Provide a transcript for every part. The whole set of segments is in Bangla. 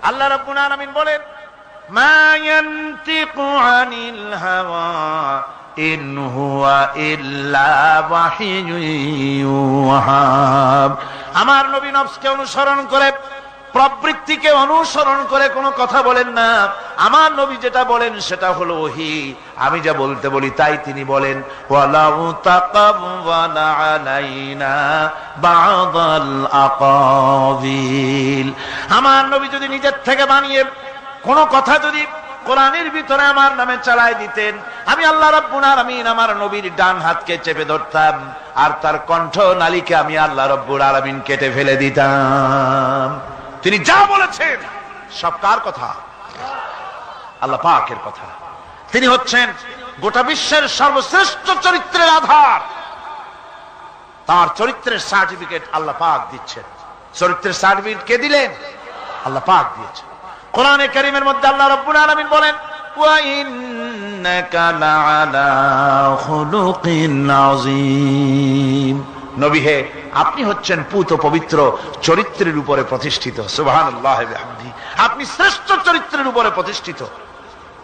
আল্লাহ রাব্বুল আলামিন বলেন, মা ইয়ানতিকু আনিল হাওয়া ইন হুয়া ইল্লা ওয়াহিয়ুন ইউহা। আমার নবী নফসকে অনুসরণ করে, প্রবৃত্তিকে অনুসরণ করে কোনো কথা বলেন না। আমার নবী যেটা বলেন সেটা হলো ওহী। আমি যা বলতে বলি তাই তিনি বলেন। ওয়ালাউ তাকাওয়ালা আলাইনা বা'দাল আকাবিল। আমার নবী যদি নিজের থেকে বানিয়ে কোনো কথা যদি কোরআনের ভিতরে আমার নামে চালাই দিতেন, আমি আল্লাহ রাব্বুল আলামিন আমার নবীর ডান হাতকে চেপে ধরতাম, আর তার কণ্ঠ নালীকে আমি আল্লাহ রাব্বুল আলামিন কেটে ফেলে দিতাম। তিনি যা বলেছেন সব কার কথা? আল্লাহ পাকের কথা। তিনি হচ্ছেন গোটা বিশ্বের সর্বশ্রেষ্ঠ চরিত্রের আধার। তার চরিত্রের সার্টিফিকেট আল্লাহ পাক দিচ্ছেন। চরিত্রের সার্টিফিকেট কে দিলেন? আল্লাহ পাক দিয়েছেন। কোরআনে কারীমের মধ্যে আল্লাহ রাব্বুল আলামিন বলেন, ওয়া ইন্নাকা লাআলা খুলুকিন আযীম। নবী হে, আপনি হচ্ছেন পুত পবিত্র চরিত্রের উপরে প্রতিষ্ঠিত। সুবহানাল্লাহি ওয়া বিহামদিহি। আপনি শ্রেষ্ঠ চরিত্রের উপরে প্রতিষ্ঠিত।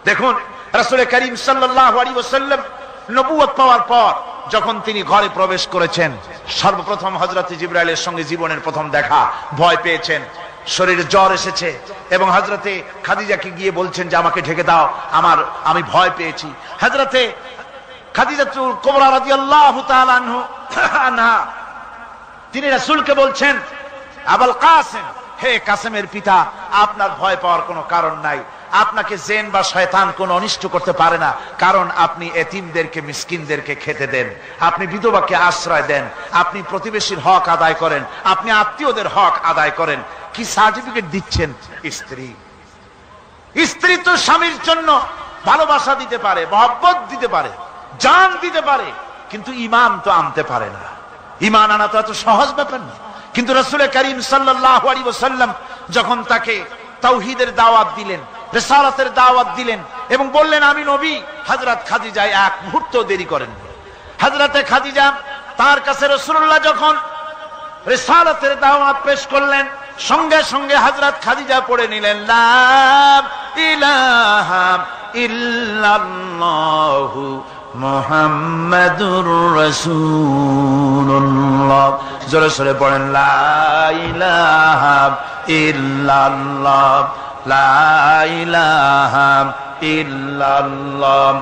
দেখুন, রাসূল করিম সাল্লাল্লাহু আলাইহি ওয়াসাল্লাম নবুয়ত পাওয়ার পর যখন তিনি ঘরে প্রবেশ করেছেন, সর্বপ্রথম হযরত জিবরাইলের সঙ্গে জীবনের প্রথম দেখা। ভয় পেয়েছেন, শরীরে জ্বর এসেছে, এবং হযরতে খাদিজাকে গিয়ে বলছেন যে আমাকে ঢেকে দাও, আমি ভয় পেয়েছি। হযরতে খাদিজাতুল কুবরা রাদিয়াল্লাহু তাআলা আনহা তিনি রাসূলকে বলছেন, আবুল কাসেম, হে কাসেমের পিতা, আপনার ভয় পাওয়ার কোনো কারণ নাই। আপনাকে জিন বা শয়তান কোনো অনিষ্ট করতে পারে না, কারণ আপনি এতিমদেরকে, মিসকিনদেরকে খেতে দেন, আপনি বিধবাকে আশ্রয় দেন, আপনি প্রতিবেশীর হক আদায় করেন, আপনি আত্মীয়দের হক আদায় করেন। কি সার্টিফিকেট দিচ্ছেন? স্ত্রী তো স্বামীর জন্য ভালোবাসা দিতে পারে, মহব্বত দিতে পারে, জান দিতে পারে, কিন্তু ঈমান তো আনতে পারে না। ঈমান আনা তো এত সহজ ব্যাপার না। কিন্তু রাসূল করিম সাল্লাল্লাহু আলাইহি ওয়াসাল্লাম যখন তাকে তাওহীদের দাওয়াত দিলেন, রিসালাতের দাওয়াত দিলেন, এবং বললেন আমি নবী, হযরত খাদিজা এক মুহূর্ত দেরি করেননি। হযরতে খাদিজা তার কাছে রাসূলুল্লাহ যখন রিসালাতের দাওয়াত পেশ করলেন, সঙ্গে সঙ্গে হযরত খাদিজা পড়ে নিলেন, লা ইলাহা ইল্লাল্লাহু মুহাম্মাদুর রাসূলুল্লাহ। জোরে সোরে পড়েন, লা ইলাহা ইল্লাল্লাহ, লা ইলাহা ইল্লাল্লাহ।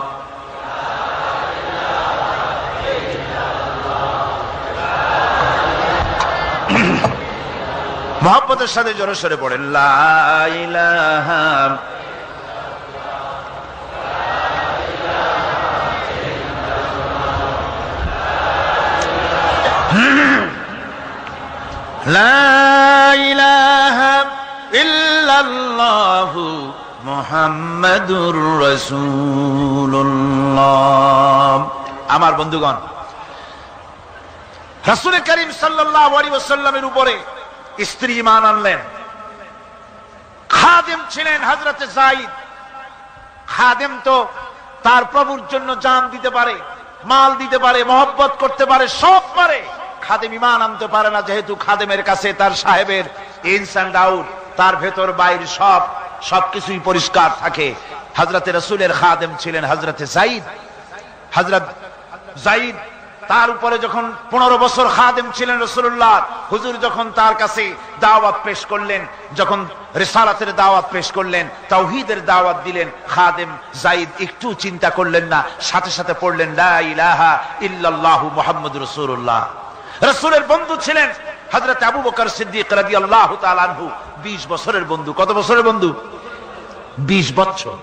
মহব্বতের সাথে জোরে সোরে পড়েন, লা ইলাহা লা ইলাহা ইল্লাল্লাহু মুহাম্মাদুর রাসূলুল্লাহ। আমার বন্ধুগণ, রাসূল করিম সাল্লাল্লাহু আলাইহি ওয়াসাল্লামের উপরে স্ত্রী ঈমান আনলেন। খাদেম ছিলেন হযরতে যায়েদ। খাদেম তো তার প্রভুর জন্য জান দিতে পারে, মাল দিতে পারে, মহব্বত করতে পারে, সব পারে। খাদেম ঈমান আনতে পারে না, যেহেতু খাদেমের কাছে তার সাহেবের ইনস এন্ড আউট, তার ভেতর বাইরে সবকিছুই পরিষ্কার থাকে। হযরতে রাসূলের খাদেম ছিলেন হযরতে যায়েদ। হযরত যায়েদ তার উপরে যখন 15 বছর খাদেম ছিলেন রাসূলুল্লাহ, হুজুর যখন তার কাছে দাওয়াত পেশ করলেন, যখন রিসালাতের দাওয়াত পেশ করলেন, তাওহীদের দাওয়াত দিলেন, খাদেম যায়েদ একটু চিন্তা করলেন না, সাথে সাথে পড়লেন, লা ইলাহা ইল্লাল্লাহু মুহাম্মাদুর রাসূলুল্লাহ। রাসূলের বন্ধু ছিলেন হযরত আবু বকর সিদ্দিক রাদিয়াল্লাহু তাআলা আনহু। 20 বছরের বন্ধু। কত বছরের বন্ধু? 20 বছর।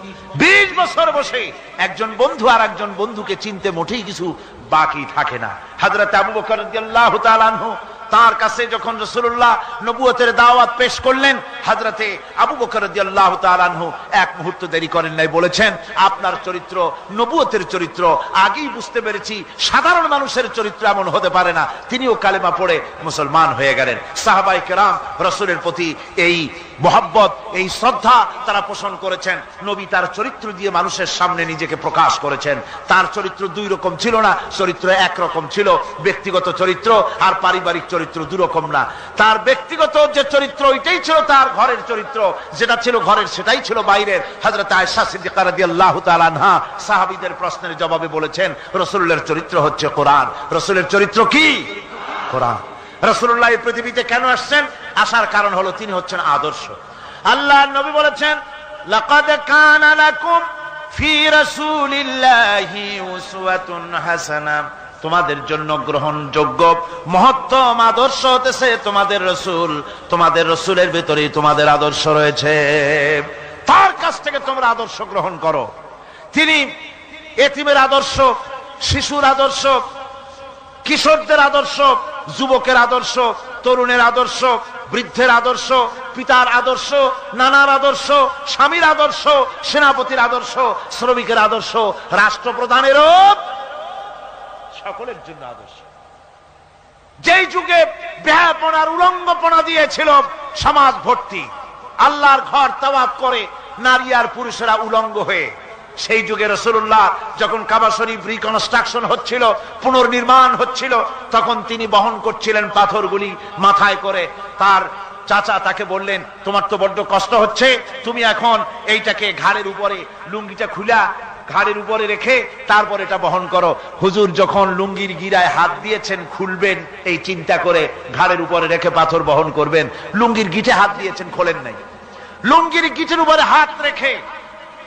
20 বছর বসে একজন বন্ধু আর একজন বন্ধুকে চিনতে মোটেই কিছু বাকি থাকে না। হযরত আবু বকর রাদিয়াল্লাহু তাআলা আনহু তার কাছে যখন রাসূলুল্লাহ নবুয়তের দাওয়াত পেশ করলেন, হযরতে আবু বকর রাদিয়াল্লাহু তাআলা আনহু এক মুহূর্ত দেরি করেন নাই, বলেছেন আপনার চরিত্র নবুয়তের চরিত্র। আগেই বুঝতে পেরেছি সাধারণ মানুষের চরিত্র এমন হতে পারে না। তিনিও কালেমা পড়ে মুসলমান হয়ে গেলেন। সাহাবায়ে কেরাম রাসূলের প্রতি এই মহব্বত, এই শ্রদ্ধা তারা পোষণ করেছেন। নবী তার চরিত্র দিয়ে মানুষের সামনে নিজেকে প্রকাশ করেছেন। তার চরিত্র দুই রকম ছিল না, চরিত্র একরকম ছিল। ব্যক্তিগত চরিত্র আর পারিবারিক চরিত্র দুই রকম না। তার ব্যক্তিগত যে চরিত্র, ওইটাই ছিল তার তার ঘরের চরিত্র, যেটা ছিল ঘরের সেটাই ছিল বাইরের। হযরত আয়েশা সিদ্দিকা রাদিয়াল্লাহু তাআলা আনহা সাহাবীদের প্রশ্নের জবাবে বলেছেন, রাসূলের চরিত্র হচ্ছে কোরআন। রাসূলের চরিত্র কি? কোরআন। রাসূলুল্লাহ এই পৃথিবীতে কেন আসছেন? আসার কারণ হলো তিনি হচ্ছেন আদর্শ। আল্লাহর নবী বলেছেন, লাকাদ কানা লাকুম ফি রাসূলিল্লাহি উসওয়াতুন হাসানাহ, তোমাদের জন্য গ্রহণযোগ্য মহত্তম আদর্শ হতেছে তোমাদের রাসূল। তোমাদের রাসূলের ভিতরেই তোমাদের আদর্শ রয়েছে, তার কাছ থেকে তোমরা আদর্শ গ্রহণ করো। তিনি এতিমের আদর্শ, শিশুর আদর্শ, কিশোরদের আদর্শ, যুবকের আদর্শ, তরুণের আদর্শ, বৃদ্ধের আদর্শ, পিতার আদর্শ, নানার আদর্শ, স্বামীর আদর্শ, সেনাপতির আদর্শ, শ্রমিকের আদর্শ, রাষ্ট্রপ্রধানেরও সকলের জন্য আদর্শ। যেই যুগে বেহাপনার উলঙ্গপনা দিয়েছিল সমাজ ভর্তি, আল্লাহর ঘর তাওয়াফ করে নারী আর পুরুষেরা উলঙ্গ হয়ে, সেই যুগে রাসূলুল্লাহ যখন কাবা শরীফ রিকনস্ট্রাকশন হচ্ছিল, পুনর্নির্মাণ হচ্ছিল, তখন তিনি বহন করছিলেন পাথরগুলি মাথায় করে। তার চাচা তাকে বললেন, তোমার তো বড্ড কষ্ট হচ্ছে, তুমি এখন এইটাকে ঘাড়ের উপরে, লুঙ্গিটা খুলা ঘাড়ের উপরে রেখে তারপর এটা বহন করো। হুজুর যখন লুঙ্গির গিরায় হাত দিয়েছেন খুলবেন এই চিন্তা করে, ঘাড়ের উপরে রেখে পাথর বহন করবেন, লুঙ্গির গিটে হাত দিয়েছেন, খোলেন নাই। লুঙ্গির গিটের উপরে হাত রেখে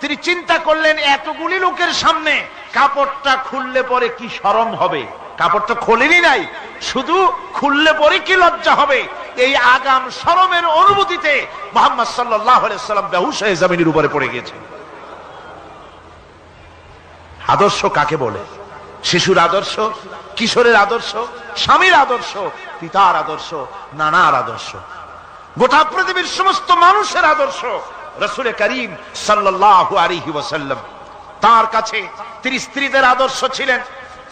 তিনি চিন্তা করলেন, এতগুলি লোকের সামনে কাপড়টা খুললে পরে কি শরম হবে। কাপড়টা খোলেনি নাই, শুধু খুললে পরে কি লজ্জা হবে। এই আগাম শরমের অনুভূতিতে মুহাম্মদ সাল্লাল্লাহু আলাইহি ওয়াসাল্লাম বেহুশ হয়ে জমিনের উপরে পড়ে গেছেন। আদর্শ কাকে বলে? শিশুর আদর্শ, কিশোরের আদর্শ, স্বামীর আদর্শ, পিতার আদর্শ, নানার আদর্শ, গোটা পৃথিবীর সমস্ত মানুষের আদর্শ রাসূল করিম সাল্লাল্লাহু আলাইহি ওয়াসাল্লাম। তার কাছে তিনি স্ত্রীদের আদর্শ ছিলেন,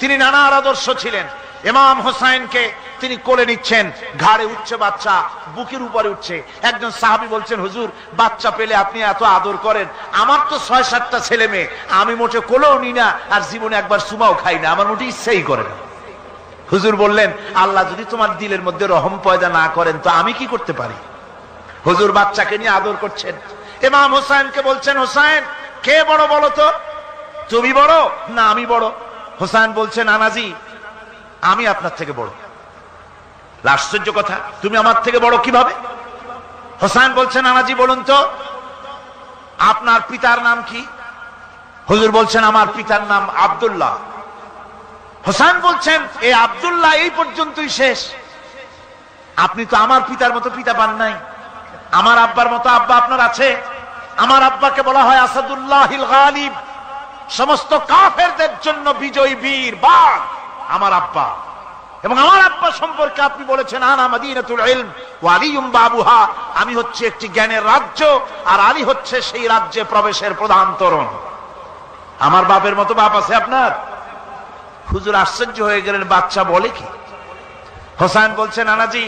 তিনি নানার আদর্শ ছিলেন। ইমাম হোসাইনকে তিনি কোলে নিচ্ছেন, ঘাড়ে উঠছে বাচ্চা, বুকের উপরে উঠছে। একজন সাহাবী বলছেন, হুজুর বাচ্চা পেলে আপনি এত আদর করেন, আমার তো ৬-৭টা ছেলে মেয়ে, আমি মোটে কোলেও নি না, আর জীবনে একবার সুমাও খাই না, আমার মোটে ইচ্ছাই করে না। হুজুর বললেন, আল্লাহ যদি তোমার দিলের মধ্যে রহম পয়দা না করেন তো আমি কি করতে পারি? হুজুর বাচ্চাকে নিয়ে আদর করছেন। ইমাম হোসাইনকে বলছেন, হোসাইন কে বড় বলো তো, তুমি বড় না আমি বড়? হোসাইন বলছেন, নানাজি আমি আপনার থেকে বড়। আশ্চর্য কথা, তুমি আমার থেকে বড় কিভাবে? হোসাইন বলছেন, নানাজি বলুন তো আপনার পিতার নাম কি? হুজুর বলছেন, আমার পিতার নাম আব্দুল্লাহ। হোসাইন বলছেন, এই আব্দুল্লাহ এই পর্যন্তই শেষ, আপনি তো আমার পিতার মতো পিতা পান নাই, আমার আব্বার মতো আব্বা আপনার আছে। আমার আব্বাকে বলা হয় আসাদুল্লাহিল গালিব, সমস্ত কাফেরদের জন্য বিজয়ী বীর বাঘ আমার আব্বা। এবং আমার আব্বা সম্পর্কে আপনি বলেছেন, আনা মাদিনাতুল ইলম ওয়া আলিয়ুম বাবুহা, আমি হচ্ছে একটি জ্ঞানের রাজ্য আর আলী হচ্ছে সেই রাজ্যে প্রবেশের প্রধান তরুণ। আমার বাপের মতো বাপ আছে আপনার? হুজুর আশ্চর্য হয়ে গেলেন, বাচ্চা বলে কি? হোসেন বলছেন, নানাজি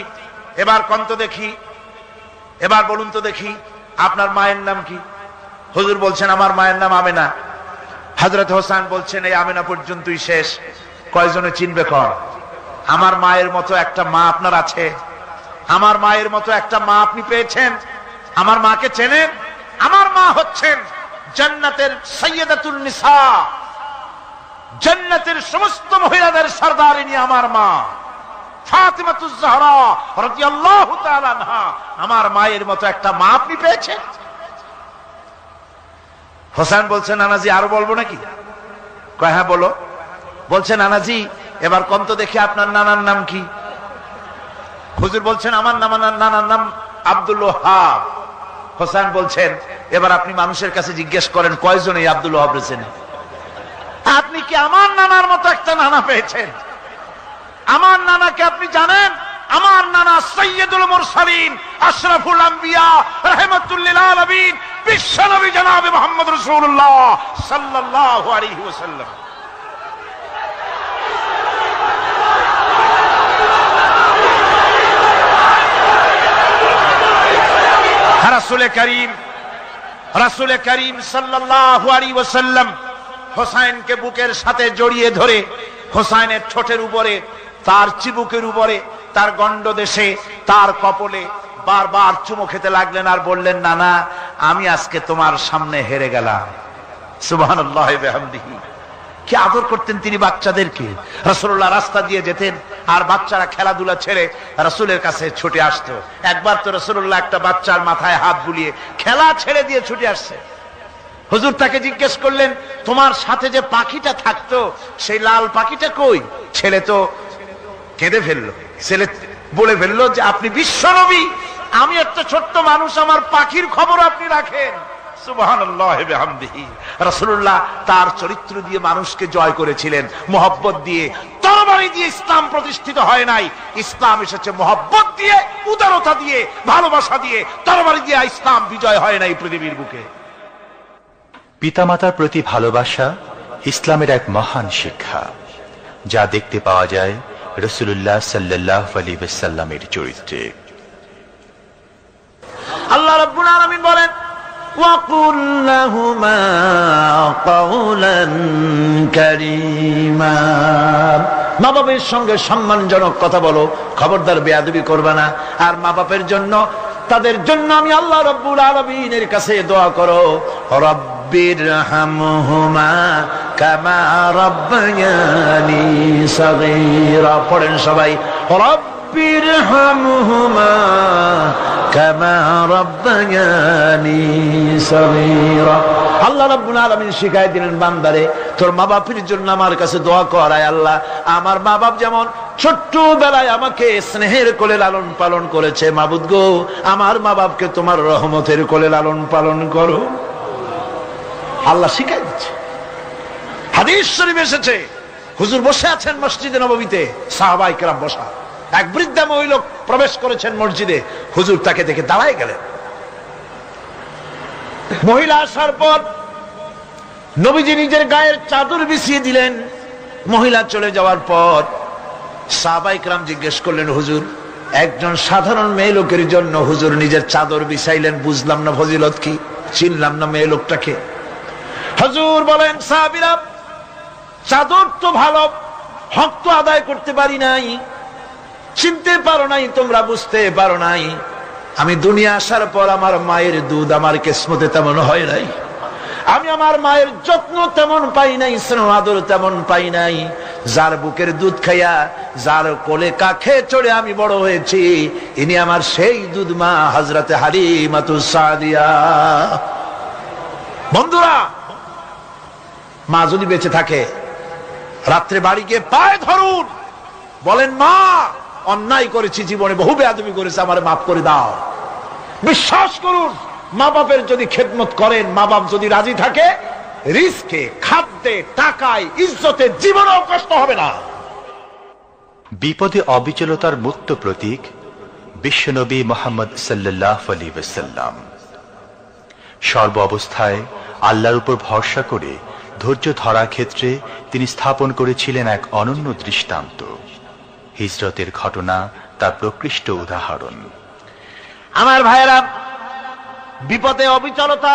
এবার কন্ত দেখি, এবার বলুন তো দেখি আপনার মায়ের নাম কি? হুজুর বলছেন, আমার মায়ের নাম আমেনা। হযরত হোসেন বলছেন, এই আমেনা পর্যন্তই শেষ, কয়জনে চিনবে কর? আমার মায়ের মতো একটা মা আপনার আছে? আমার মায়ের মতো একটা মা আপনি পেয়েছেন? আমার মাকে চেনেন? আমার মা হচ্ছেন জান্নাতের সাইয়্যিদাতুন নিসা, জান্নাতের সমস্ত মহিলাদের সরদারিনী আমার মা ফাতিমাতুজ জাহরা রাদিয়াল্লাহু তাআলা আনহা। আমার মায়ের মতো একটা মা আপনি পেয়েছেন? হোসেন বলছেন, নানাজি আরো বলবো নাকি? কয় হ্যাঁ বলো। বলছেন, নানাজি এবার কোন তো দেখি আপনার নানার নাম কি? হুজুর বলছেন, আমার নানার নাম আব্দুল ওয়াহাব। হোসেন বলছেন, এবার আপনি মানুষের কাছে জিজ্ঞেস করেন কয়জন এই আব্দুল ওয়াহাব রয়েছেন? আপনি কি আমার নানার মতো একটা নানা পেয়েছেন? আমার নানাকে আপনি জানেন? আমার নানা সাইয়্যিদুল মুরসালিন, আশরাফুল আম্বিয়া, রাহমাতুল লিল আলামিন, বিশ্বনবী জনাবে মুহাম্মদ রাসূলুল্লাহ সাল্লাল্লাহু আলাইহি ওয়াসাল্লাম। রাসূল করিম সাল্লাল্লাহু আলাইহি ওয়াসাল্লাম হোসাইনকে বুকের সাথে জড়িয়ে ধরে হোসাইনের ঠোঁটের উপরে, তার চিবুকের উপরে, তার গন্ডদেশে, তার কপলে বারবার চুমো খেতে লাগলেন আর বললেন, না না, আমি আজকে তোমার সামনে হেরে গেলাম। সুবহানাল্লাহ ওয়া বিহামদিহি। কি আদর করতেন তিনি বাচ্চাদেরকে। রাসূলুল্লাহ রাস্তা দিয়ে যেতেন আর বাচ্চারা খেলাধুলা ছেড়ে রাসূলের কাছে ছুটে আসতো। একবার তো রাসূলুল্লাহ একটা বাচ্চার মাথায় হাত বুলিয়ে খেলা ছেড়ে দিয়ে ছুটে আসছে। হুজুর তাকে জিজ্ঞেস করলেন, তোমার সাথে যে পাখিটা থাকতো সেই লাল পাখিটা কই? ছেলে তো কেঁদে ফেললো। ছেলে বলে ফেললো যে আপনি বিশ্বনবী, আমি একটা ছোট্ট মানুষ, আমার পাখির খবর আপনি রাখেন। সুবহানাল্লাহ ওয়া বিহামদিহি। রাসূলুল্লাহ তার চরিত্র দিয়ে মানুষকে জয় করেছিলেন, মুহাব্বত দিয়ে। তরবারি দিয়ে ইসলাম প্রতিষ্ঠিত হয় নাই, ইসলাম এসেছে মুহাব্বত দিয়ে, উদারতা দিয়ে, ভালোবাসা দিয়ে। তরবারি দিয়ে ইসলাম বিজয় হয় নাই পৃথিবীর বুকে। পিতামাতার প্রতি ভালোবাসা ইসলামের এক মহান শিক্ষা, যা দেখতে পাওয়া যায় রাসূলুল্লাহ সাল্লাল্লাহু আলাইহি ওয়াসাল্লামের চরিত্রে। আল্লাহ রাব্বুল আলামিন বলেন, ওয়াকুল লাহুমা কাওলান কারীমা। মা বাবার সঙ্গে সম্মানজনক কথা বলো, খবরদার বেয়াদবি করবে না। আর মা বাপের জন্য, তাদের জন্য আমি আল্লাহ রাব্বুল আলামিনের কাছে দোয়া করো, রব্বিরহামহুমা কামা রাব্বায়ানি সাগীরা। পড়েন সবাই, রব্বিরহামহুমা কামা রাব্বায়ানি সাগীরা। আল্লাহ রাব্বুল আলামিন শিখাই দিলেন, বান্দারে তোর মা বাপের জন্য আমার কাছে দোয়া কর, আয় আল্লাহ আমার মা বাপ যেমন ছোট্টবেলায় আমাকে স্নেহের কোলে লালন পালন করেছে, মাবুদ গো আমার মা বাপকে তোমার রহমতের কোলে লালন পালন করো। আল্লাহ শিখাই দিচ্ছে। হাদিস শরীফ এসেছে, হুজুর বসে আছেন মসজিদে নববীতে, সাহাবায়ে কেরাম বসা। এক বৃদ্ধা মহিলা প্রবেশ করেছেন মসজিদে, হুজুর তাকে দেখে দাঁড়ায় গেলেন। মহিলা আসার পর নবীজি নিজের গায়ের চাদর বিছিয়ে দিলেন। মহিলা চলে যাওয়ার পর সাহাবায়ে কেরাম জিজ্ঞেস করলেন, হুজুর একজন সাধারণ মেয়ে লোকের জন্য হুজুর নিজের চাদর বিছাইলেন, বুঝলাম না ফজিলত কি, চিনলাম না মেয়ে লোকটাকে। হুজুর বলেন, সাহাবীরা চাদর তো ভালো, হক তো আদায় করতে পারি নাই, চিনতে পারো নাই, তোমরা বুঝতে পারো নাই। আমি দুনিয়া আসার পর আমার মায়ের দুধ আমার কিসমতে তেমন হয় নাই, আমি আমার মায়ের যত্ন তেমন পাই নাই, স্নেহ আদর তেমন পাই নাই। যার বুকের দুধ খাইয়া, যার কোলে কাখে চড়ে আমি বড় হয়েছি, ইনি আমার সেই দুধ মা হযরতে হালিমাতুস সাদিয়া। বন্ধুরা, মা যদি বেঁচে থাকে, রাত্রে বাড়ি গিয়ে পায়ে ধরুন, বলেন মা অন্যায় করেছি, জীবনে বহু বেয়াদবি করেছি, আমার মাফ করে দাও। বিশ্বাস করুন, মা বাপের যদি খেদমত করেন, মা বাপ যদি রাজি থাকে, রিজকে, খাদ্যে, টাকায়, ইজ্জতে জীবনেও কষ্ট হবে না। বিপদে অবিচলতার মুক্ত প্রতীক বিশ্বনবী মুহাম্মদ সাল্লাল্লাহু আলাইহি ওয়াসাল্লাম। সর্ব অবস্থায় আল্লাহর উপর ভরসা করে ধৈর্য ধরার ক্ষেত্রে তিনি স্থাপন করেছিলেন এক অনন্য দৃষ্টান্ত। হিজরতের ঘটনা তার প্রকৃষ্ট উদাহরণ। আমার ভাইয়েরা, বিপদে অবিচলতা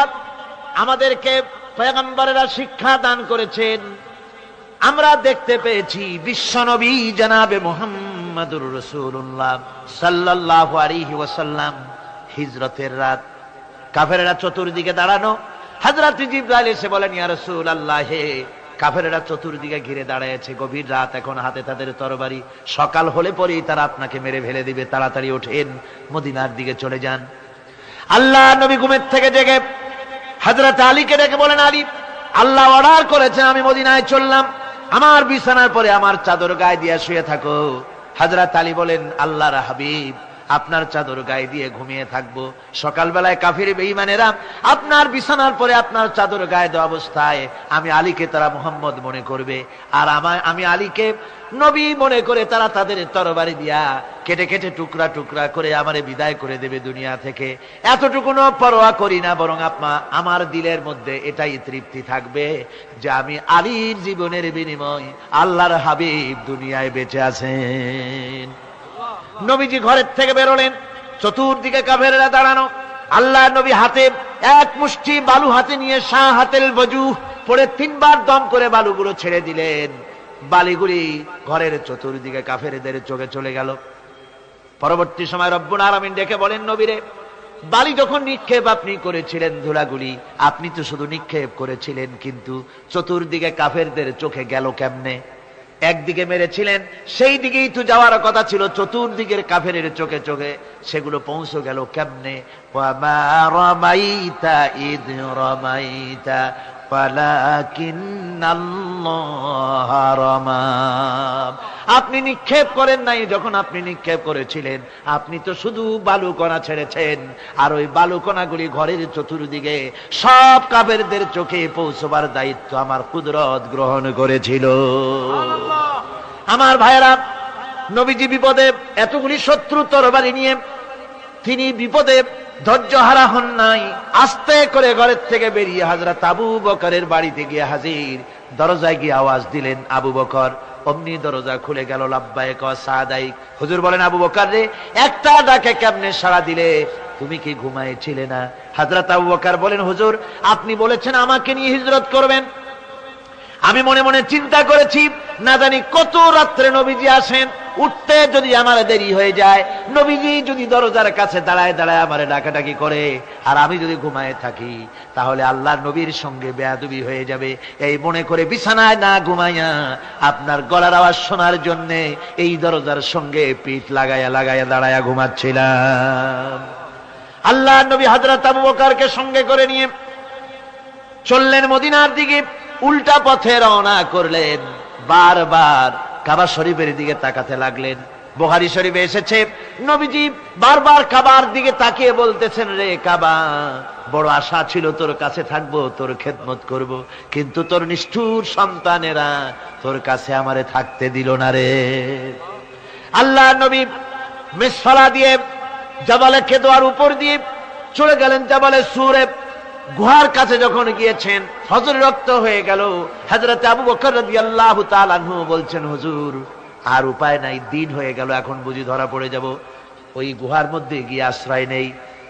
আমাদেরকে পয়গম্বরেরা শিক্ষা দান করেছেন। আমরা দেখতে পেয়েছি বিশ্বনবী জনাবে মুহাম্মদুর রাসূলুল্লাহ সাল্লাল্লাহু আলাইহি ওয়াসাল্লাম হিজরতের রাত, কাফেররা চতুর্দিকে দাঁড়ানো। হযরত জিবরাইল এসে বলেন, ইয়া রাসূলুল্লাহ, হে কাফেররা চতুর্দিকে ঘিরে দাঁড়িয়েছে, গভীর রাত, এখন হাতে তাদের তরবারি, সকাল হলে পরেই তারা আপনাকে মেরে ফেলে দিবে, তাড়াতাড়ি ওঠেন, মদিনার দিকে চলে যান। আল্লাহ নবী ঘুমের থেকে জেগে হযরত আলীকে ডেকে বলেন, আলী, আল্লাহ অর্ডার করেছেন আমি মদিনায় চললাম, আমার বিছানার পরে আমার চাদর গায়ে দিয়ে শুয়ে থাকো। হযরত আলী বলেন, আল্লাহর হাবিব, আপনার চাদর গায়ে দিয়ে ঘুমিয়ে থাকবো, সকালবেলায় কাফির বেঈমানেরা আপনার বিছানার পরে আপনার চাদর গায়ে দেওয়া অবস্থায় আমি আলীকে তারা মুহাম্মদ মনে করবে, আর আমি আলীকে নবী মনে করে তারা তাদের তরবারি দিয়া কেটে কেটে টুকরা টুকরা করে আমারে বিদায় করে দেবে দুনিয়া থেকে। এতটুকুনো পরোয়া করি না, বরং আমার দিলের মধ্যে এটাই তৃপ্তি থাকবে যে আমি আলীর জীবনের বিনিময় আল্লাহর হাবিব দুনিয়ায় বেঁচে আছেন। নবীজি ঘরের থেকে বেরোলেন, চতুর্দিকে কাফেররা দাঁড়ানো। আল্লাহ নবী হাতে এক মুষ্টি বালু হাতে নিয়ে শাহাতেল ওযু পড়ে 3 বার দম করে বালুগুলো ছেড়ে দিলেন। বালিগুলি ঘরের চতুর্দিকে কাফেরদের চোখে চলে গেল। পরবর্তী সময় রব্বুল আলামিন ডেকে বলেন, নবীরে, বালি যখন নিক্ষেপ আপনি করেছিলেন ধুলাগুলি, আপনি তো শুধু নিক্ষেপ করেছিলেন, কিন্তু চতুর্দিকে কাফেরদের চোখে গেল কেমনে? একদিকে মেরেছিলেন, সেই দিকেই তো যাওয়ার কথা ছিল, চতুর্দিকের কাফেরের চোখে চোখে সেগুলো পৌঁছে গেল কেমনে? ওয়ামা রামাইতা ইদ রামাইতা ওয়ালাকিন্নাল্লাহ রামা। আপনি নিক্ষেপ করেন নাই, যখন আপনি নিক্ষেপ করেছিলেন আপনি তো শুধু বালুকণা ছেড়েছেন, আর ওই বালুকণাগুলি ঘরের চতুর্দিকে সব কাফেরদের চোখে পৌঁছবার দায়িত্ব আমার কুদরত গ্রহণ করেছিল। আমার ভাইয়েরা, নবীজি বিপদে, এতগুলি শত্রু তরবারি নিয়ে তিনি বিপদে ধৈর্য হারা হন নাই। আস্তে করে ঘরের থেকে বেরিয়ে হযরত আবু বকরের বাড়িতে গিয়ে হাজির। দরজায় গিয়ে আওয়াজ দিলেন, আবু বকর। অমনি দরজা খুলে গেল। লাব্বাইক ওয়া সাদাইক। হুজুর বলেন, আবু বকর রে, একটা ডাকে কেমনে সাড়া দিলে? তুমি কি ঘুমাইছিলে না? হযরত আবু বকর বলেন, হুজুর, আপনি বলেছেন আমাকে নিয়ে হিজরত করবেন, আমি মনে মনে চিন্তা করেছি, না জানি কত রাত্রে নবীজি আসেন, উঠতে যদি আমার দেরি হয়ে যায়, নবীজি যদি দরজার কাছে দাঁড়ায় দাঁড়ায় আমারে ডাকাডাকি করে, আর আমি যদি ঘুমায় থাকি, তাহলে আল্লাহর নবীর সঙ্গে বেয়াদবি হয়ে যাবে। এই মনে করে বিছানায় না ঘুমাইয়া আপনার গলার আওয়াজ শোনার জন্য এই দরজার সঙ্গে পিঠ লাগাইয়া লাগাইয়া দাঁড়াইয়া ঘুমাচ্ছিলাম। আল্লাহর নবী হযরত আবু বকরকে সঙ্গে করে নিয়ে চললেন মদিনার দিকে। উল্টা পথে রওনা করলেন। বারবার কাবা শরীফের দিকে তাকাতে লাগলেন। বুখারী শরীফে এসেছে, নবীজি বারবার কাবার দিকে তাকিয়ে বলতেছেন, রে কাবা, বড় আশা ছিল তোর কাছে থাকবো, তোর খেদমত করব, কিন্তু তোর নিষ্ঠুর সন্তানেরা তোর কাছে আমারে থাকতে দিল না রে। আল্লাহ নবী মিসফালা দিয়ে জাবালে কেদোয়ার উপর দিয়ে চলে গেলেন জাবালে সুরে। গুহার কাছে যখন গিয়েছেন, ফজর রক্ত হয়ে গেল। হযরত আবু বকর রাদিয়াল্লাহু তাআলা আনহু বলছেন, হুজুর, আর উপায় নাই, দিন হয়ে গেল, এখন বুঝি ধরা পড়ে যাব, ওই গুহার মধ্যে গিয়ে আশ্রয় নেই।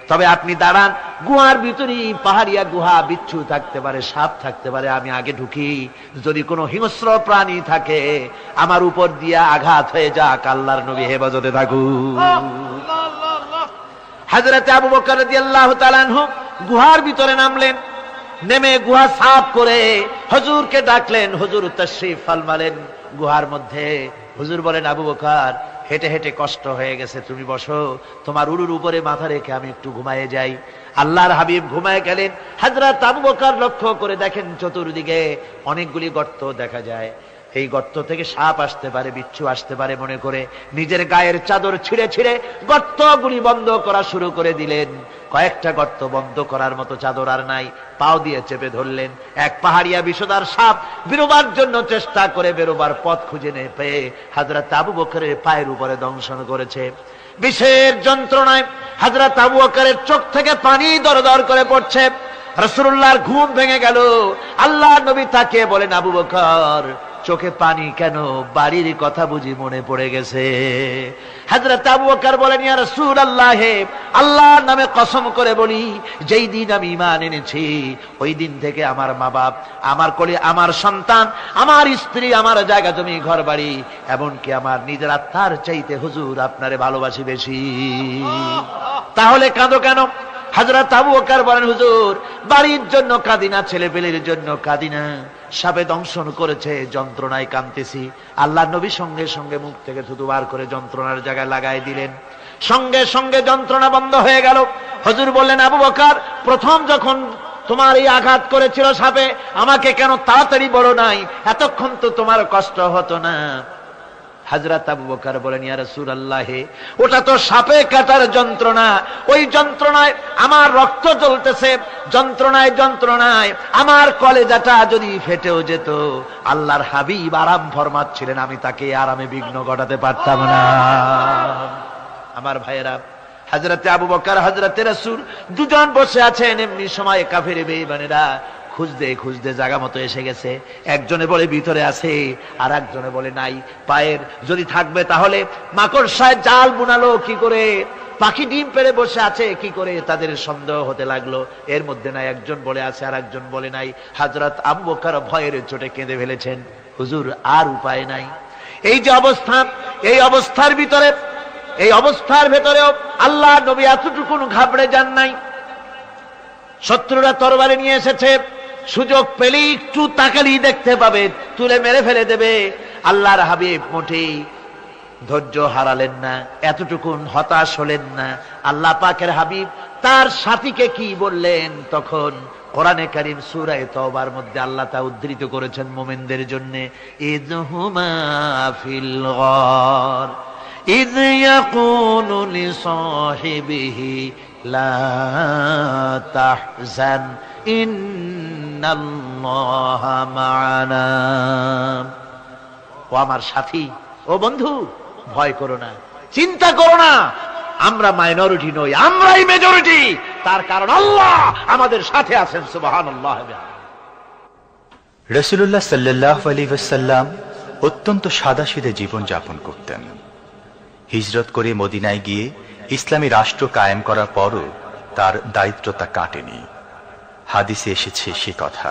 তবে আপনি দাঁড়ান, গুহার ভিতরেই পাহাড়িয়া গুহা, বিচ্ছু থাকতে পারে, সাপ থাকতে পারে, আমি আগে ঢুকি, যদি কোনো হিংস্র প্রাণী থাকে আমার উপর দিয়া আঘাত হয়ে যাক, আল্লাহর নবী হেফাজতে থাকুক। হযরত আবু বকর রাদিয়াল্লাহু তাআলা আনহু গুহার ভিতরে নামলেন। নেমে গুহা সাফ করে হুজুরকে ডাকলেন। হুজুর তাশরীফ ফরমালেন গুহার মধ্যে। হুজুর বলেন, আবু বকর, হেঁটে হেঁটে কষ্ট হয়ে গেছে, তুমি বসো, তোমার উরুর উপরে মাথা রেখে আমি একটু ঘুমায়ে যাই। আল্লাহর হাবিব ঘুমায় গেলেন। হযরত আবু বকর লক্ষ্য করে দেখেন চতুর্দিকে অনেকগুলি গর্ত দেখা যায়। এই গর্ত থেকে সাপ আসতে পারে, বিচ্ছু আসতে পারে মনে করে নিজের গায়ের চাদর ছিঁড়ে ছিঁড়ে গর্তগুলি বন্ধ করা শুরু করে দিলেন। কয়েকটা গর্ত বন্ধ করার মতো চাদর আর নাই, পাও দিয়ে চেপে ধরলেন। এক পাহাড়িয়া বিষধর সাপ বেরোবার জন্য চেষ্টা করে বেরোবার পথ খুঁজে না পেয়ে হযরত আবু বকরের পায়ের উপরে দংশন করেছে। বিষের যন্ত্রণায় হযরত আবু বকরের চোখ থেকে পানি দরদর করে পড়ছে। রাসূলুল্লাহর ঘুম ভেঙে গেল। আল্লাহর নবী তাকে বলেন, আবু বকর, চোখে পানি কেন? বাড়ির কথা বুঝি মনে পড়ে গেছে? হযরত আবু বকর বলেন, ইয়া রাসূলুল্লাহ, আল্লাহর নামে কসম করে বলি, যেই দিন আমি ঈমান এনেছি ওই দিন থেকে আমার মা বাপ, আমার কোলে আমার সন্তান, আমার স্ত্রী, আমার জায়গা জমি ঘর বাড়ি, এমনকি আমার নিজের আত্মার চাইতে হুজুর আপনারে ভালোবাসি বেশি। তাহলে কাঁদো কেন? হযরত আবু বকর বলেন, হুজুর, বাড়ির জন্য কাঁদি না, ছেলে পেলের জন্য কাঁদি না, সাপে দংশন করেছে, যন্ত্রণায় কাঁদতেছি। আল্লাহর নবী সঙ্গে সঙ্গে মুখ থেকে থুতু বার করে যন্ত্রণার জায়গায় লাগাই দিলেন। সঙ্গে সঙ্গে যন্ত্রণা বন্ধ হয়ে গেল। হুজুর বললেন, আবু বকর, প্রথম যখন তোমার এই আঘাত করেছিল সাপে, আমাকে কেন তাড়াতাড়ি বলো নাই? এতক্ষণ তো তোমার কষ্ট হতো না। হযরত আবু বকর বলেন, ইয়া রাসূলুল্লাহ, ওটা তো সাপে কাটার যন্ত্রণা, ওই যন্ত্রণায় আমার রক্ত জ্বলতেছে, যন্ত্রণায় যন্ত্রণায় আমার কলেজাটা যদি ফেটেও যেত, আল্লাহর হাবিব আরাম ফরমাচ্ছিলেন, আমি তাকে আরামে বিঘ্ন ঘটাতে পারতাম না। আমার ভাইয়েরা, হযরত আবু বকর, হযরত রাসূল দুজন বসে আছেন। এমনি সময় কাফের বেঈমানেরা খুঁজতে খুঁজতে জায়গা মতো এসে গেছে। একজনে বলে ভিতরে আছে, আর একজনে বলে নাই। পায়ের যদি থাকবে তাহলে মাকড়সায় জাল বুনালো কি করে, পাখি ডিম পেড়ে বসে আছে কি করে, তাদের সন্দেহ হতে লাগলো। এর মধ্যে নাই, একজন বলে আছে আর একজন বলে নাই। হযরত আবু বকর ভয়ের চোটে কেঁদে ফেলেছেন, হুজুর আর উপায় নাই। এই যে অবস্থা, এই অবস্থার ভিতরে এই অবস্থার ভেতরেও আল্লাহ নবী এতটুকু ঘাবড়ে যান নাই। শত্রুরা তরবারি নিয়ে এসেছে, সুযোগ পেলেই একটু তাকালেই দেখতে পাবে, তুলে মেরে ফেলে দেবে। আল্লাহর হাবিব মোটেই ধৈর্য হারালেন না, এতটুকু হতাশ হলেন না। আল্লাহ পাকের হাবিব তার সাথীকে কি বললেন? তখন কোরআনে কারীম সূরা তাওবার মধ্যে আল্লাহ তা উদ্ধৃত করেছেন মুমিনদের জন্য, ইযহুমা ফিল গার ইয ইয়াকুলু লিসাহিবিহি লা তাহজান ইন্নাল্লাহা মা'ানা। ও আমার সাথী, ও বন্ধু, ভয় করো না, চিন্তা করো না, আমরা মাইনরিটি নই, আমরাই মেজরিটি। তার কারণ আল্লাহ আমাদের সাথে আছেন। সুবহানাল্লাহ। রাসূলুল্লাহ সাল্লাল্লাহু আলাইহি ওয়াসাল্লাম অত্যন্ত সাদাসিধে জীবন যাপন করতেন। হিজরত করে মদিনায় গিয়ে ইসলামী রাষ্ট্র কায়েম করার পরও তার দারিদ্রতা কাটেনি। হাদিসে এসেছে সে কথা।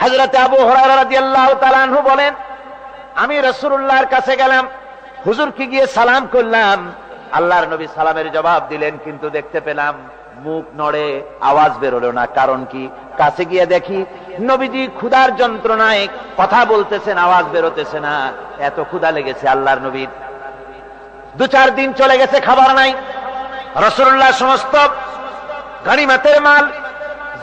হযরত আবু হুরায়রা রাদিয়াল্লাহু তাআলা আনহু বলেন, আমি রাসূলুল্লাহর কাছে গেলাম, হুজুরকে গিয়ে সালাম করলাম। আল্লাহর নবী সালামের জবাব দিলেন, কিন্তু দেখতে পেলাম মুখ নড়ে, আওয়াজ বেরোলো না। কারণ কি? কাছে গিয়ে দেখি নবীজি ক্ষুধার যন্ত্রণায় কথা বলতেছেন, আওয়াজ বেরোতেছে না। এত ক্ষুধা লেগেছে আল্লাহর নবীর। 2-4 দিন চলে গেছে, খাবার নাই। রাসূলুল্লাহ সমস্ত গনিমতের মাল,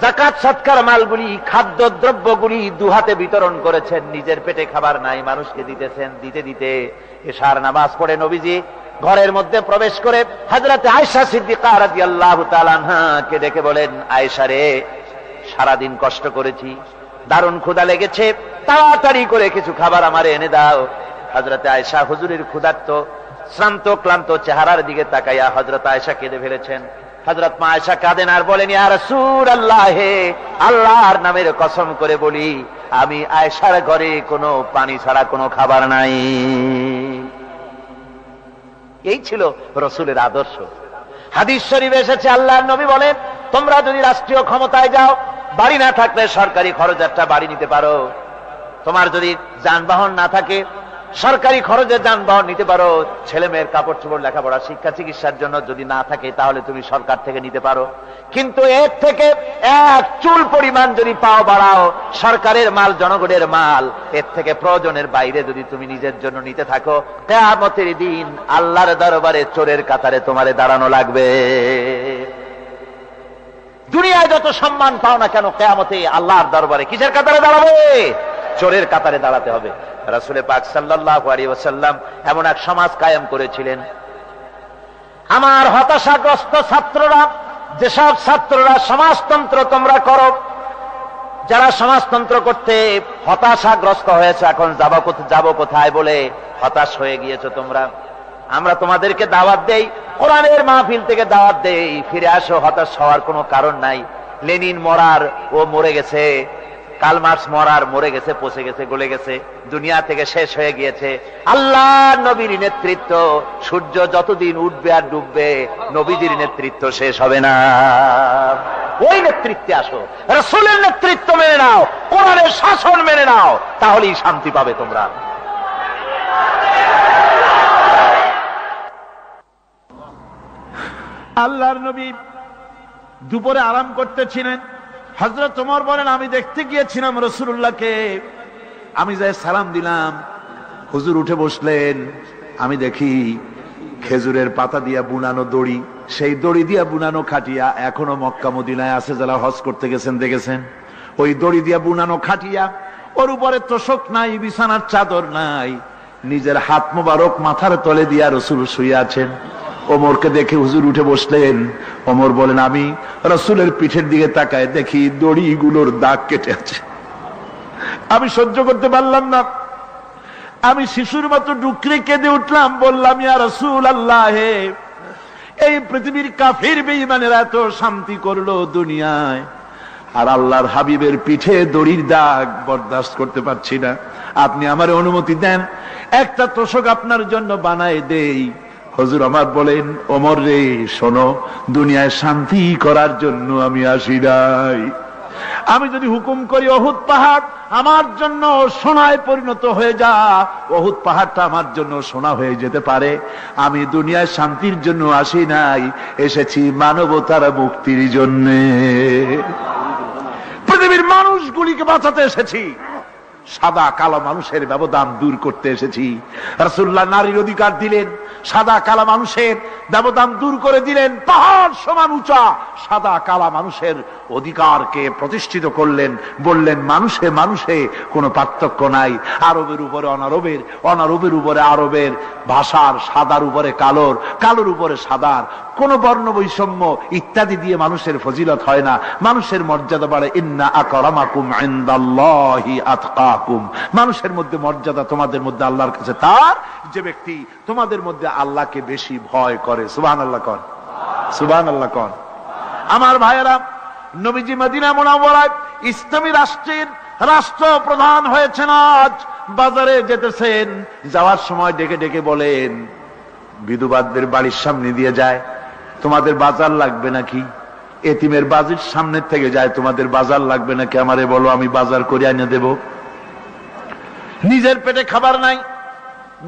যাকাত সদকার মালগুলি, খাদ্য দ্রব্যগুলি দুহাতে বিতরণ করেছেন। নিজের পেটে খাবার নাই, মানুষকে দিতেছেন। দিতে দিতে এশার নামাজ পড়ে নবীজি ঘরের মধ্যে প্রবেশ করে হযরত আয়েশা সিদ্দিকা রাদিয়াল্লাহু তাআলা আনহাকে ডেকে বলেন, আয়েশা রে, সারাদিন কষ্ট করেছি, দারুণ ক্ষুধা লেগেছে, তাড়াতাড়ি করে কিছু খাবার আমারে এনে দাও। হযরত আয়েশা হুজুরের ক্ষুধার্ত শ্রান্ত ক্লান্ত চেহারার দিকে তাকাইয়া হযরত আয়েশা কেঁদে ফেলেছেন। হযরত মা আয়েশা কাঁদেন আর বলেন, ইয়া রাসূলুল্লাহ, হে আল্লাহর নামের কসম করে বলি, আমি আয়েশার ঘরে কোনো পানি ছাড়া কোনো খাবার নাই। এই ছিল রাসূলের আদর্শ। হাদিস শরীফে এসেছে, আল্লাহর নবী বলেন, তোমরা যদি রাষ্ট্রীয় ক্ষমতায় যাও, বাড়ি না থাকলে সরকারি খরচ একটা বাড়ি নিতে পারো। তোমার যদি যানবাহন না থাকে, সরকারি খরচে যানবাহন নিতে পারো। ছেলে মেয়ের কাপড় চোপড়, লেখাপড়া, শিক্ষা, চিকিৎসার জন্য যদি না থাকে, তাহলে তুমি সরকার থেকে নিতে পারো। কিন্তু এর থেকে এক চুল পরিমাণ যদি পাও বাড়াও, সরকারের মাল জনগণের মাল, এর থেকে প্রয়োজনের বাইরে যদি তুমি নিজের জন্য নিতে থাকো, কিয়ামতের দিন আল্লাহর দরবারে চোরের কাতারে তোমারে দাঁড়ানো লাগবে। দুনিয়ায় যত সম্মান পাও না কেন, কিয়ামতে আল্লাহর দরবারে কিসের কাতারে দাঁড়াবে? চোরের কাতারে দাঁড়াতে হবে। রাসূল পাক সাল্লাল্লাহু আলাইহি ওয়াসাল্লাম এমন এক সমাজ কায়েম করেছিলেন। আমার হতাশাগ্রস্ত ছাত্ররা, যেসব ছাত্ররা সমাজতন্ত্র তোমরা করো, যারা সমাজতন্ত্র করতে হতাশাগ্রস্ত হয়েছে, এখন যাব কোথায় বলে হতাশ হয়ে গিয়েছো তোমরা, আমরা তোমাদেরকে দাওয়াত দেই, কোরআনের মাহফিল থেকে দাওয়াত দেই, ফিরে আসো। হতাশ হওয়ার কোনো কারণ নাই। লেনিন মরার, ও মরে গেছে। কার্ল মার্কস মরার, মরে গেছে, পচে গেছে, গলে গেছে, দুনিয়া থেকে শেষ হয়ে গিয়েছে। আল্লাহর নবীর নেতৃত্ব, সূর্য যতদিন উঠবে আর ডুববে, নবীজির নেতৃত্ব শেষ হবে না। ওই নেতৃত্বে আসো, রাসূলের নেতৃত্ব মেনে নাও, কোরআনের শাসন মেনে নাও, তাহলেই শান্তি পাবে তোমরা। আল্লাহর নবী দুপুরে আরাম করতেছিলেন। হযরত ওমর বলেন, আমি দেখতে গিয়েছিলাম রাসূলুল্লাহকে, আমি যাই সালাম দিলাম, হুজুর উঠে বসলেন। আমি দেখি খেজুরের পাতা দিয়া বুনানো দড়ি, সেই দড়ি দিয়া বুনানো খাটিয়া এখনো মক্কা মদিনায় আছে, যারা হজ করতে গেছেন দেখেছেন। ওই দড়ি দিয়া বুনানো খাটিয়া, ওর উপরে তোশক নাই, বিছানার চাদর নাই, নিজের হাত মোবারক মাথার তলে দিয়া রাসূল শুয়ে আছেন। ওমরকে দেখে হুজুর উঠে বসলেন। ওমর বলেন, আমি রাসূলের পিঠের দিকে তাকায় দেখি দড়িগুলোর দাগ কেটে আছে। আমি সহ্য করতে পারলাম না, আমি শিশুর মতো ডুকরে কেঁদে উঠলাম, বললাম, ইয়া রাসূলুল্লাহ, এই পৃথিবীর কাফির বেঈমানেরা এত শান্তি করলো দুনিয়ায়, আর আল্লাহর হাবিবের পিঠে দড়ির দাগ বরদাস্ত করতে পারছি না। আপনি আমার অনুমতি দেন, একটা তোশক আপনার জন্য বানায় দেই। হুজুর আমার বলেন, ওমর রে, শোনো, দুনিয়ায় শান্তি করার জন্য আমি আসি নাই, আমি যদি হুকুম করি উহুদ পাহাড় আমার জন্য সোনায় পরিণত হয়ে যা, উহুদ পাহাড়টা আমার জন্য সোনা হয়ে যেতে পারে। আমি দুনিয়ায় শান্তির জন্য আসি নাই, এসেছি মানবতার মুক্তির জন্য। পৃথিবীর মানুষগুলিকে বাঁচাতে এসেছি, সাদা কালো মানুষের ব্যবধান দূর করতে এসেছি। রাসূলুল্লাহ নারীর অধিকার দিলেন, সাদা কালা মানুষের ব্যবধান দূর করে দিলেন। পাহাড় সমান উঁচা সাদা কালা মানুষের অধিকারকে প্রতিষ্ঠিত করলেন, বললেন মানুষে মানুষে কোনো পার্থক্য নাই। আরবের উপরে অনারবের, অনারবের উপরে আরবের, ভাষার সাদার উপরে কালোর, কালোর উপরে সাদার, কোন বর্ণ বৈষম্য ইত্যাদি দিয়ে মানুষের ফজিলত হয় না। মানুষের মর্যাদা বাড়ে। ইন্না আকরামাকুম ইনদাল্লাহি আতকাকুম। মানুষের মধ্যে মর্যাদা তোমাদের মধ্যে আল্লাহর কাছে তার যে ব্যক্তি তোমাদের মধ্যে আল্লাহকে বেশি ভয় করে। সুবহানাল্লাহ কোন, সুবহানাল্লাহ কোন। আমার ভাইয়েরা, নবীজি মদিনা মুনাওয়ারায় ইসলামী রাষ্ট্রের রাষ্ট্রপ্রধান হয়েছেন। আজ বাজারে যেতেছেন, যাওয়ার সময় ডেকে ডেকে বলেন, বিধবাদের বাড়ির সামনে দিয়ে যায়, তোমাদের বাজার লাগবে নাকি? এতিমের বাড়ির সামনে থেকে যায়, তোমাদের বাজার লাগবে নাকি? আমারে বলো, আমি বাজার করে এনে দেব। নিজের পেটে খাবার নাই,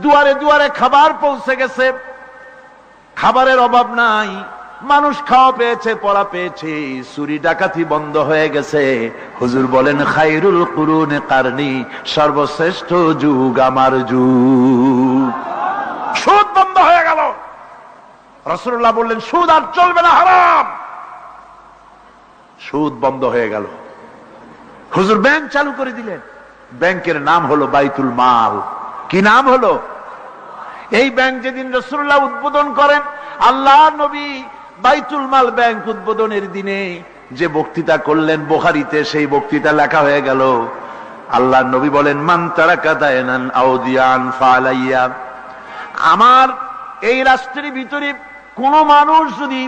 দুয়ারে দুয়ারে খাবার পৌঁছে গেছে, খাবারের অভাব নাই, মানুষ খাওয়া পেয়েছে, পড়া পেয়েছে, চুরি ডাকাতি বন্ধ হয়ে গেছে। হুজুর বলেন খায়রুল কুরুনে কারনি, সর্বশ্রেষ্ঠ যুগ আমার যুগ। সুদ বন্ধ হয়ে গেল। রাসূলুল্লাহ বললেন সুদ আর চলবে না, হারাম। সুদ বন্ধ হয়ে গেল। হুজুর ব্যাংক চালু করে দিলেন। ব্যাংকের নাম হলো বাইতুল মাল। কি নাম হলো? এই ব্যাংক যেদিন রাসূলুল্লাহ উদ্বোধন করেন, আল্লাহর নবী বাইতুল মাল ব্যাংক উদ্বোধনের দিনে যে বক্তৃতা করলেন, বুখারীতে সেই বক্তৃতা লেখা হয়ে গেল। আল্লাহর নবী বলেন মান তারাকা দায়নান আও দিয়ান ফালাইয়া। আমার এই রাষ্ট্রের ভিতরে কোন মানুষ যদি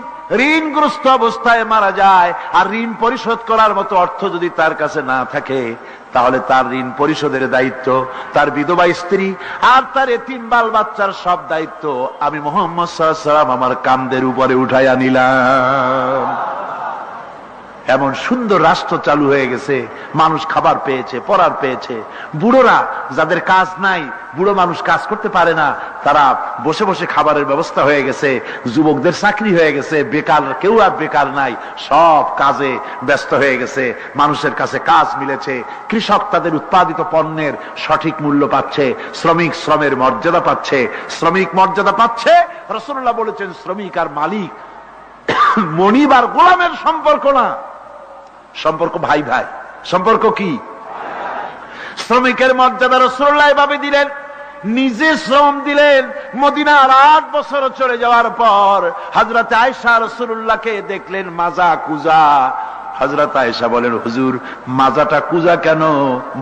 ঋণগ্রস্ত অবস্থায় মারা যায় আর ঋণ পরিশোধ করার মতো অর্থ যদি তার কাছে না থাকে, তাহলে তার ঋণ পরিশোধের দায়িত্ব, তার বিধবা স্ত্রী আর তার এতিম বাল বাচ্চার সব দায়িত্ব আমি মুহাম্মদ সাল্লাল্লাহু আলাইহি ওয়াসাল্লাম আমার কাঁধের উপরে উঠাইয়া নিলাম। এমন সুন্দর রাষ্ট্র চালু হয়ে গেছে, মানুষ খাবার পেয়েছে, পড়ার পেয়েছে। বুড়োরা যাদের কাজ নাই, বুড়ো মানুষ কাজ করতে পারে না, তারা বসে বসে খাবারের ব্যবস্থা হয়ে গেছে। যুবকদের চাকরি হয়ে গেছে, বেকার কেউ আর বেকার নাই, সব কাজে ব্যস্ত হয়ে গেছে, মানুষের কাছে কাজ মিলেছে। কৃষক তাদের উৎপাদিত পণ্যের সঠিক মূল্য পাচ্ছে, শ্রমিক শ্রমের মর্যাদা পাচ্ছে, শ্রমিক মর্যাদা পাচ্ছে। রাসূলুল্লাহ বলেছেন শ্রমিক আর মালিক মনিব আর গোলামের সম্পর্ক না, সম্পর্ক ভাই ভাই। সম্পর্ক কি? শ্রমিকের মর্যাদা রাসূলুল্লাহ এভাবে দিলেন, নিজে শ্রম দিলেন। মদিনার 8 বছর চলে যাওয়ার পর হযরত আয়েশা রাসূলুল্লাহকে দেখলেন মাজা কুজা। হযরত আয়েশা বলেন হুজুর মাজাটা কুজা কেন?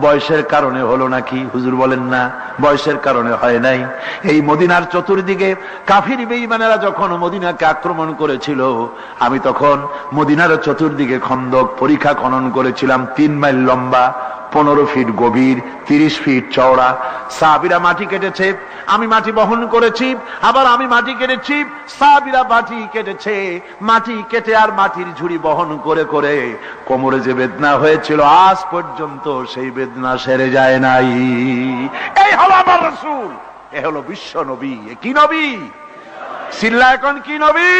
বয়সের কারণে হলো নাকি? হুজুর বলেন না, বয়সের কারণে হয় নাই। এই মদিনার চতুর্দিকে কাফির বেঈমানেরা যখন মদিনাকে আক্রমণ করেছিল, আমি তখন মদিনার চতুর্দিকে খন্দক পরিখা খনন করেছিলাম, 3 মাইল লম্বা, 15 ফিট গভীর, 30 ফিট চওড়া। সাহাবীরা মাটি কেটেছে, আমি মাটি বহন করেছি, আবার আমি মাটি কেটেছি, সাহাবীরা মাটি কেটেছে। মাটি কেটে আর মাটির ঝুড়ি বহন করে করে কোমরে যে বেদনা হয়েছিল আজ পর্যন্ত সেই বেদনা সেরে যায় নাই। এই হলো আমার রাসূল, এ হলো বিশ্ব নবী। কি নবী? সিল্লা এখন কি নবী?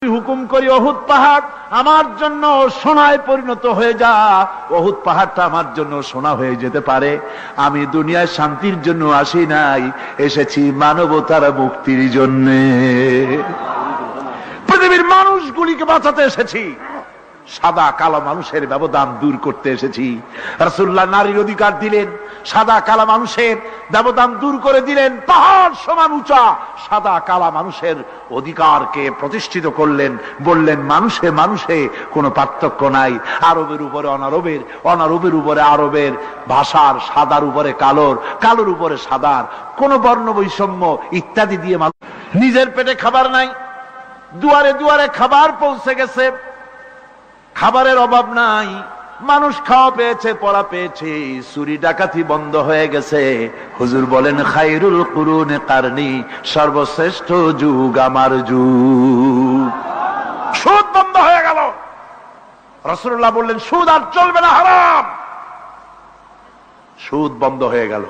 হুকুম করি উহুদ পাহাড় আমার জন্য সোনায় পরিণত হয়ে যা, উহুদ পাহাড়টা আমার জন্য সোনা হয়ে যেতে পারে। আমি দুনিয়ায় শান্তির জন্য আসি নাই, এসেছি মানবতার মুক্তির জন্য। পৃথিবীর মানুষগুলিকে বাঁচাতে এসেছি, সাদা কালো মানুষের ব্যবধান দূর করতে এসেছি। রাসূলুল্লাহ নারীর অধিকার দিলেন, সাদা কালা মানুষের ব্যবধান দূর করে দিলেন। পাহাড় সমান উঁচা সাদা কালা মানুষের অধিকারকে প্রতিষ্ঠিত করলেন, বললেন মানুষে মানুষে কোনো পার্থক্য নাই। আরবের উপরে অনারবের, অনারবের উপরে আরবের, ভাষার সাদার উপরে কালোর, কালোর উপরে সাদার, কোন বর্ণ বৈষম্য ইত্যাদি দিয়ে মানুষ। নিজের পেটে খাবার নাই, দুয়ারে দুয়ারে খাবার পৌঁছে গেছে, খাবারের অভাব নাই, মানুষ খাওয়া পেয়েছে, পড়া পেয়েছে, চুরি ডাকাতি বন্ধ হয়ে গেছে। হুজুর বলেন খায়রুল কুরুনে কারনি, সর্বশ্রেষ্ঠ যুগ আমার যুগ। সুদ বন্ধ হয়ে গেল। রাসূলুল্লাহ বললেন সুদ আর চলবে না, হারাম। সুদ বন্ধ হয়ে গেল।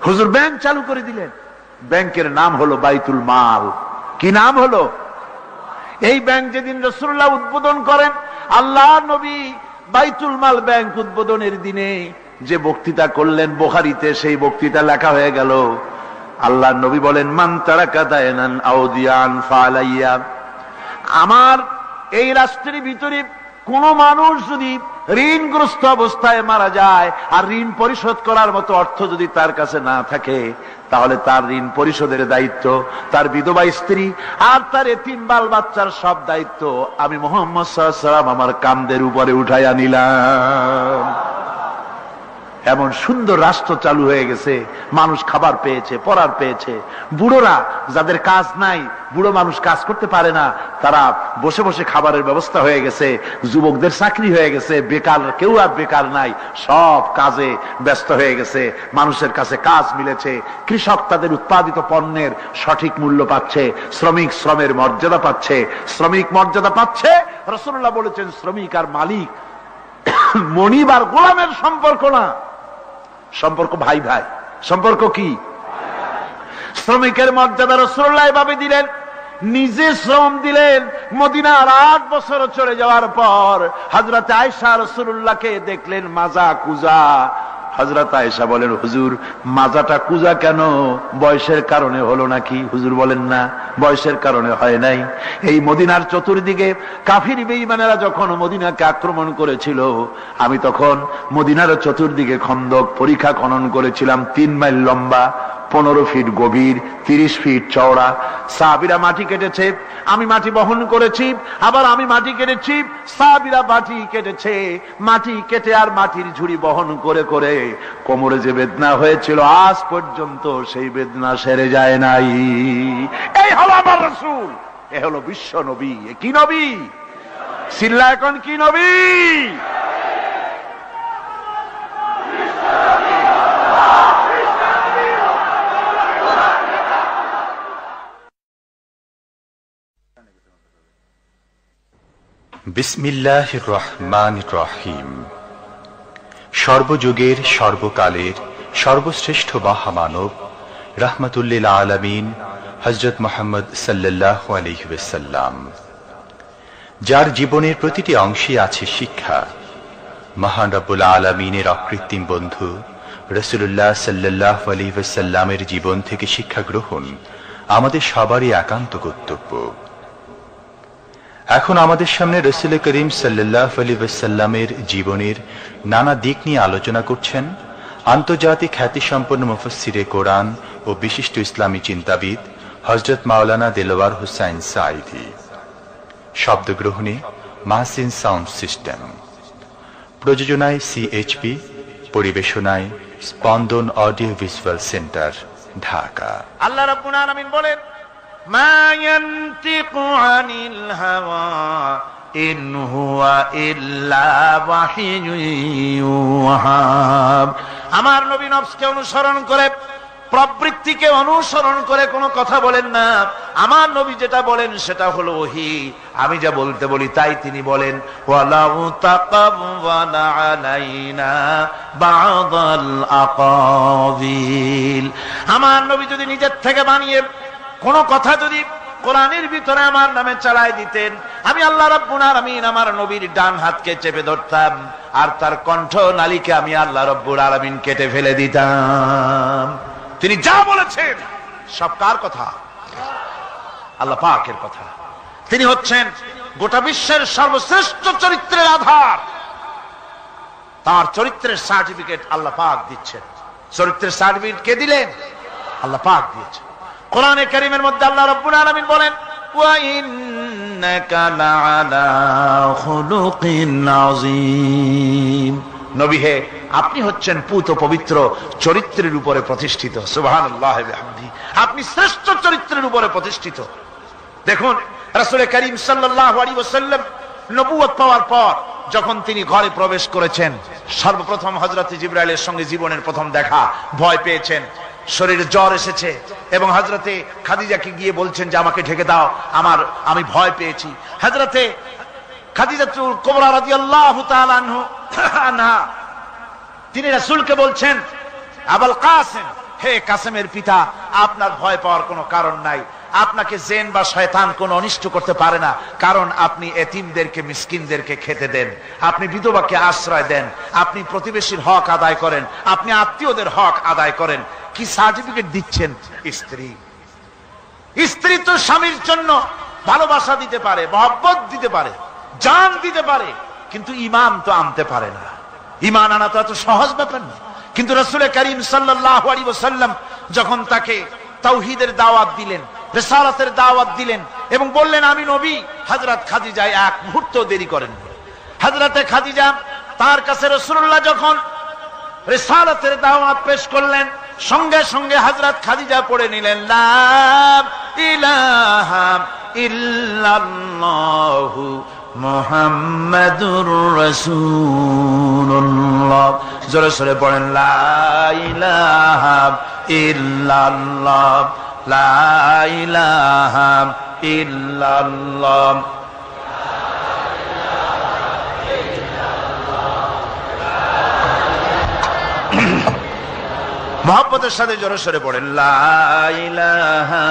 হুজুর ব্যাংক চালু করে দিলেন। ব্যাংকের নাম হলো বাইতুল মাল। কি নাম হলো? এই ব্যাংক যেদিন রাসূলুল্লাহ উদ্বোধন করেন, আল্লাহ নবী বাইতুল মাল ব্যাংক উদ্বোধনের দিনে যে বক্তৃতা করলেন, বুখারীতে সেই বক্তৃতা লেখা হয়ে গেল। আল্লাহ নবী বলেন মান তারাকা দায়নান আও দিয়ান ফালাইয়া, আমার এই রাষ্ট্রের ভিতরে কোন মানুষ যদি ঋণগ্রস্ত অবস্থায় মারা যায় আর ঋণ পরিশোধ করার মতো অর্থ যদি তার কাছে না থাকে, তাহলে তার ঋণ পরিশোধের দায়িত্ব, তার বিধবা স্ত্রী আর তার এতিম বাল বাচ্চার সব দায়িত্ব আমি মুহাম্মদ সাল্লাল্লাহু আলাইহি ওয়াসাল্লাম আমার কাঁধের উপরে উঠাইয়া নিলাম। এমন সুন্দর রাষ্ট্র চালু হয়ে গেছে। মানুষ খাবার পেয়েছে, পড়ার পেয়েছে। বুড়োরা যাদের কাজ নাই, বুড়ো মানুষ কাজ করতে পারে না, তারা বসে বসে খাবারের ব্যবস্থা হয়ে গেছে। যুবকদের চাকরি হয়ে গেছে, বেকার কেউ আর বেকার নাই, সব কাজে ব্যস্ত হয়ে গেছে। মানুষের কাছে কাজ মিলেছে। কৃষক তাদের উৎপাদিত পণ্যের সঠিক মূল্য পাচ্ছে। শ্রমিক শ্রমের মর্যাদা পাচ্ছে। শ্রমিক মর্যাদা পাচ্ছে। রাসূলুল্লাহ বলেছেন শ্রমিক আর মালিক মনিব আর গোলামের সম্পর্ক না, সম্পর্ক ভাই ভাই। সম্পর্ক কি? শ্রমিকের মর্যাদা রাসূলুল্লাহ এভাবে দিলেন, নিজে শ্রম দিলেন। মদিনার 8 বছর চলে যাওয়ার পর হযরত আয়েশা রাসূলুল্লাহকে দেখলেন মাজা কুজা। হযরত আয়েশা বলেন হুজুর মাজাটা কুজা কেন? বয়সের কারণে হলো নাকি? হুজুর বলেন না, বয়সের কারণে হয় নাই। এই মদিনার চতুর্দিকে কাফির বেঈমানেরা যখন মদিনাকে আক্রমণ করেছিল, আমি তখন মদিনার চতুর্দিকে খন্দক পরিখা খনন করেছিলাম। 3 মাইল লম্বা, 15 ফিট গভীর, 30 ফিট চওড়া। সাহাবীরা মাটি কেটেছে, আমি মাটি বহন করেছি, আবার আমি মাটি কেটেছি, সাহাবীরা মাটি কেটেছে। মাটি কেটে আর মাটির ঝুড়ি বহন করে করে কোমরে যে বেদনা হয়েছিল আজ পর্যন্ত সেই বেদনা সেরে যায় নাই। এই হলো আমার রাসূল, এ হলো বিশ্ব নবী। কি নবী? সিল্লা এখন কি নবী? বিসমিল্লাহির রহমানির রহিম। সর্বযুগের সর্বকালের সর্বশ্রেষ্ঠ মহামানব রাহমাতুল্লিল আলামিন হযরত মুহাম্মদ সাল্লাল্লাহু আলাইহি ওয়াসাল্লাম, যার জীবনের প্রতিটি অংশে আছে শিক্ষা, মহান রব্বুল আলামিনের অকৃত্রিম বন্ধু রাসূলুল্লাহ সাল্লাল্লাহু আলাইহি ওয়াসাল্লামের জীবন থেকে শিক্ষা গ্রহণ আমাদের সবারই একান্ত কর্তব্য। এখন আমাদের সামনে রাসূল করিম সাল্লাল্লাহু আলাইহি ওয়াসাল্লামের জীবনের নানা দিক নিয়ে আলোচনা করছেন আন্তর্জাতিক খ্যাতিসম্পন্ন মুফাসসিরে কোরআন ও বিশিষ্ট ইসলামী চিন্তাবিদ হযরত মাওলানা দেলোয়ার হোসাইন সাঈদী। শব্দগ্রহণে মাহসিন সাউন্ড সিস্টেম, প্রযোজনায় সিএইচপি, পরিবেশনায় স্পন্দন অডিও ভিজুয়াল সেন্টার, ঢাকা। আল্লাহ রাব্বুল আলামিন বলেন মা ইয়ানতিকু আনিল হাওয়া ইন হুয়া ইল্লা ওয়াহিয়ুন ইউহা। আমার নবী নফসকে অনুসরণ করে, প্রবৃত্তিকে অনুসরণ করে কোনো কথা বলেন না। আমার নবী যেটা বলেন সেটা হলো ওহী। আমি যা বলতে বলি তাই তিনি বলেন। ওয়ালাউ তাকাওয়ালা আলাইনা বা'দাল আকাবিল। আমার নবী যদি নিজের থেকে বানিয়ে কোন কথা যদি কোরআনের ভিতরে আমার নামে চালায় দিতেন, আমি আল্লাহ রাব্বুল আলামিন আমার নবীর ডান হাতকে চেপে ধরতাম আর তার কণ্ঠ নালীকে আমি আল্লাহ রাব্বুল আলামিন কেটে ফেলে দিতাম। তিনি যা বলেছেন সব কার কথা? আল্লাহ পাকের কথা। তিনি হচ্ছেন গোটা বিশ্বের সর্বশ্রেষ্ঠ চরিত্রের আধার। তার চরিত্রের সার্টিফিকেট আল্লাহ পাক দিচ্ছেন। চরিত্রের সার্টিফিকেট কে দিলেন? আল্লাহ পাক দিয়েছেন। কোরআনে কারীমের মধ্যে আল্লাহ রাব্বুল আলামিন বলেন ওয়া ইন্নাকা লাআলা খুলুকিন আযীম। নবী হে, আপনি হচ্ছেন পুত পবিত্র চরিত্রের উপরে প্রতিষ্ঠিত। সুবহানাল্লাহি ওয়া বিহামদিহি। আপনি শ্রেষ্ঠ চরিত্রের উপরে প্রতিষ্ঠিত। দেখুন রাসূল করিম সাল্লাল্লাহু আলাইহি ওয়াসাল্লাম নবুয়ত পাওয়ার পর যখন তিনি ঘরে প্রবেশ করেছেন, সর্বপ্রথম হযরত জিবরাইলের সঙ্গে জীবনের প্রথম দেখা, ভয় পেয়েছেন, শরীরে জ্বর এসেছে এবং হযরতে খাদিজাকে গিয়ে বলছেন যে আমাকে ঢেকে দাও, আমি ভয় পেয়েছি। হযরতে খাদিজাতুল কুবরা রাদিয়াল্লাহু তাআলা আনহা তিনি রাসূলকে বলছেন, আবুল কাসেম, হে কাসেমের পিতা, আপনার ভয় পাওয়ার কোনো কারণ নাই, আপনাকে জিন বা শয়তান কোনো অনিষ্ট করতে পারে না, কারণ আপনি এতিমদেরকে, মিসকিনদেরকে খেতে দেন, আপনি বিধবাকে আশ্রয় দেন, আপনি প্রতিবেশীর হক আদায় করেন, আপনি আত্মীয়দের হক আদায় করেন। কি সার্টিফিকেট দিচ্ছেন? স্ত্রী তো স্বামীর জন্য ভালোবাসা দিতে পারে, মহব্বত দিতে পারে, জান দিতে পারে, কিন্তু ঈমান তো আনতে পারে না। ঈমান আনা তো এত সহজ ব্যাপার না। কিন্তু রাসূল করিম সাল্লাল্লাহু আলাইহি ওয়াসাল্লাম যখন তাকে তাওহীদের দাওয়াত দিলেন, রিসালাতের দাওয়াত দিলেন এবং বললেন আমি নবী, হযরত খাদিজা এক মুহূর্ত দেরি করেন। হযরতে খাদিজা তার কাছে রাসূলুল্লাহ যখন রিসালাতের দাওয়াত পেশ করলেন, সঙ্গে সঙ্গে হযরত খাদিজা পড়ে নিলেন লা ইলাহা ইল্লাল্লাহু মুহাম্মাদুর রাসূলুল্লাহ। জোরে জোরে পড়েন লা ইলাহা ইল্লাল্লাহ, লা ইলাহা ইল্লাল্লাহ। মুহাব্বতের সাথে জোরে জোরে পড়েন লা ইলাহা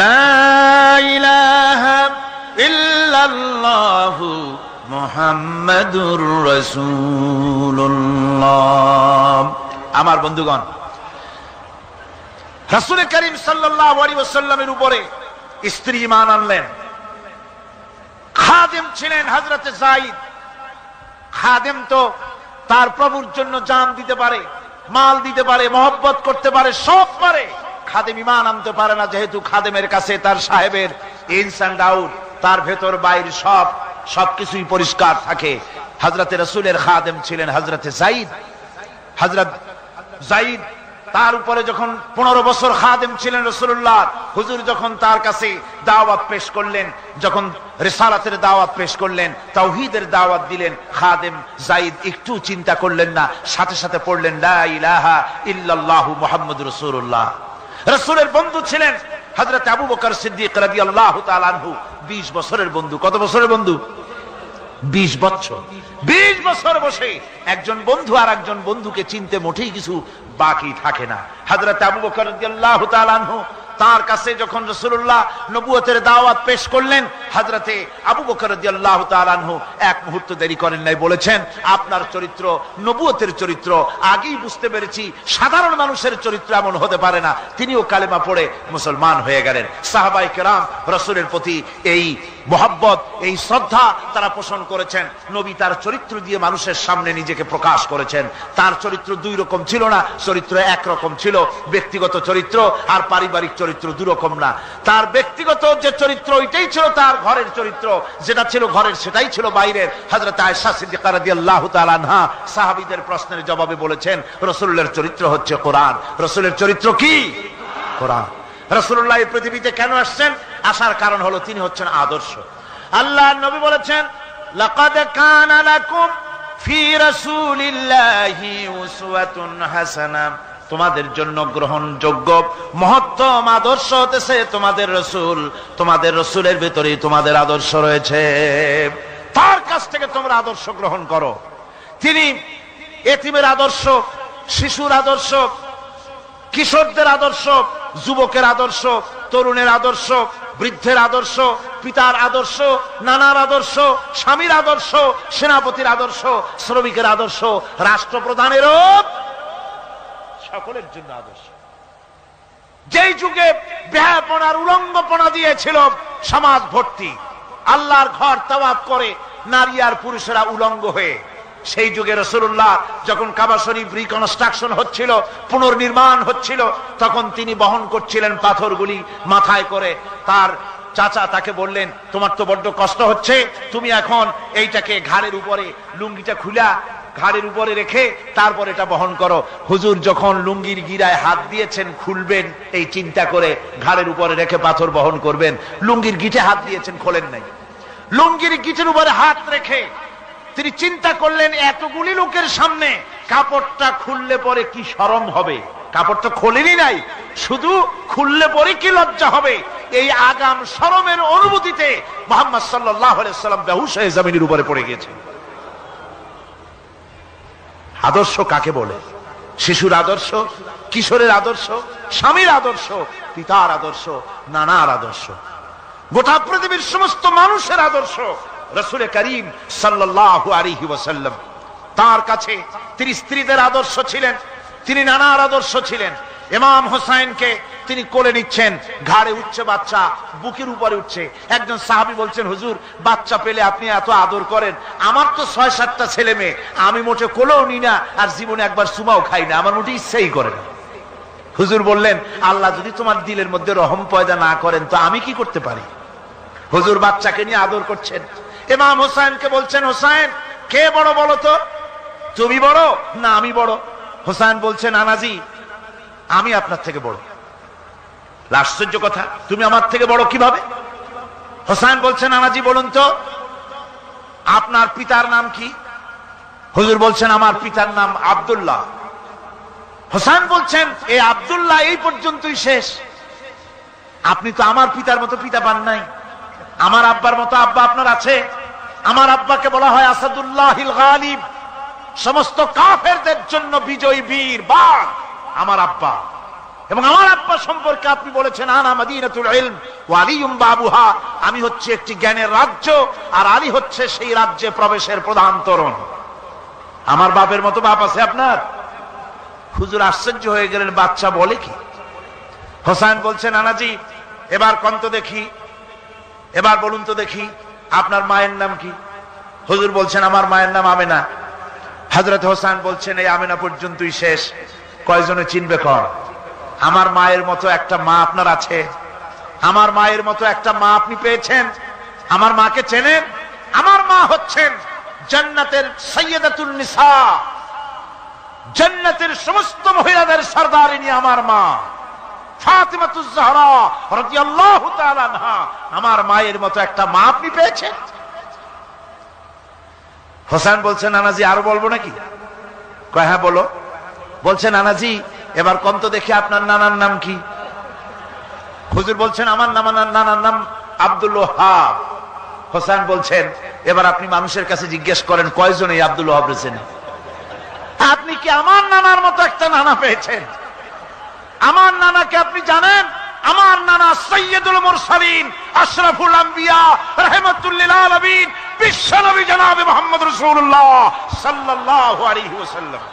লা ইলাহা ইল্লাল্লাহু মুহাম্মাদুর রাসূলুল্লাহ। আমার বন্ধুগণ, রাসূল করিম সাল্লাল্লাহু আলাইহি ওয়াসাল্লামের উপরে স্ত্রী ঈমান আনলেন। খাদেম ছিলেন হযরতে যায়েদ। খাদেম তো তার প্রভুর জন্য জান দিতে পারে, মাল দিতে পারে, মহব্বত করতে পারে, সব পারে। খাদেম ঈমান আনতে পারে না, যেহেতু খাদেমের কাছে তার সাহেবের ইনস এন্ড আউট, তার ভেতর বাইরে সবকিছুই পরিষ্কার থাকে। হযরতে রাসূলের খাদেম ছিলেন হযরতে যায়েদ। হযরত যায়েদ তার উপরে যখন 15 বছর খাদেম ছিলেন রাসূলুল্লাহ, হুজুর যখন তার কাছে দাওয়াত পেশ করলেন, যখন রিসালাতের দাওয়াত পেশ করলেন, তাওহীদের দাওয়াত দিলেন, খাদেম যায়েদ একটু চিন্তা করলেন না, সাথে সাথে পড়লেন লা ইলাহা ইল্লাল্লাহু মুহাম্মাদুর রাসূলুল্লাহ। রাসূলের বন্ধু ছিলেন হযরত আবু বকর সিদ্দিক রাদিয়াল্লাহু তাআলা আনহু। 20 বছরের বন্ধু। কত বছরের বন্ধু? 20 বছর। 20 বছর বসে একজন বন্ধু আর একজন বন্ধুকে চিনতে মোটেই কিছু বাকি থাকে না। হযরত আবু বকর রাদিয়াল্লাহু তাআলা আনহু তার কাছে যখন রাসূলুল্লাহ নবুয়তের দাওয়াত পেশ করলেন, হযরতে আবু বকর রাদিয়াল্লাহু তাআলা আনহু এক মুহূর্ত দেরি করেন নাই, বলেছেন আপনার চরিত্র নবুয়তের চরিত্র। আগেই বুঝতে পেরেছি সাধারণ মানুষের চরিত্র এমন হতে পারে না। তিনিও কালেমা পড়ে মুসলমান হয়ে গেলেন। সাহাবায়ে কেরাম রাসূলের প্রতি এই মহব্বত, এই শ্রদ্ধা তারা পোষণ করেছেন। নবী তার চরিত্র দিয়ে মানুষের সামনে নিজেকে প্রকাশ করেছেন। তার চরিত্র দুই রকম ছিল না, চরিত্র একরকম ছিল। ব্যক্তিগত চরিত্র আর পারিবারিক চরিত্র দুই রকম না। তার ব্যক্তিগত যে চরিত্র ওইটাই ছিল তার ঘরের চরিত্র, যেটা ছিল ঘরের সেটাই ছিল বাইরের। হযরত আয়েশা সিদ্দিকা রাদিয়াল্লাহু তাআলা আনহা সাহাবীদের প্রশ্নের জবাবে বলেছেন রাসূলের চরিত্র হচ্ছে কোরআন। রাসূলের চরিত্র কি? কোরআন। রাসূলুল্লাহ এই পৃথিবীতে কেন আসছেন? আসার কারণ হলো তিনি হচ্ছেন আদর্শ। আল্লাহর নবী বলেছেন লাকাদ কানা লাকুম ফি রাসূলিল্লাহি উসওয়াতুন হাসানাহ, তোমাদের জন্য গ্রহণযোগ্য মহত্তম আদর্শ হতেছে তোমাদের রাসূল। তোমাদের রাসূলের ভিতরেই তোমাদের আদর্শ রয়েছে। তার কাছ থেকে তোমরা আদর্শ গ্রহণ করো। তিনি এতিমের আদর্শ, শিশুর আদর্শ, কিশোরদের আদর্শ, যুবকের আদর্শ, তরুণের আদর্শ, বৃদ্ধের আদর্শ, পিতার আদর্শ, নানার আদর্শ, স্বামীর আদর্শ, সেনাপতির আদর্শ, শ্রমিকের আদর্শ, রাষ্ট্রপ্রধানেরও সকলের জন্য আদর্শ। যেই যুগে বেহাপনার উলঙ্গপনা দিয়েছিল সমাজ ভর্তি, আল্লাহর ঘর তাওয়াফ করে নারী আর পুরুষেরা উলঙ্গ হয়ে, সেই যুগে রাসূলুল্লাহ যখন কাবা শরীফ রিকনস্ট্রাকশন হচ্ছিল, পুনর্নির্মাণ হচ্ছিল, তখন তিনি বহন করছিলেন পাথরগুলি মাথায় করে। তার চাচা তাকে বললেন তোমার তো বড্ড কষ্ট হচ্ছে, তুমি এখন এইটাকে ঘাড়ের উপরে লুঙ্গিটা খুলা ঘাড়ের উপরে রেখে তারপর এটা বহন করো। হুজুর যখন লুঙ্গির গিরায় হাত দিয়েছেন খুলবেন এই চিন্তা করে ঘাড়ের উপরে রেখে পাথর বহন করবেন, লুঙ্গির গিটে হাত দিয়েছেন খোলেন নাই। লুঙ্গির গিটের উপরে হাত রেখে তিনি চিন্তা করলেন এতগুলি লোকের সামনে কাপড়টা খুললে পরে কি শরম হবে। কাপড় তো খোলেনি নাই, শুধু খুললে পরে কি লজ্জা হবে। এই আগাম শরমের অনুভূতিতে মুহাম্মদ সাল্লাল্লাহু আলাইহি ওয়াসাল্লাম বেহুশ হয়ে জমিনের উপরে পড়ে গিয়েছেন। আদর্শ কাকে বলে? শিশুর আদর্শ, কিশোরের আদর্শ, স্বামীর আদর্শ, পিতার আদর্শ, নানার আদর্শ, গোটা পৃথিবীর সমস্ত মানুষের আদর্শ রাসূল করিম সাল্লাল্লাহু আলাইহি ওয়াসাল্লাম। তার কাছে তিনি স্ত্রীদের আদর্শ ছিলেন, তিনি নানার আদর্শ ছিলেন। ইমাম হোসেনকে তিনি কোলে নিচ্ছেন, ঘাড়ে উঠছে বাচ্চা, বুকের উপরে উঠছে। একজন সাহাবী বলছেন, হুজুর বাচ্চা পেলে আপনি এত আদর করেন, আমার তো ৬-৭টা ছেলে মেয়ে, আমি মোটে কোলেও নি না, আর জীবনে একবার সুমাও খাই না, আমার মোটে ইচ্ছাই করে না। হুজুর বললেন, আল্লাহ যদি তোমার দিলের মধ্যে রহম পয়দা না করেন তো আমি কি করতে পারি। হুজুর বাচ্চাকে নিয়ে আদর করছেন। ইমাম হোসেনকে বলছেন, হোসেন কে বড় বলো তো, তুমি বড় না আমি বড়? হোসেন বলছেন, নানাজি আমি আপনার থেকে বড়। আশ্চর্য কথা, তুমি আমার থেকে বড় কিভাবে? হোসেন বলছেন, নানাজি বলুন তো আপনার পিতার নাম কি? হুজুর বলছেন, আমার পিতার নাম আব্দুল্লাহ। হোসেন বলছেন, এই আব্দুল্লাহ এই পর্যন্তই শেষ, আপনি তো আমার পিতার মতো পিতা পান নাই, আমার আব্বার মতো আব্বা আপনার আছে। আমার আব্বাকে বলা হয় আসাদুল্লাহিল গালিব, সমস্ত কাফেরদের জন্য বিজয়ী বীর বাঘ আমার আব্বা। এবং আমার আব্বা সম্পর্কে আপনি বলেছেন, আনা মাদিনাতুল ইলম ওয়া আলিয়ুম বাবুহা, আমি হচ্ছে একটি জ্ঞানের রাজ্য আর আলী হচ্ছে সেই রাজ্যে প্রবেশের প্রধান তোরণ। আমার বাপের মতো বাপ আছে আপনার? হুজুর আশ্চর্য হয়ে গেলেন, বাচ্চা বলে কি? হোসেন বলছেন, নানাজি এবার কন্ত দেখি, এবার বলুন তো দেখি আপনার মায়ের নাম কি? হুজুর বলছেন, আমার মায়ের নাম আমেনা। হযরত হোসেন বলছেন, এই আমেনা পর্যন্তই শেষ, কয়জনে চিনবে কর? আমার মায়ের মতো একটা মা আপনার আছে? আমার মায়ের মতো একটা মা আপনি পেয়েছেন? আমার মাকে চেনেন? আমার মা হচ্ছেন জান্নাতের সাইয়্যিদাতুন নিসা, জান্নাতের সমস্ত মহিলাদের সরদারিনী আমার মা ফাতিমাতুজ জাহরা রাদিয়াল্লাহু তাআলা আনহা। আমার মায়ের মতো একটা মা আপনি পেয়েছেন? হোসেন বলছেন, নানাজি আরো বলবো নাকি? কয় হ্যাঁ বলো। বলছেন, নানাজি এবার কন্ত দেখি আপনার নানার নাম কি? হুজুর বলছেন, আমার নানার নাম আব্দুল ওয়াহাব। হোসেন বলছেন, এবার আপনি মানুষের কাছে জিজ্ঞেস করেন কয়জন এই আব্দুল ওয়াহাব রয়েছেন? আপনি কি আমার নানার মতো একটা নানা পেয়েছেন? আমার নানাকে আপনি জানেন? আমার নানা সাইয়্যিদুল মুরসালিন, আশরাফুল আম্বিয়া, রাহমাতুল লিল আলামিন, বিশ্বনবী জনাবে মুহাম্মদ রাসূলুল্লাহ সাল্লাল্লাহু আলাইহি ওয়াসাল্লাম।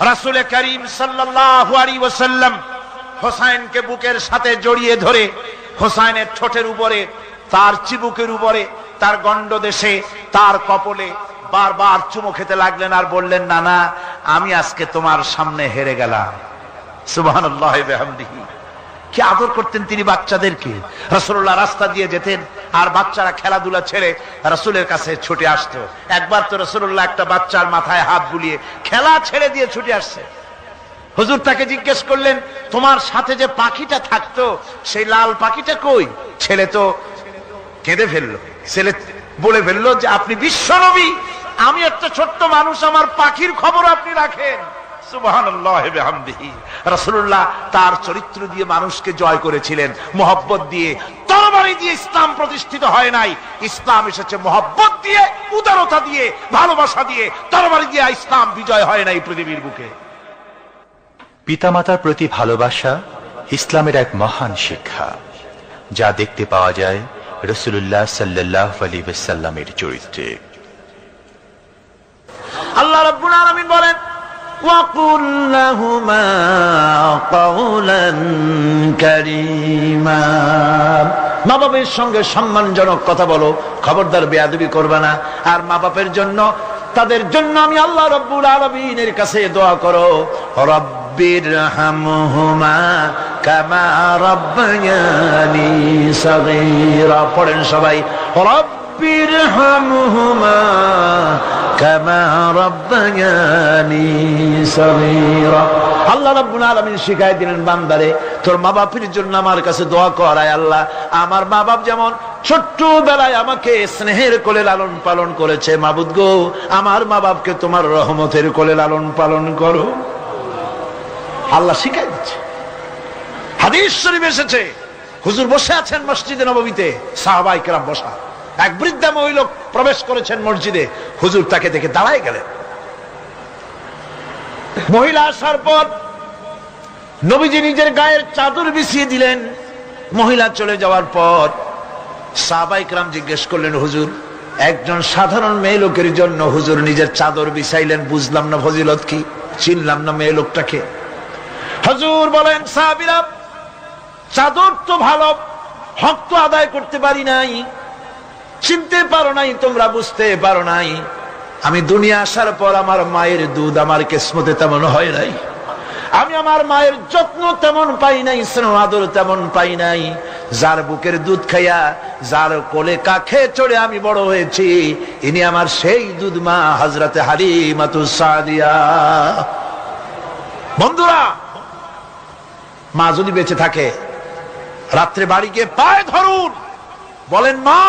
রাসূল করিম সাল্লাল্লাহু আলাইহি ওয়াসাল্লাম হোসেনকে বুকের সাথে জড়িয়ে ধরে হোসেনের ঠোঁটের উপরে, তার চিবুকের উপরে, তার গণ্ডদেশে, তার কপলে বারবার চুমো খেতে লাগলেন আর বললেন, নানা আমি আজকে তোমার সামনে হেরে গেলাম। সুবহানাল্লাহ ওয়া বিহামদিহি। কি আদর করতেন তিনি বাচ্চাদেরকে। রাসূলুল্লাহ রাস্তা দিয়ে যেতেন আর বাচ্চারা খেলাধুলা ছেড়ে রাসূলের কাছে ছুটে আসতো। একবার তো রাসূলুল্লাহ একটা বাচ্চার মাথায় হাত বুলিয়ে খেলা ছেড়ে দিয়ে ছুটে আসছে। হুজুর তাকে জিজ্ঞেস করলেন, তোমার সাথে যে পাখিটা থাকতো সেই লাল পাখিটা কই? ছেলে তো কেঁদে ফেললো। ছেলে বলে ফেললো যে আপনি বিশ্বনবী, আমি একটা ছোট্ট মানুষ, আমার পাখির খবর আপনি রাখেন। সুবহানাল্লাহ ওয়া বিহামদিহি। রাসূলুল্লাহ তার চরিত্র দিয়ে মানুষকে জয় করেছিলেন, মুহাব্বত দিয়ে। তরবারি দিয়ে ইসলাম প্রতিষ্ঠিত হয় নাই, ইসলাম এসেছে মুহাব্বত দিয়ে, উদারতা দিয়ে, ভালোবাসা দিয়ে। তরবারি দিয়ে ইসলাম বিজয় হয় নাই পৃথিবীর বুকে। পিতামাতার প্রতি ভালোবাসা ইসলামের এক মহান শিক্ষা, যা দেখতে পাওয়া যায় রাসূলুল্লাহ সাল্লাল্লাহু আলাইহি ওয়াসাল্লামের চরিত্রে। আল্লাহ রাব্বুল আলামিন বলেন, وَقُلْ لَهُمَا قَوْلًا كَرِيمًا, মা বাবার সঙ্গে সম্মানজনক কথা বলো, খবরদার বেয়াদবি করবে না। আর মা বাবার জন্য, তাদের জন্য আমি আল্লাহ রাব্বুল আলামিনের কাছে দোয়া করো, রব্বি রব্বিরহামহুমা কামা রাব্বায়ানি সাগীরা। পড়েন সবাই, রব্বিরহামহুমা কামা রাব্বায়ানি সাগীরা। আল্লাহ রাব্বুল আলামিন শিখাই দিলেন বান্দারে, তোর মা বাপের জন্য আমার কাছে দোয়া করায়। আল্লাহ, আমার মা বাপ যেমন ছোট্ট বেলায় আমাকে স্নেহের কোলে লালন পালন করেছে, মাবুদ গো আমার মা বাপকে তোমার রহমতের কোলে লালন পালন করো। আল্লাহ শিখাই দিচ্ছে। হাদিস শরীফ এসেছে, হুজুর বসে আছেন মসজিদে নববীতে, সাহাবায়ে কেরাম বসা, এক বৃদ্ধা মহিলা প্রবেশ করেছেন মসজিদে, হুজুর তাকে দেখে দাঁড়ায় গেলেন। মহিলা আসার পর নবীজি নিজের গায়ের চাদর বিছিয়ে দিলেন। মহিলা চলে যাওয়ার পর সাহাবায়ে কেরাম জিজ্ঞেস করলেন, হুজুর একজন সাধারণ মেয়ে লোকের জন্য হুজুর নিজের চাদর বিছাইলেন, বুঝলাম না ফজিলত কি, চিনলাম না মেয়ে লোকটাকে। হুজুর বলেন, সাহাবীরা চাদর তো ভালো, হক তো আদায় করতে পারি নাই, চিনতে পারো নাই, তোমরা বুঝতে পারো নাই। আমি দুনিয়া আসার পর আমার মায়ের দুধ আমার কিসমতে তেমন হয় নাই, আমি আমার মায়ের যত্ন তেমন পাই নাই, স্নেহ আদর তেমন পাই নাই। যার বুকের দুধ খাইয়া, যার কোলে কাখে চড়ে আমি বড় হয়েছি, ইনি আমার সেই দুধ মা হযরতে হালিমাতুস সাদিয়া। বন্ধুরা, মা যদি বেঁচে থাকে, রাত্রে বাড়ি গিয়ে পায়ে ধরুন, বলেন মা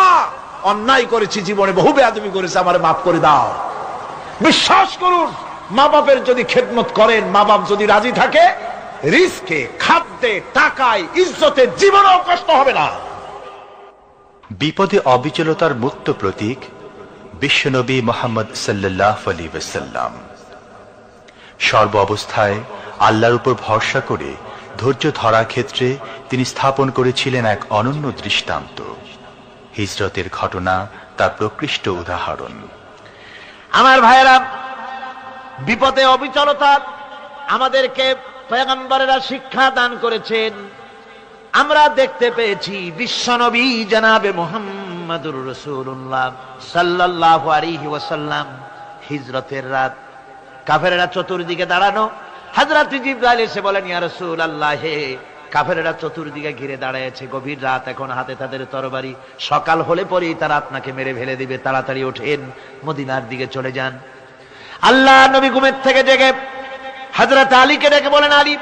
অন্যায় করেছি, জীবনে বহু বেয়াদবি করেছি, আমার মাফ করে দাও। বিশ্বাস করুন, মা বাপের যদি খেদমত করেন, মা বাপ যদি রাজি থাকে, রিজকে, খাদ্যে, টাকায়, ইজ্জতে জীবনেও কষ্ট হবে না। বিপদে অবিচলতার মুক্ত প্রতীক বিশ্বনবী মুহাম্মদ সাল্লাল্লাহু আলাইহি ওয়াসাল্লাম। সর্ব অবস্থায় আল্লাহর উপর ভরসা করে ধৈর্য ধরার ক্ষেত্রে তিনি স্থাপন করেছিলেন এক অনন্য দৃষ্টান্ত। হিজরতের ঘটনা তার প্রকৃষ্ট উদাহরণ। আমার ভাইয়েরা, বিপদে অবিচলতা আমাদেরকে পয়গম্বরেরা শিক্ষা দান করেছেন। আমরা দেখতে পেয়েছি বিশ্বনবী জনাবে মুহাম্মদুর রাসূলুল্লাহ সাল্লাল্লাহু আলাইহি ওয়াসাল্লাম হিজরতের রাত, কাফেররা চতুর্দিকে দাঁড়ানো, হযরত জিবরাইল এসে বলেন, ইয়া রাসূলুল্লাহ, হে কাফেররা চতুর্দিকে ঘিরে দাঁড়িয়েছে, গভীর রাত, এখন হাতে তাদের তরবারি, সকাল হলে পরেই তারা আপনাকে মেরে ফেলে দিবে, তাড়াতাড়ি ওঠেন, মদিনার দিকে চলে যান। আল্লাহ নবী ঘুমের থেকে জেগে হযরত আলীকে ডেকে বলেন, আলী,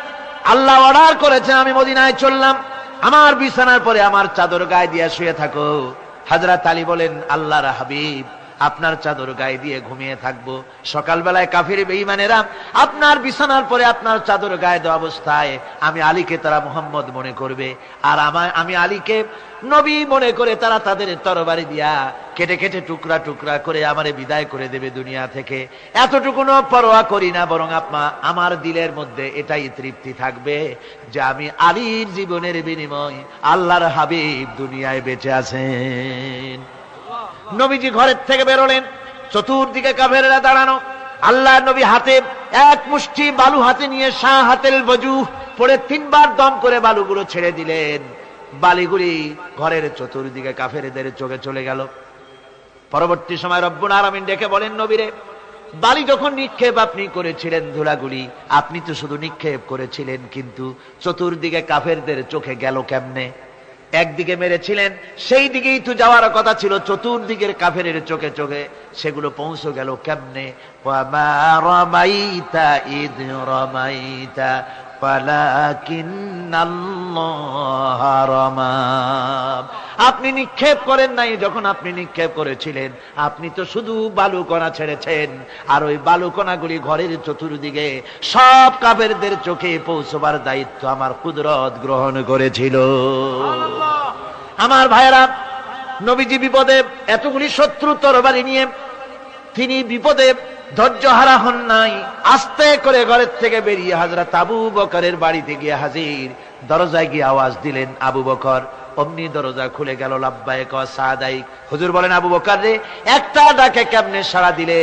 আল্লাহ অর্ডার করেছেন আমি মদিনায় চললাম, আমার বিছানার পরে আমার চাদর গায়ে দিয়ে শুয়ে থাকো। হযরত আলী বলেন, আল্লাহর হাবিব, আপনার চাদর গায়ে দিয়ে ঘুমিয়ে থাকবো, সকালবেলায় কাফির বেঈমানেরা আপনার বিছানার পরে আপনার চাদর গায়ে দেওয়া অবস্থায় আমি আলীকে তারা মুহাম্মদ মনে করবে, আর আমি আলীকে নবী মনে করে তারা তাদের তরবারি দিয়া কেটে কেটে টুকরা টুকরা করে আমারে বিদায় করে দেবে দুনিয়া থেকে। এতটুকুনো পরোয়া করি না, বরং আমার দিলের মধ্যে এটাই তৃপ্তি থাকবে যে আমি আলীর জীবনের বিনিময় আল্লাহর হাবিব দুনিয়ায় বেঁচে আছেন। নবীজি ঘরের থেকে বেরোলেন, চতুর্দিকে কাফেররা দাঁড়ানো। আল্লাহ নবী হাতে এক মুষ্টি বালু হাতে নিয়ে শাহাতেল ওযু পড়ে 3 বার দম করে বালুগুলো ছেড়ে দিলেন। বালিগুলি ঘরের চতুর্দিকে কাফেরদের চোখে চলে গেল। পরবর্তী সময় রব্বুল আলামিন ডেকে বলেন, নবীরে, বালি যখন নিক্ষেপ আপনি করেছিলেন, ধুলাগুলি আপনি তো শুধু নিক্ষেপ করেছিলেন, কিন্তু চতুর্দিকে কাফেরদের চোখে গেল কেমনে? একদিকে মেরেছিলেন, সেই দিকেই তো যাওয়ার কথা ছিল, চতুর্দিকের কাফেরের চোখে চোখে সেগুলো পৌঁছে গেল কেমনে? ওয়ামা রামাইতা ইদ রামাইতা ওয়ালাকিন্নাল্লাহ রামা। আপনি নিক্ষেপ করেন নাই, যখন আপনি নিক্ষেপ করেছিলেন আপনি তো শুধু বালুকণা ছেড়েছেন, আর ওই বালুকণাগুলি ঘরের চতুর্দিকে সব কাফেরদের চোখে পৌঁছবার দায়িত্ব আমার কুদরত গ্রহণ করেছিল। আমার ভাইয়েরা, নবীজি বিপদে, এতগুলি শত্রু তরবারি নিয়ে তিনি বিপদে ধৈর্য হারা হন নাই। আস্তে করে ঘরের থেকে বেরিয়ে হযরত আবু বকরের বাড়িতে গিয়ে হাজির। দরজায় গিয়ে আওয়াজ দিলেন, আবু বকর। অমনি দরজা খুলে গেল। লাব্বাইক ওয়া সাদাইক। হুজুর বলেন, আবু বকর রে, একটা ডাকে কেমনে সাড়া দিলে?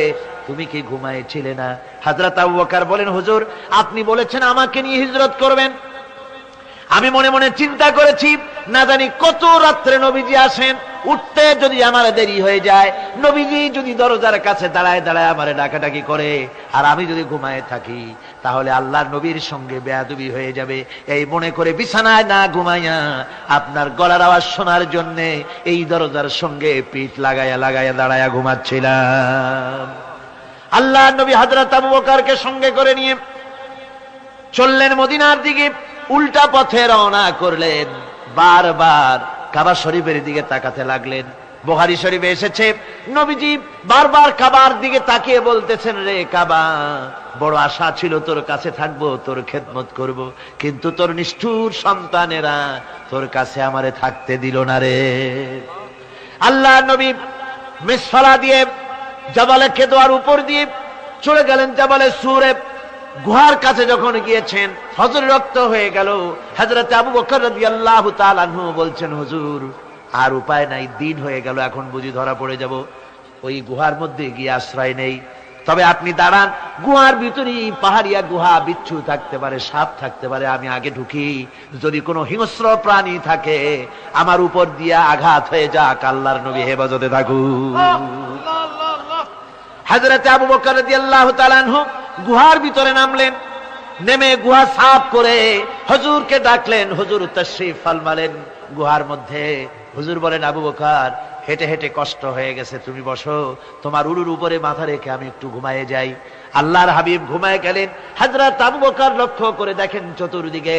তুমি কি ঘুমাইছিলে না? হযরত আবু বকর বলেন, হুজুর আপনি বলেছেন আমাকে নিয়ে হিজরত করবেন, আমি মনে মনে চিন্তা করেছি, না জানি কত রাত্রে নবীজি আসেন, উঠতে যদি আমার দেরি হয়ে যায়, নবীজি যদি দরজার কাছে দাঁড়ায় দাঁড়ায় আমারে ডাকাডাকি করে আর আমি যদি ঘুমায় থাকি, তাহলে আল্লাহর নবীর সঙ্গে বেয়াদবি হয়ে যাবে। এই মনে করে বিছানায় না ঘুমাইয়া আপনার গলার আওয়াজ শোনার জন্য এই দরজার সঙ্গে পিঠ লাগাইয়া লাগাইয়া দাঁড়াইয়া ঘুমাচ্ছিলাম। আল্লাহর নবী হযরত আবু বকরকে সঙ্গে করে নিয়ে চললেন মদিনার দিকে, উল্টা পথে রওনা করলেন। বারবার কাবা শরীফের দিকে তাকাতে লাগলেন। বুখারী শরীফে এসেছে, নবীজি বারবার কাবার দিকে তাকিয়ে বলতেছেন, রে কাবা, বড় আশা ছিল তোর কাছে থাকবো, তোর খেদমত করব, কিন্তু তোর নিষ্ঠুর সন্তানেরা তোর কাছে আমারে থাকতে দিল না রে। আল্লাহ নবী মিসফালা দিয়ে জাবালে কেদোয়ার উপর দিয়ে চলে গেলেন জাবালে সুরে। গুহার কাছে যখন গিয়েছেন, হযরত রক্ত হয়ে গেল। হযরত আবু বকর রাদিয়াল্লাহু তাআলা আনহু বলছেন, হুজুর আর উপায় নাই, দিন হয়ে গেল, এখন বুঝি ধরা পড়ে যাব, ওই গুহার মধ্যে গিয়ে আশ্রয় নেই। তবে আপনি দাঁড়ান, গুহার ভিতরে পাহাড়িয়া গুহা, বিচ্ছু থাকতে পারে, সাপ থাকতে পারে, আমি আগে ঢুকি, যদি কোনো হিংস্র প্রাণী থাকে আমার উপর দিয়া আঘাত হয়ে যাক, আল্লাহর নবী হেফাজতে থাকুক। হযরত আবু বকর রাদিয়াল্লাহু তাআলা আনহু গুহার ভিতরে নামলেন। নেমে গুহা সাফ করে হুজুরকে ডাকলেন। হুজুর তাশরীফ ফরমালেন গুহার মধ্যে। হুজুর বলেন, আবু বকর, হেঁটে হেঁটে কষ্ট হয়ে গেছে, তুমি বসো, তোমার উরুর উপরে মাথা রেখে আমি একটু ঘুমায়ে যাই। আল্লাহর হাবিব ঘুমায়ে গেলেন। হযরত আবু বকর লক্ষ্য করে দেখেন চতুর্দিকে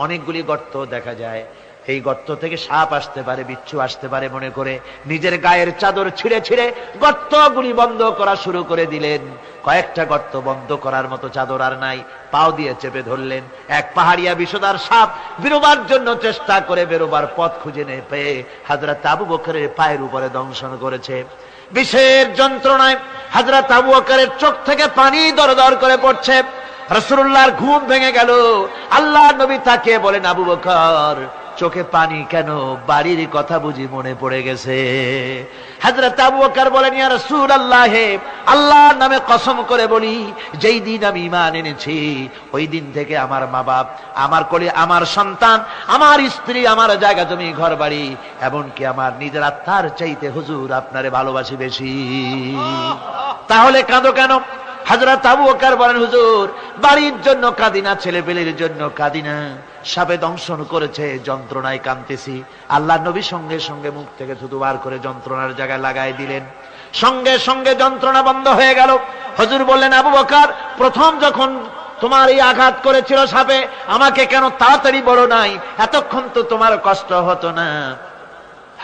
অনেকগুলি গর্ত দেখা যায়। এই গর্ত থেকে সাপ আসতে পারে, বিচ্ছু আসতে পারে মনে করে নিজের গায়ের চাদর ছিঁড়ে ছিঁড়ে গর্তগুলি বন্ধ করা শুরু করে দিলেন। কয়েকটা গর্ত বন্ধ করার মতো চাদর আর নাই, পাও দিয়ে চেপে ধরলেন। এক পাহাড়িয়া বিষধর সাপ বেরোবার জন্য চেষ্টা করে বেরোবার পথ খুঁজে না পেয়ে হযরত আবু বকরের পায়ের উপরে দংশন করেছে। বিষের যন্ত্রণায় হযরত আবু বকরের চোখ থেকে পানি দরদর করে পড়ছে। রাসূলুল্লাহর ঘুম ভেঙে গেল। আল্লাহর নবী তাকে বলেন, আবু বকর, চোখে পানি কেন? বাড়ির কথা বুঝি মনে পড়ে গেছে? হযরত আবু বকর বলেন, ইয়া রাসূলুল্লাহ, আল্লাহর নামে কসম করে বলি, যেই দিন আমি ঈমান এনেছি ওই দিন থেকে আমার মা বাপ, আমার কোলে আমার সন্তান, আমার স্ত্রী, আমার জায়গা জমি ঘর বাড়ি, এমনকি আমার নিজের আত্মার চাইতে হুজুর আপনারে ভালোবাসি বেশি। তাহলে কাঁদো কেন? হযরত আবু বকর বলেন, হুজুর, বাড়ির জন্য কাঁদি না, ছেলে পেলের জন্য কাঁদি না, সাপে দংশন করেছে, যন্ত্রণায় কাঁদতেছি। আল্লাহ নবী সঙ্গে সঙ্গে মুখ থেকে থুতু বার করে যন্ত্রণার জায়গায় লাগাই দিলেন। সঙ্গে সঙ্গে যন্ত্রণা বন্ধ হয়ে গেল। হুজুর বললেন, আবু বকর, প্রথম যখন তোমার এই আঘাত করেছিল সাপে, আমাকে কেন তাড়াতাড়ি বলো নাই? এতক্ষণ তো তোমার কষ্ট হতো না।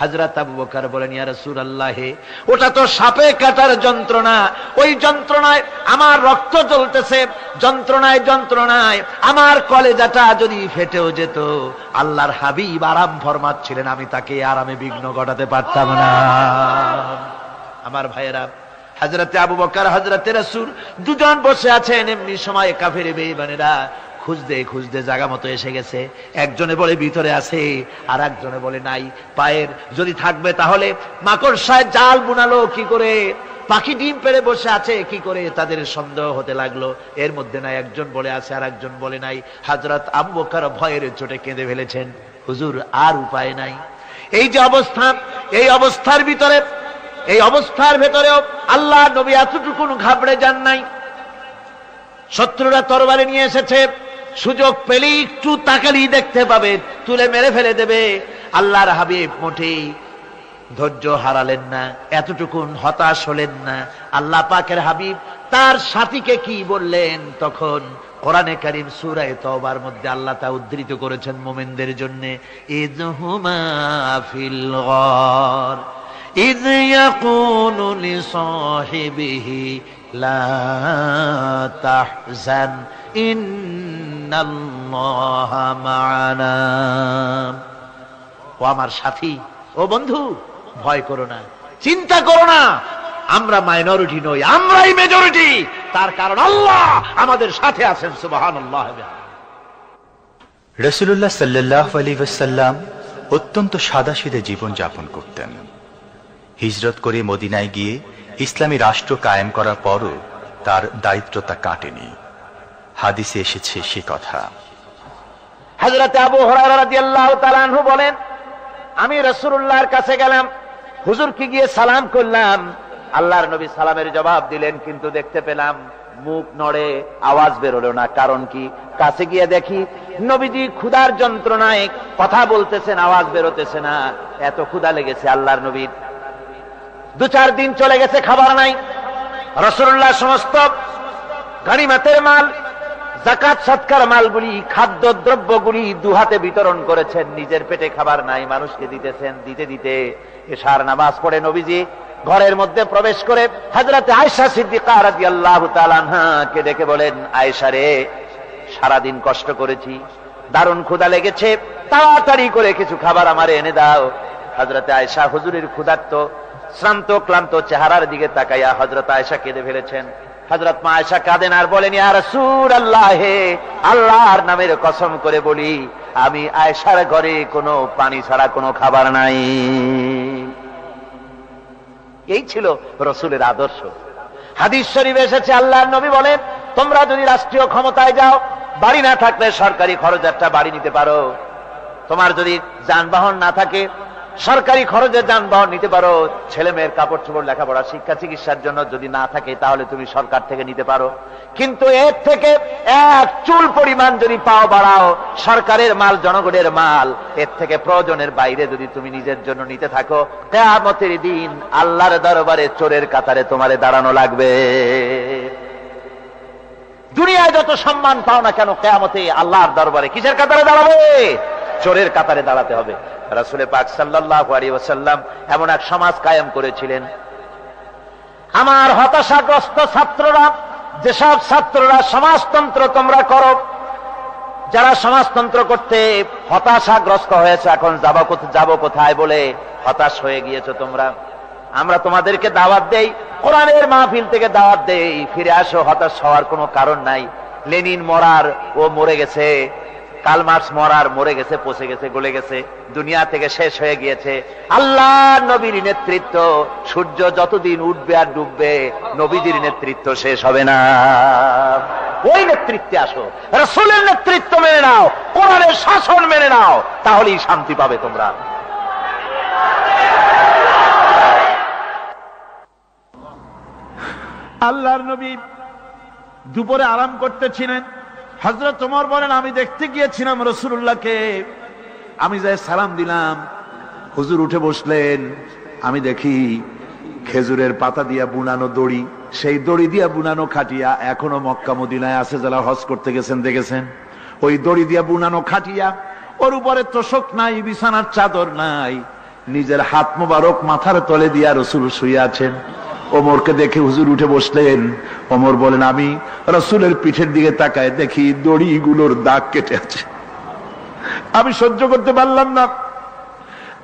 হযরত আবু বকর বলেন, ইয়া রাসূলুল্লাহ, ওটা তো সাপে কাটার যন্ত্রণা, ওই যন্ত্রণায় আমার রক্ত জ্বলতেছে, যন্ত্রণায় যন্ত্রণায় আমার কলেজাটা যদি ফেটেও যেত, আল্লাহর হাবিব আরাম ফরমাচ্ছিলেন, আমি তাকে আরামে বিঘ্ন ঘটাতে পারতাম না। আমার ভাইয়েরা, হযরতে আবু বকর, হযরতে রাসূল দুজন বসে আছেন। এমনি সময় কাফের বেঈমানেরা খুঁজতে খুঁজতে জায়গা মতো এসে গেছে। একজনে বলে ভিতরে আছে, আর একজনে বলে নাই। পায়ের যদি থাকবে তাহলে মাকড়সায় জাল বুনালো কি করে, পাখি ডিম পেড়ে বসে আছে কি করে, তাদের সন্দেহ হতে লাগলো। এর মধ্যে নাই, একজন বলে আছে আর একজন বলে নাই। হযরত আবু বকর ভয়ের চোটে কেঁদে ফেলেছেন, হুজুর আর উপায় নাই। এই যে অবস্থা, এই অবস্থার ভিতরে, এই অবস্থার ভেতরেও আল্লাহ নবী এতটুকু ঘাবড়ে যান নাই। শত্রুরা তরবারি নিয়ে এসেছে, সুযোগ পেলেই একটু তাকালেই দেখতে পাবে, তুলে মেরে ফেলে দেবে। আল্লাহর হাবিব মোটেই ধৈর্য হারালেন না, এতটুকু হতাশ হলেন না। আল্লাহ পাকের হাবিব তার সাথীকে কি বললেন? তখন কোরআনে কারীম সূরা তাওবার মধ্যে আল্লাহ তা উদ্ধৃত করেছেন মুমিনদের জন্য, ইযহুমা ফিল গার ইয ইয়াকুলু লিসাহিবিহি লা তাহজান ইন্নাল্লাহা মা'ানা। ও আমার সাথী, ও বন্ধু, ভয় করো না, চিন্তা করো না, আমরা মাইনরিটি নই, আমরাই মেজরিটি। তার কারণ আল্লাহ আমাদের সাথে আছেন। সুবহানাল্লাহ। রাসূলুল্লাহ সাল্লাল্লাহু আলাইহি ওয়াসাল্লাম অত্যন্ত সাদাসিধে জীবন যাপন করতেন। হিজরত করে মদিনায় গিয়ে ইসলামী রাষ্ট্র কায়েম করার পরও তার দায়িত্বটা কাটেনি। হাদিসে এসেছে সে কথা। হযরত আবু হুরায়রা রাদিয়াল্লাহু তাআলা আনহু বলেন, আমি রাসূলুল্লাহর কাছে গেলাম, হুজুরকে গিয়ে সালাম করলাম, আল্লাহর নবী সালামের জবাব দিলেন, কিন্তু দেখতে পেলাম মুখ নড়ে, আওয়াজ বেরোলো না। কারণ কি? কাছে গিয়ে দেখি নবীজি ক্ষুধার যন্ত্রণায় কথা বলতেছেন, আওয়াজ বেরোতেছে না। এত ক্ষুধা লেগেছে আল্লাহর নবীর। 2-4 দিন চলে গেছে, খাবার নাই। রাসূলুল্লাহ সমস্ত গনিমতের মাল, যাকাত সদকার মালগুলি, খাদ্য দ্রব্যগুলি দুহাতে বিতরণ করেছেন। নিজের পেটে খাবার নাই, মানুষকে দিতেছেন। দিতে দিতে এশার নামাজ পড়ে নবীজি ঘরের মধ্যে প্রবেশ করে হযরত আয়েশা সিদ্দিকা রাদিয়াল্লাহু তাআলা আনহাকে ডেকে বলেন, আয়েশা রে, সারাদিন কষ্ট করেছি, দারুণ ক্ষুধা লেগেছে, তাড়াতাড়ি করে কিছু খাবার আমারে এনে দাও। হযরত আয়েশা হুজুরের ক্ষুধার্ত শ্রান্ত ক্লান্ত চেহারার দিকে তাকাইয়া হযরত আয়েশা কেঁদে ফেলেছেন। হযরত মা আয়েশা কাঁদেন আর বলেন, ইয়া রাসূলুল্লাহ, হে আল্লাহর নামের কসম করে বলি, আমি আয়েশার ঘরে কোনো পানি ছাড়া কোনো খাবার নাই। এই ছিল রাসূলের আদর্শ। হাদিস শরীফে এসেছে, আল্লাহর নবী বলেন, তোমরা যদি রাষ্ট্রীয় ক্ষমতায় যাও, বাড়ি না থাকলে সরকারি খরচ একটা বাড়ি নিতে পারো। তোমার যদি যানবাহন না থাকে, সরকারি খরচে যানবাহন নিতে পারো। ছেলে মেয়ের কাপড় চোপড়, লেখাপড়া, শিক্ষা, চিকিৎসার জন্য যদি না থাকে, তাহলে তুমি সরকার থেকে নিতে পারো। কিন্তু এর থেকে এক চুল পরিমাণ যদি পাও বাড়াও, সরকারের মাল জনগণের মাল, এর থেকে প্রয়োজনের বাইরে যদি তুমি নিজের জন্য নিতে থাকো, কিয়ামতের দিন আল্লাহর দরবারে চোরের কাতারে তোমারে দাঁড়ানো লাগবে। দুনিয়ায় যত সম্মান পাও না কেন, কিয়ামতে আল্লাহর দরবারে কিসের কাতারে দাঁড়াবে? চোরের কাতারে দাঁড়াতে হবে। রাসূল পাক সাল্লাল্লাহু আলাইহি ওয়াসাল্লাম এমন এক সমাজ কায়েম করেছিলেন। আমার হতাশাগ্রস্ত ছাত্ররা, যেসব ছাত্ররা সমাজতন্ত্র তোমরা করো, যারা সমাজতন্ত্র করতে হতাশাগ্রস্ত হয়েছে, এখন যাব কোথায় বলে হতাশ হয়ে গিয়েছো তোমরা, আমরা তোমাদেরকে দাওয়াত দেই, কোরআনের মাহফিল থেকে দাওয়াত দেই, ফিরে আসো। হতাশ হওয়ার কোনো কারণ নাই। লেনিন মরার, ও মরে গেছে। কার্ল মার্কস মরার, মরে গেছে, পচে গেছে, গলে গেছে, দুনিয়া থেকে শেষ হয়ে গিয়েছে। আল্লাহর নবীর নেতৃত্ব, সূর্য যতদিন উঠবে আর ডুববে, নবীজির নেতৃত্ব শেষ হবে না। ওই নেতৃত্বে আসো, রাসূলের নেতৃত্ব মেনে নাও, কোরআনের শাসন মেনে নাও, তাহলেই শান্তি পাবে তোমরা। আল্লাহর নবী দুপুরে আরাম করতেছিলেন। হযরত ওমর বলেন, আমি দেখতে গিয়েছিলাম রাসূলুল্লাহকে, আমি যাই সালাম দিলাম, হুজুর উঠে বসলেন। আমি দেখি খেজুরের পাতা দিয়া বুনানো দড়ি, সেই দড়ি দিয়া বুনানো খাটিয়া এখনো মক্কা মদিনায় আছে, যারা হজ করতে গেছেন দেখেছেন। ওই দড়ি দিয়া বুনানো খাটিয়া, ওর উপরে তোশক নাই, বিছানার চাদর নাই, নিজের হাত মোবারক মাথার তলে দিয়া রাসূল শুয়ে আছেন। ওমরকে দেখে হুজুর উঠে বসলেন। ওমর বলেন, আমি রাসূলের পিঠের দিকে তাকায় দেখি দড়িগুলোর দাগ কেটে আছে। আমি সহ্য করতে পারলাম না,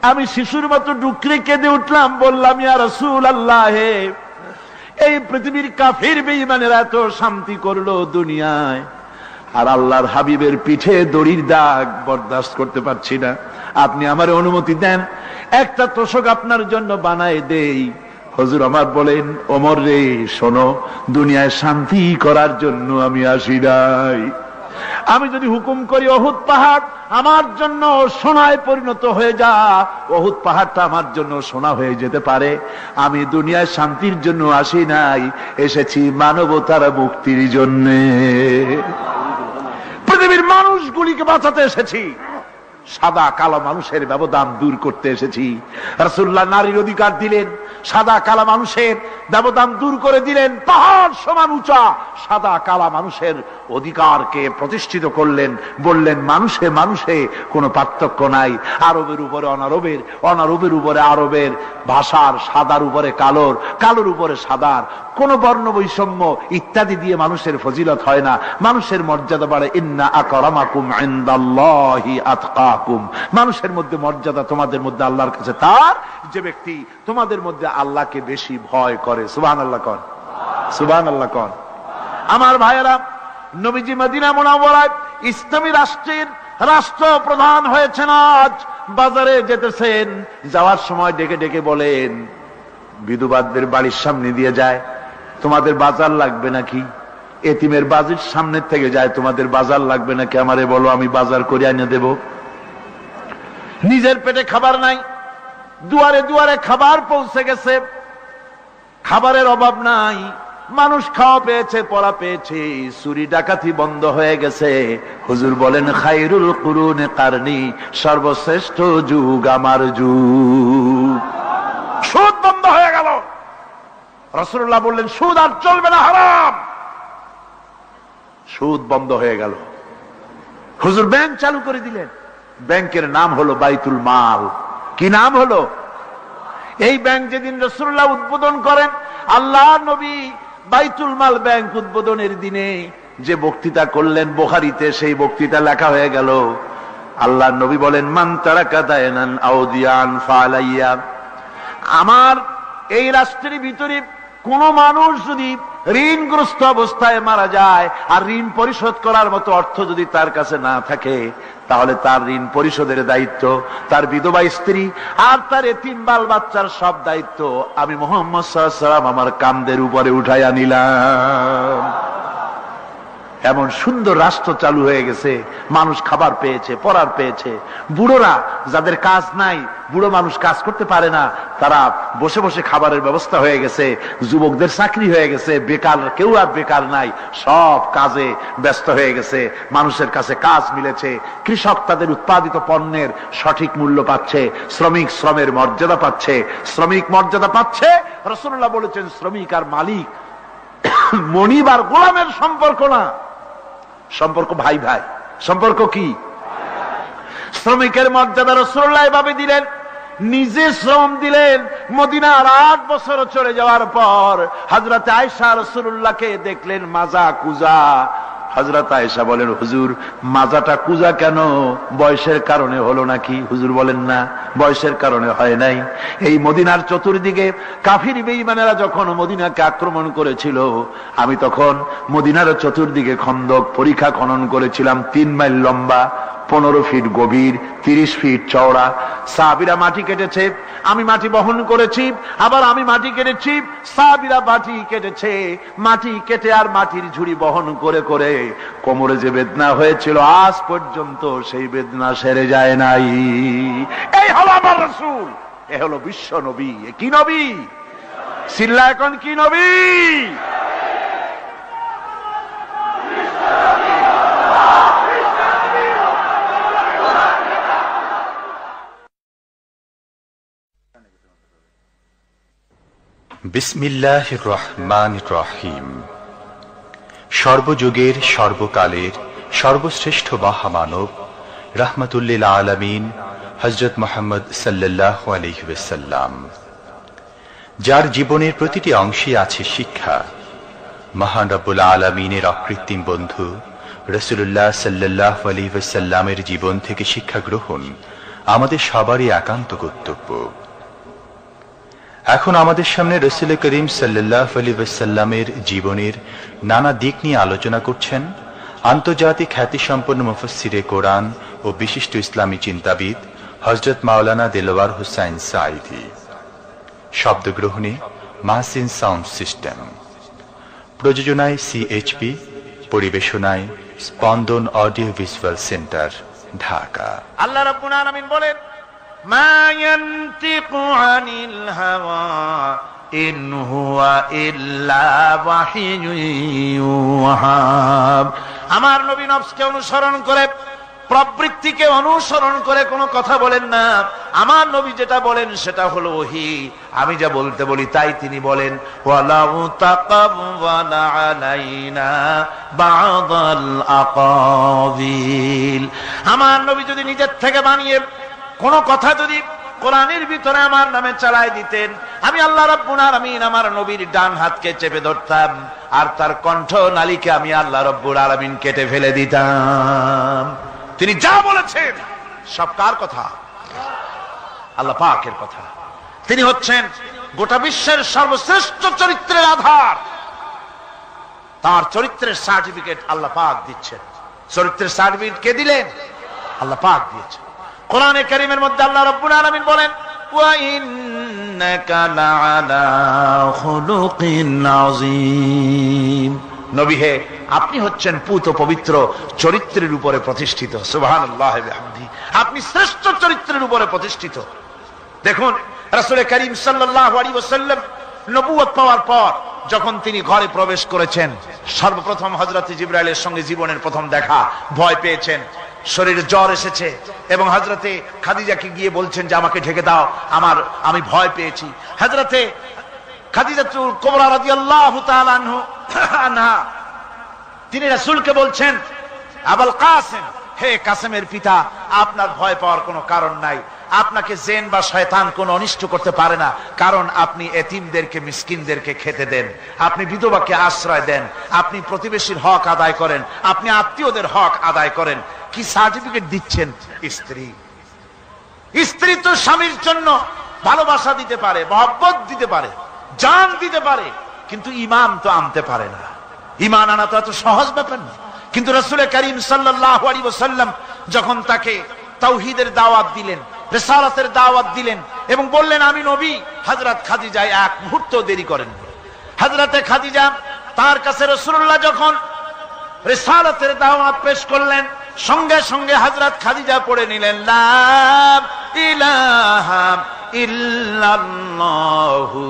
আমি শিশুর মতো ডুকরে কেঁদে উঠলাম, বললাম, ইয়া রাসূলুল্লাহ, এই পৃথিবীর কাফির বেঈমানেরা এত শান্তি করলো দুনিয়ায়, আর আল্লাহর হাবিবের পিঠে দড়ির দাগ বরদাস্ত করতে পারছি না। আপনি আমার অনুমতি দেন, একটা তোশক আপনার জন্য বানায় দেই। হুজুর আমার বলেন, ওমর রে, শোনো, দুনিয়ায় শান্তি করার জন্য আমি আসি নাই। আমি যদি হুকুম করি উহুদ পাহাড় আমার জন্য সোনায় পরিণত হয়ে যা, উহুদ পাহাড়টা আমার জন্য সোনা হয়ে যেতে পারে। আমি দুনিয়ায় শান্তির জন্য আসি নাই, এসেছি মানবতার মুক্তির জন্য। পৃথিবীর মানুষগুলিকে বাঁচাতে এসেছি, সাদা কালো মানুষের ব্যবধান দূর করতে এসেছি। রাসূলুল্লাহ নারীর অধিকার দিলেন, সাদা কালা মানুষের ব্যবধান দূর করে দিলেন। পাহাড় সমান উঁচা সাদা কালা মানুষের অধিকারকে প্রতিষ্ঠিত করলেন, বললেন মানুষে মানুষে কোনো পার্থক্য নাই। আরবের উপরে অনারবের, অনারবের উপরে আরবের, ভাষার, সাদার উপরে কালোর, কালোর উপরে সাদার, কোন বর্ণ বৈষম্য ইত্যাদি দিয়ে মানুষের ফজিলত হয় না। মানুষের মর্যাদা বাড়ে। ইন্না আকরামাকুম ইনদাল্লাহি আতকাকুম, মানুষের মধ্যে মর্যাদা তোমাদের মধ্যে আল্লাহর কাছে তার, যে ব্যক্তি তোমাদের মধ্যে আল্লাহকে বেশি ভয় করে। সুবহানাল্লাহ কোন, সুবহানাল্লাহ কোন। আমার ভাইয়েরা, নবীজি মদিনা মুনাওয়ারায় ইসলামী রাষ্ট্রের রাষ্ট্রপ্রধান হয়েছেন। আজ বাজারে যেতেছেন, যাওয়ার সময় ডেকে ডেকে বলেন, বিধবাদের বাড়ির সামনে দিয়ে যায়, তোমাদের বাজার লাগবে নাকি? এতিমের বাড়ির সামনে থেকে যায়, তোমাদের বাজার লাগবে নাকি? আমারে বলো, আমি বাজার করে এনে দেব। নিজের পেটে খাবার নাই, দুয়ারে দুয়ারে খাবার পৌঁছে গেছে, খাবারের অভাব নাই, মানুষ খাওয়া পেয়েছে, পড়া পেয়েছে, চুরি ডাকাতি বন্ধ হয়ে গেছে। হুজুর বলেন খায়রুল কুরুনে কারনি, সর্বশ্রেষ্ঠ যুগ আমার যুগ। সুদ বন্ধ হয়ে গেল। রাসূলুল্লাহ বললেন সুদ আর চলবে না, হারাম। সুদ বন্ধ হয়ে গেল। হুজুর ব্যাংক চালু করে দিলেন। ব্যাংকের নাম হলো বাইতুল মাল। কি নাম হলো? এই ব্যাংক যেদিন রাসূলুল্লাহ উদ্বোধন করেন, আল্লাহ নবী বাইতুল মাল ব্যাংক উদ্বোধনের দিনে যে বক্তৃতা করলেন, বুখারীতে সেই বক্তৃতা লেখা হয়ে গেল। আল্লাহ নবী বলেন মান তারাকা দায়নান আও দিয়ান ফালাইয়া, আমার এই রাষ্ট্রের ভিতরে কোন মানুষ যদি ঋণগ্রস্ত অবস্থায় মারা যায় আর ঋণ পরিশোধ করার মতো অর্থ যদি তার কাছে না থাকে, তাহলে তার ঋণ পরিশোধের দায়িত্ব, তার বিধবা স্ত্রী আর তার এতিম বাল বাচ্চার সব দায়িত্ব আমি মুহাম্মদ সাল্লাল্লাহু আলাইহি ওয়াসাল্লাম আমার কাঁধের উপরে উঠাইয়া নিলাম। এমন সুন্দর রাষ্ট্র চালু হয়ে গেছে, মানুষ খাবার পেয়েছে, পড়ার পেয়েছে। বুড়োরা যাদের কাজ নাই, বুড়ো মানুষ কাজ করতে পারে না, তারা বসে বসে খাবারের ব্যবস্থা হয়ে গেছে। যুবকদের চাকরি হয়ে গেছে, বেকার কেউ আর বেকার নাই, সব কাজে ব্যস্ত হয়ে গেছে, মানুষের কাছে কাজ মিলেছে। কৃষক তাদের উৎপাদিত পণ্যের সঠিক মূল্য পাচ্ছে, শ্রমিক শ্রমের মর্যাদা পাচ্ছে, শ্রমিক মর্যাদা পাচ্ছে। রাসূলুল্লাহ বলেছেন শ্রমিক আর মালিক মনিব আর গোলামের সম্পর্ক না, সম্পর্ক ভাই ভাই। সম্পর্ক কি? শ্রমিকের মর্যাদা রাসূলুল্লাহ এভাবে দিলেন, নিজে শ্রম দিলেন। মদিনার 8 বছর চলে যাওয়ার পর হযরত আয়েশা রাসূলুল্লাহকে দেখলেন মাজা কুজা। হযরত আয়েশা বলেন হুজুর মাজাটা কুজা কেন? বয়সের কারণে হলো নাকি? হুজুর বলেন না, বয়সের কারণে হয় নাই। এই মদিনার চতুর্দিকে কাফির বেঈমানেরা যখন মদিনাকে আক্রমণ করেছিল, আমি তখন মদিনার চতুর্দিকে খন্দক পরিখা খনন করেছিলাম, 3 মাইল লম্বা, 15 ফিট গভীর, 30 ফিট চওড়া। সাহাবীরা মাটি কেটেছে, আমি মাটি বহন করেছি, আবার আমি মাটি কেটেছি, সাহাবীরা মাটি কেটেছে। মাটি কেটে আর মাটির ঝুড়ি বহন করে করে কোমরে যে বেদনা হয়েছিল আজ পর্যন্ত সেই বেদনা সেরে যায় নাই। এই হলো আমার রাসূল, এ হলো বিশ্ব নবী। কি নবী? সিল্লা এখন কি নবী? বিসমিল্লাহির রহমানির রহিম। সর্বযুগের সর্বকালের সর্বশ্রেষ্ঠ মহামানব রাহমাতুল্লিল আলামিন হযরত মুহাম্মদ সাল্লাল্লাহু আলাইহি ওয়াসাল্লাম, যার জীবনের প্রতিটি অংশে আছে শিক্ষা, মহান রব্বুল আলামিনের অকৃত্রিম বন্ধু রাসূলুল্লাহ সাল্লাল্লাহু আলাইহি ওয়াসাল্লামের জীবন থেকে শিক্ষা গ্রহণ আমাদের সবারই একান্ত কর্তব্য। এখন আমাদের সামনে রাসূল করিম সাল্লাল্লাহু আলাইহি ওয়াসাল্লামের জীবনের নানা দিক নিয়ে আলোচনা করছেন আন্তর্জাতিক খ্যাতিসম্পন্ন মুফাসসিরে কোরআন ও বিশিষ্ট ইসলামী চিন্তাবিদ হযরত মাওলানা দেলোয়ার হোসাইন সাঈদী। শব্দগ্রহণে মাহসিন সাউন্ড সিস্টেম, প্রযোজনায় সিএইচপি, পরিবেশনায় স্পন্দন অডিও ভিজুয়াল সেন্টার, ঢাকা। আল্লাহ রাব্বুল আলামিন বলেন মা ইয়ানতিকু আনিল হাওয়া ইন হুয়া ইল্লা ওয়াহিয়ুন ইউহা। আমার নবী নফসকে অনুসরণ করে, প্রবৃত্তিকে অনুসরণ করে কোনো কথা বলেন না। আমার নবী যেটা বলেন সেটা হলো ওহী। আমি যা বলতে বলি তাই তিনি বলেন। ওয়ালাউ তাকাওয়ালা আলাইনা বা'দাল আকাবিল। আমার নবী যদি নিজের থেকে বানিয়ে কোন কথা যদি কোরআনের ভিতরে আমার নামে চালায় দিতেন, আমি আল্লাহ রাব্বুল আলামিন আমার নবীর ডান হাতকে চেপে ধরতাম আর তার কণ্ঠ নালীকে আমি আল্লাহ রাব্বুল আলামিন কেটে ফেলে দিতাম। তিনি যা বলেছেন সব কার কথা? আল্লাহ পাকের কথা। তিনি হচ্ছেন গোটা বিশ্বের সর্বশ্রেষ্ঠ চরিত্রের আধার। তার চরিত্রের সার্টিফিকেট আল্লাহ পাক দিচ্ছেন। চরিত্রের সার্টিফিকেট কে দিলেন? আল্লাহ পাক দিয়েছেন। কোরআনে কারীমের মধ্যে আল্লাহ রাব্বুল আলামিন বলেন ওয়া ইন্নাকা লাআলা খুলুকিন আযীম। নবী হে, আপনি হচ্ছেন পুত পবিত্র চরিত্রের উপরে প্রতিষ্ঠিত। সুবহানাল্লাহি ওয়া বিহামদিহি। আপনি শ্রেষ্ঠ চরিত্রের উপরে প্রতিষ্ঠিত। দেখুন রাসূল করিম সাল্লাল্লাহু আলাইহি ওয়াসাল্লাম নবুয়ত পাওয়ার পর যখন তিনি ঘরে প্রবেশ করেছেন, সর্বপ্রথম হযরত জিবরাইলের সঙ্গে জীবনের প্রথম দেখা, ভয় পেয়েছেন, শরীরে জ্বর এসেছে এবং হযরতে খাদিজাকে গিয়ে বলছেন যে আমাকে ঢেকে দাও, আমি ভয় পেয়েছি। হযরতে খাদিজাতুল কুবরা রাদিয়াল্লাহু তাআলা আনহা তিনি রাসূলকে বলছেন, আবুল কাসেম, হে কাসেমের পিতা, আপনার ভয় পাওয়ার কোনো কারণ নাই, আপনাকে জিন বা শয়তান কোনো অনিষ্ট করতে পারে না, কারণ আপনি এতিমদেরকে, মিসকিনদেরকে খেতে দেন, আপনি বিধবাকে আশ্রয় দেন, আপনি প্রতিবেশীর হক আদায় করেন, আপনি আত্মীয়দের হক আদায় করেন। কি সার্টিফিকেট দিচ্ছেন? স্ত্রী তো স্বামীর জন্য ভালোবাসা দিতে পারে, মহব্বত দিতে পারে, জান দিতে পারে, কিন্তু ঈমান তো আনতে পারে না। ঈমান আনা তো এত সহজ ব্যাপার না। কিন্তু রাসূল করিম সাল্লাল্লাহু আলাইহি ওয়াসাল্লাম যখন তাকে তাওহীদের দাওয়াত দিলেন, রিসালাতের দাওয়াত দিলেন এবং বললেন আমি নবী, হযরত খাদিজা এক মুহূর্ত দেরি করেন। হযরতে খাদিজা তার কাছে রাসূলুল্লাহ যখন রিসালাতের দাওয়াত পেশ করলেন, সঙ্গে সঙ্গে হযরত খাদিজা পড়ে নিলেন লা ইলাহা ইল্লাল্লাহু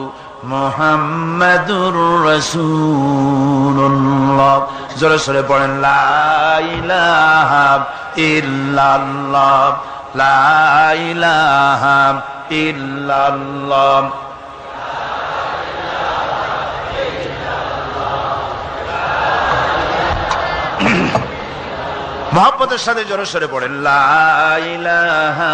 মুহাম্মাদুর রাসূলুল্লাহ। জোরে সোরে পড়েন লা ইলাহা ইল্লাল্লাহ, লা ইলাহা ইল্লাল্লাহ। মুহাব্বতের সাথে জোরে সোরে পড়েন লা ইলাহা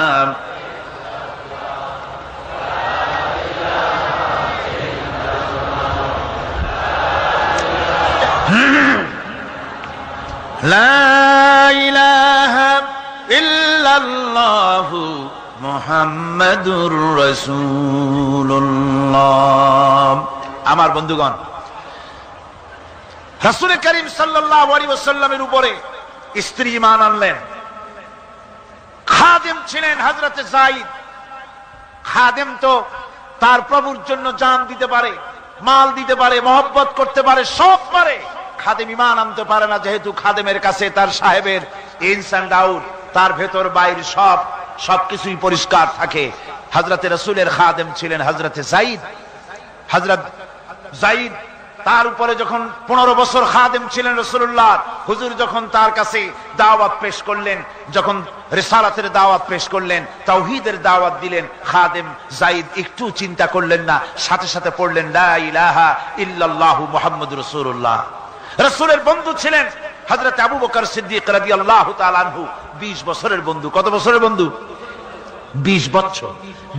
লা ইলাহা ইল্লাল্লাহু মুহাম্মাদুর রাসূলুল্লাহ। আমার বন্ধুগণ, রাসূল করিম সাল্লাল্লাহু আলাইহি ওয়াসাল্লামের উপরে স্ত্রী ঈমান আনলেন। খাদেম ছিলেন হযরতে যায়েদ। খাদেম তো তার প্রভুর জন্য জান দিতে পারে, মাল দিতে পারে, মহব্বত করতে পারে, সব পারে। খাদেম ঈমান আনতে পারে না, যেহেতু খাদেমের কাছে তার সাহেবের ইনস এন্ড আউট, তার ভেতর বাইরে সবকিছুই পরিষ্কার থাকে। হযরতে রাসূলের খাদেম ছিলেন হযরতে যায়েদ। হযরত যায়েদ তার উপরে যখন 15 বছর খাদেম ছিলেন রাসূলুল্লাহ, হুজুর যখন তার কাছে দাওয়াত পেশ করলেন, যখন রিসালাতের দাওয়াত পেশ করলেন, তাওহীদের দাওয়াত দিলেন, খাদেম যায়েদ একটু চিন্তা করলেন না, সাথে সাথে পড়লেন লা ইলাহা ইল্লাল্লাহু মুহাম্মাদুর রাসূলুল্লাহ। রাসূলের বন্ধু ছিলেন হযরত আবু বকর সিদ্দিক রাদিয়াল্লাহু তাআলা আনহু। 20 বছরের বন্ধু। কত বছরের বন্ধু? 20 বছর।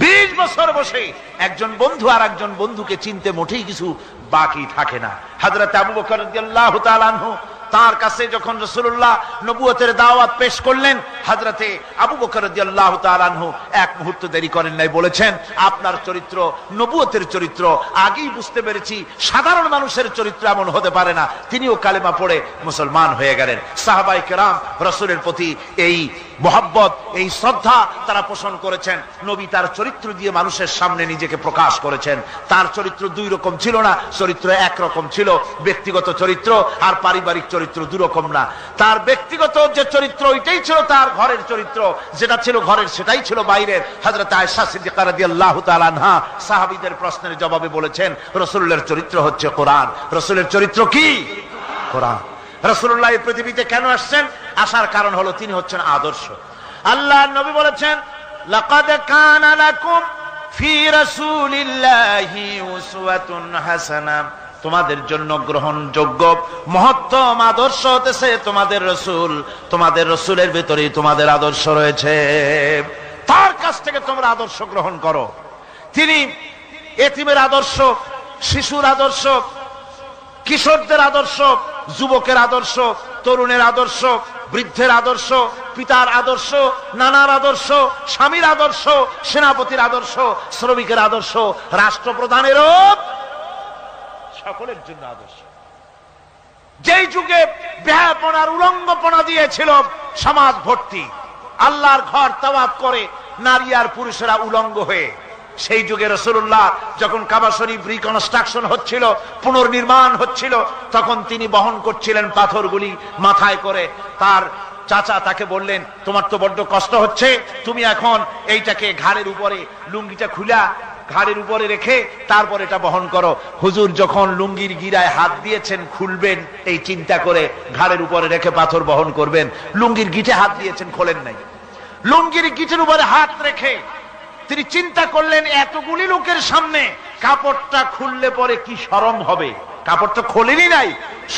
20 বছর বসে একজন বন্ধু আর একজন বন্ধুকে চিনতে মোটেই কিছু বাকি থাকে না। হযরত আবু বকর রাদিয়াল্লাহু তাআলা আনহু তার কাছে যখন রাসূলুল্লাহ নবুয়তের দাওয়াত পেশ করলেন, হযরতে আবু বকর রাদিয়াল্লাহু তাআলা আনহু এক মুহূর্ত দেরি করেন নাই, বলেছেন আপনার চরিত্র নবুয়তের চরিত্র। আগেই বুঝতে পেরেছি সাধারণ মানুষের চরিত্র এমন হতে পারে না। তিনিও কালেমা পড়ে মুসলমান হয়ে গেলেন। সাহাবায়ে কেরাম রাসূলের প্রতি এই মহব্বত, এই শ্রদ্ধা তারা পোষণ করেছেন। নবী তার চরিত্র দিয়ে মানুষের সামনে নিজেকে প্রকাশ করেছেন। তার চরিত্র দুই রকম ছিল না, চরিত্র একরকম ছিল। ব্যক্তিগত চরিত্র আর পারিবারিক চরিত্র দুরকম না। তার ব্যক্তিগত যে চরিত্র ওইটাই ছিল তার ঘরের চরিত্র, যেটা ছিল ঘরের সেটাই ছিল বাইরের। হযরত আয়েশা সিদ্দিকা রাদিয়াল্লাহু তাআলা আনহা সাহাবীদের প্রশ্নের জবাবে বলেছেন রাসূলের চরিত্র হচ্ছে কোরআন। রাসূলের চরিত্র কি? কোরআন। রাসূলুল্লাহ এই পৃথিবীতে কেন আসছেন? আসার কারণ হলো তিনি হচ্ছেন আদর্শ। আল্লাহর নবী বলেছেন লাকাদ কানা লাকুম ফি রাসূলিল্লাহি উসওয়াতুন হাসানাহ, তোমাদের জন্য গ্রহণযোগ্য মহত্তম আদর্শ হতেছে তোমাদের রাসূল। তোমাদের রাসূলের ভিতরেই তোমাদের আদর্শ রয়েছে। তার কাছ থেকে তোমরা আদর্শ গ্রহণ করো। তিনি এতিমের আদর্শ, শিশুর আদর্শ, কিশোরদের আদর্শ, যুবকের আদর্শ, তরুণের আদর্শ, বৃদ্ধের আদর্শ, পিতার আদর্শ, নানার আদর্শ, স্বামীর আদর্শ, সেনাপতির আদর্শ, শ্রমিকের আদর্শ, রাষ্ট্রপ্রধানেরও সকলের জন্য আদর্শ। যেই যুগে বেহায়াপনার উলঙ্গপনা দিয়েছিল সমাজ ভর্তি, আল্লাহর ঘর তাওয়াফ করে নারী আর পুরুষেরা উলঙ্গ হয়ে, সেই যুগে রাসূলুল্লাহ যখন কাবা শরীফ রিকনস্ট্রাকশন হচ্ছিল, পুনর্নির্মাণ হচ্ছিল, তখন তিনি বহন করছিলেন পাথরগুলি মাথায় করে। তার চাচা তাকে বললেন, তোমার তো বড্ড কষ্ট হচ্ছে, তুমি এখন এইটাকে ঘাড়ের উপরে, লুঙ্গিটা খুলা ঘাড়ের উপরে রেখে তারপর এটা বহন করো। হুজুর যখন লুঙ্গির গিরায় হাত দিয়েছেন খুলবেন এই চিন্তা করে, ঘাড়ের উপরে রেখে পাথর বহন করবেন, লুঙ্গির গিটে হাত দিয়েছেন, খোলেন নাই। লুঙ্গির গিটের উপরে হাত রেখে তিনি চিন্তা করলেন, এতগুলি লোকের সামনে কাপড়টা খুললে পরে কি শরম হবে। কাপড় তো খোলেনি নাই,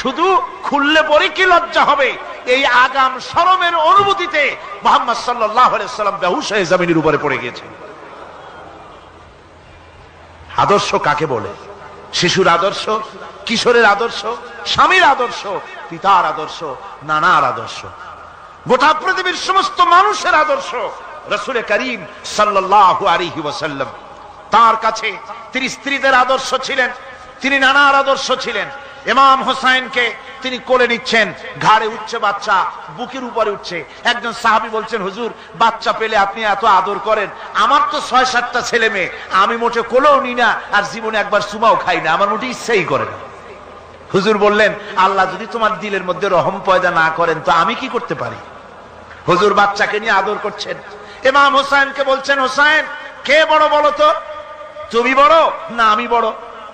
শুধু খুললে পরে কি লজ্জা হবে। এই আগাম শরমের অনুভূতিতে মুহাম্মদ সাল্লাল্লাহু আলাইহি ওয়াসাল্লাম বেহুশ হয়ে জমিনের উপরে পড়ে গিয়েছেন। আদর্শ কাকে বলে? শিশুর আদর্শ, কিশোরের আদর্শ, স্বামীর আদর্শ, পিতার আদর্শ, নানার আদর্শ, গোটা পৃথিবীর সমস্ত মানুষের আদর্শ রাসূল করিম সাল্লাল্লাহু আলাইহি ওয়াসাল্লাম। তার কাছে তিনি স্ত্রীদের আদর্শ ছিলেন, তিনি নানার আদর্শ ছিলেন। ইমাম হোসেনকে তিনি কোলে নিচ্ছেন, ঘাড়ে উঠছে বাচ্চা, বুকের উপরে উঠছে। একজন সাহাবী বলছেন, হুজুর বাচ্চা পেলে আপনি এত আদর করেন, আমার তো ৬-৭টা ছেলে মেয়ে, আমি মোটে কোলেও নি না, আর জীবনে একবার সুমাও খাই না, আমার মোটে ইচ্ছাই করে না। হুজুর বললেন, আল্লাহ যদি তোমার দিলের মধ্যে রহম পয়দা না করেন তো আমি কি করতে পারি। হুজুর বাচ্চাকে নিয়ে আদর করছেন। ইমাম হোসেনকে বলছেন, হোসেন কে বড় বলো তো, তুমি বড় না আমি বড়?